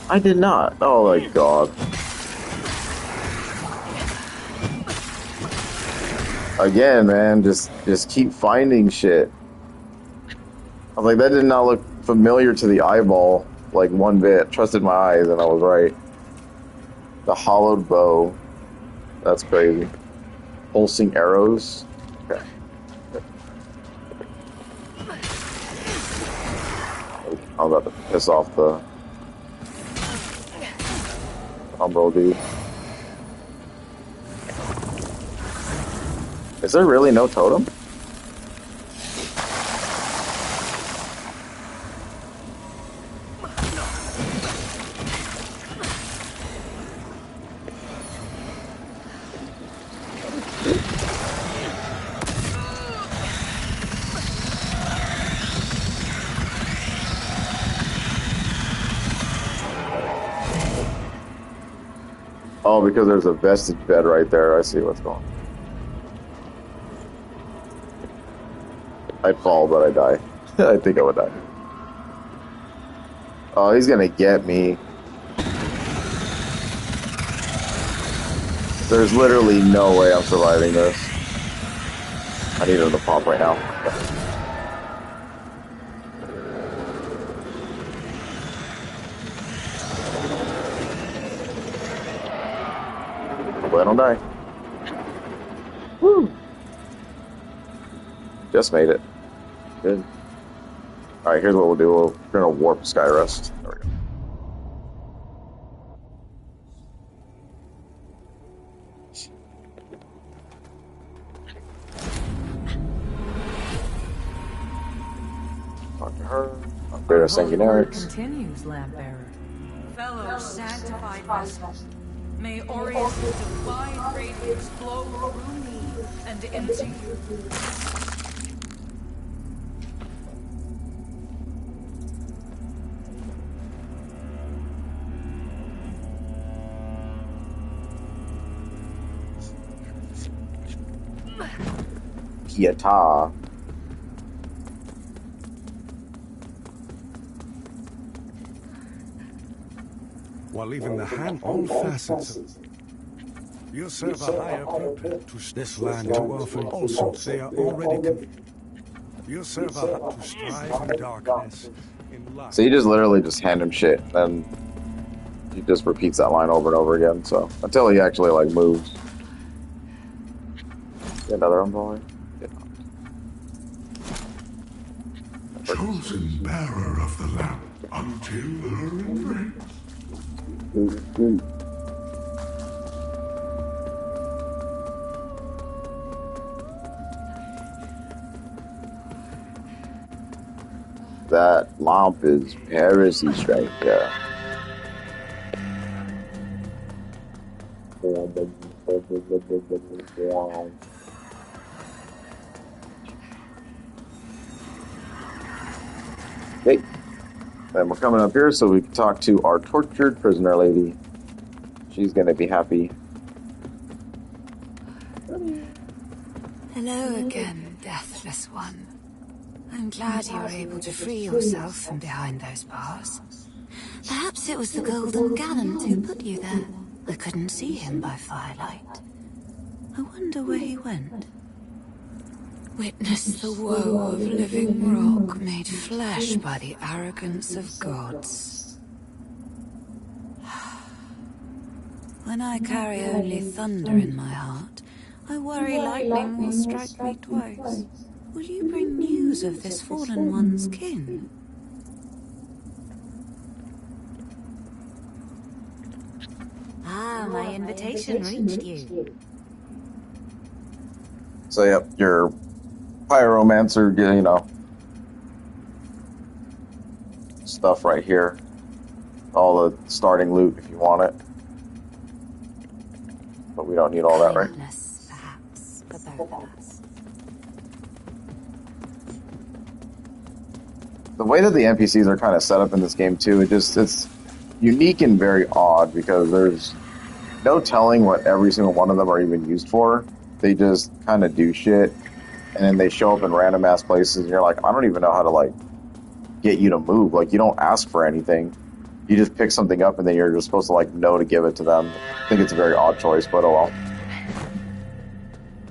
I did not. Oh my god. Again, man, just keep finding shit. I was like, that did not look familiar to the eyeball, like one bit. Trusted my eyes, and I was right. The hollowed bow. That's crazy. Pulsing arrows. Okay. I'm about to piss off the Umbral dude. Is there really no totem? Oh, because there's a vestige bed right there. I see what's going on. I'd fall, but I die. I think I would die. Oh, he's gonna get me. There's literally no way I'm surviving this. I need him to pop right now. Hopefully I don't die. Woo! Just made it. Good. Alright, here's what we'll do. We're gonna warp Skyrest. There we go. Talk to her. Upgrade our sanguinarics. Continues, Lampbearer. Fellow sanctified vessels, may Aureus' divine radiance flow through me and into you. Pietà. While leaving the hand all facets of you serve a higher purpose to this land too often. Also, they are already you serve a to strive in darkness. In light. So you just literally just hand him shit, and he just repeats that line over and over again. So until he actually like moves. Get another umbrella. Chosen bearer of the lamp until her embrace. That lamp is heresy striker. Okay. Then we're coming up here so we can talk to our tortured prisoner lady. She's gonna be happy. Hello again, deathless one. I'm glad you were able to free yourself from behind those bars. Perhaps it was the Golden Gallant who put you there. I couldn't see him by firelight. I wonder where he went. Witness the woe of living rock made flesh by the arrogance of gods. When I carry only thunder in my heart, I worry lightning will strike me twice. Will you bring news of this fallen one's kin? Ah, my invitation reached you. So yep, your pyromancer, stuff right here. all the starting loot if you want it. But we don't need all that, right? Pointless, perhaps, for both of us. The way that the NPCs are kind of set up in this game too, it's unique and very odd because there's no telling what every single one of them are even used for. They just kind of do shit, and then they show up in random ass places, and you're like, I don't even know how to like get you to move. Like, you don't ask for anything. You just pick something up, and then you're just supposed to like know to give it to them. I think it's a very odd choice, but oh well.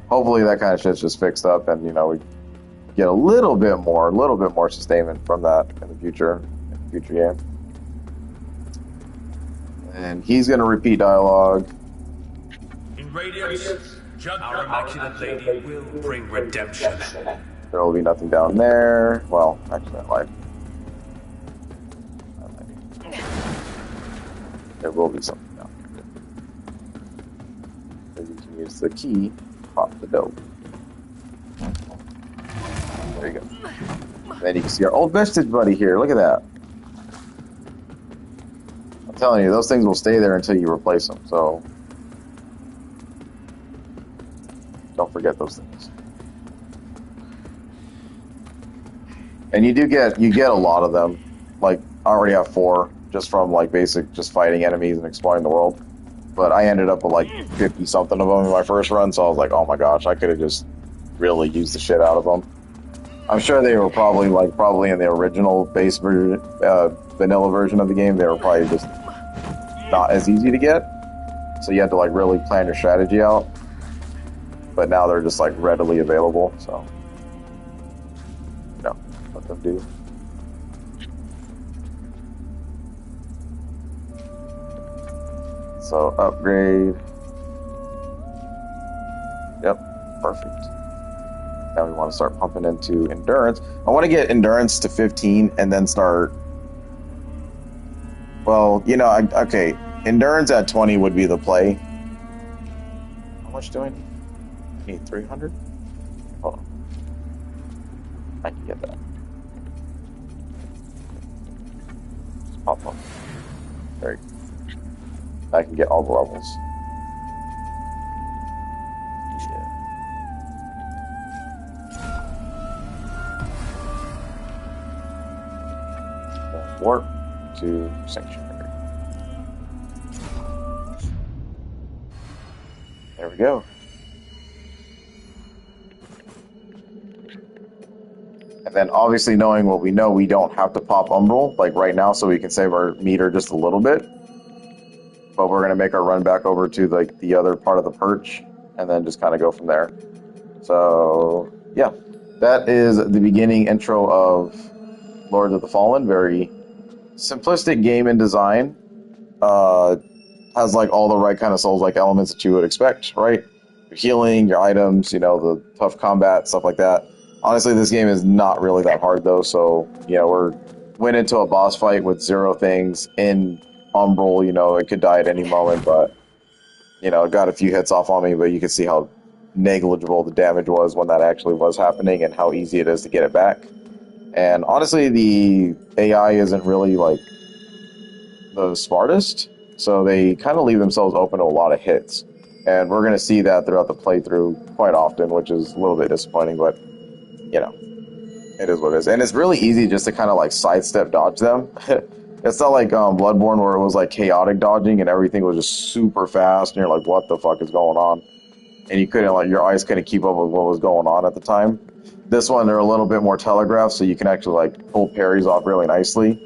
Hopefully that kind of shit's just fixed up, and you know we get a little bit more sustainment from that in the future game. And he's gonna repeat dialogue. In Radiance, our Immaculate Lady will bring redemption. There will be nothing down there. Well, actually, that life. There will be something down there. You can use the key to pop the build. There you go. Then you can see our old vestige buddy here. Look at that. I'm telling you, those things will stay there until you replace them. So don't forget those things. And you get a lot of them. Like, I already have 4 just from like basic just fighting enemies and exploring the world. But I ended up with like 50 something of them in my first run, so I was like, oh my gosh, I could have just really used the shit out of them. I'm sure they were probably in the original base version, vanilla version of the game, they were probably just not as easy to get. So you had to like really plan your strategy out. But now they're just like readily available, so no, let them do. So upgrade. Yep, perfect. Now we want to start pumping into endurance. I want to get endurance to 15 and then start. Well, you know, okay, endurance at 20 would be the play. How much do I need? I need 300? Hold on. I can get that. Just pop up. There you go. I can get all the levels. Yeah. Warp to Sanctuary. There we go. And then obviously knowing what we know, we don't have to pop Umbral like right now, so we can save our meter just a little bit. But we're going to make our run back over to like the other part of the perch and then just kind of go from there. So, yeah. That is the beginning intro of Lords of the Fallen. Very simplistic game in design. Has like all the right kind of Souls-like elements that you would expect, right? Your healing, your items, you know, the tough combat, stuff like that. Honestly, this game is not really that hard though, so, you know, went into a boss fight with 0 things in Umbral, you know, it could die at any moment, but, you know, it got a few hits off on me, but you can see how negligible the damage was when that actually was happening and how easy it is to get it back. And honestly, the AI isn't really, like, the smartest, so they kind of leave themselves open to a lot of hits. And we're going to see that throughout the playthrough quite often, which is a little bit disappointing, but, you know, it is what it is. And it's really easy just to kind of, like, sidestep dodge them. It's not like Bloodborne where it was like chaotic dodging and everything was just super fast and you're like, what the fuck is going on? And you couldn't, like, your eyes couldn't keep up with what was going on at the time. This one, they're a little bit more telegraphed, so you can actually like pull parries off really nicely.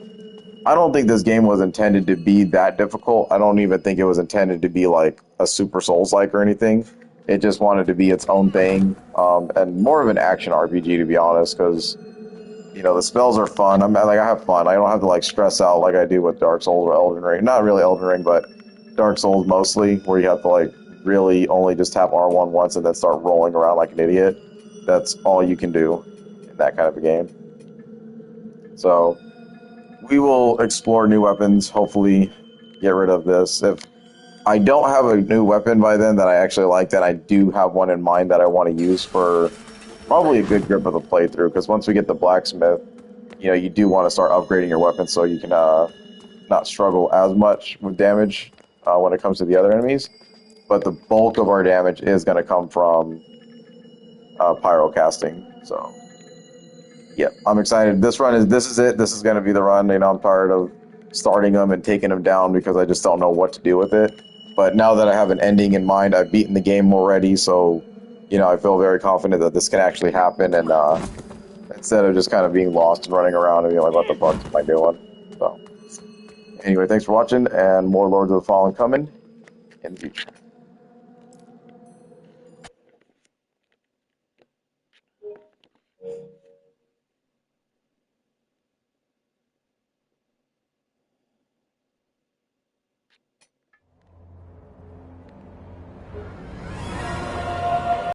I don't think this game was intended to be that difficult. I don't even think it was intended to be like a Super Souls-like or anything. It just wanted to be its own thing, and more of an action RPG, to be honest, because you know, the spells are fun. I have fun. I don't have to like stress out like I do with Dark Souls or Elden Ring. Not really Elden Ring, but Dark Souls mostly, where you have to like really only just tap R1 once and then start rolling around like an idiot. That's all you can do in that kind of a game. So we will explore new weapons, hopefully get rid of this. If I don't have a new weapon by then that I actually like, then I do have one in mind that I want to use for probably a good grip of the playthrough, because once we get the blacksmith, you know, you do want to start upgrading your weapon so you can not struggle as much with damage when it comes to the other enemies. But the bulk of our damage is going to come from pyro casting. So, yeah, I'm excited. This is it. This is going to be the run. You know, I'm tired of starting them and taking them down because I just don't know what to do with it. But now that I have an ending in mind, I've beaten the game already, so, you know, I feel very confident that this can actually happen, and instead of just kind of being lost and running around and being like, what the fuck am I doing? So, anyway, thanks for watching, and more Lords of the Fallen coming in the future.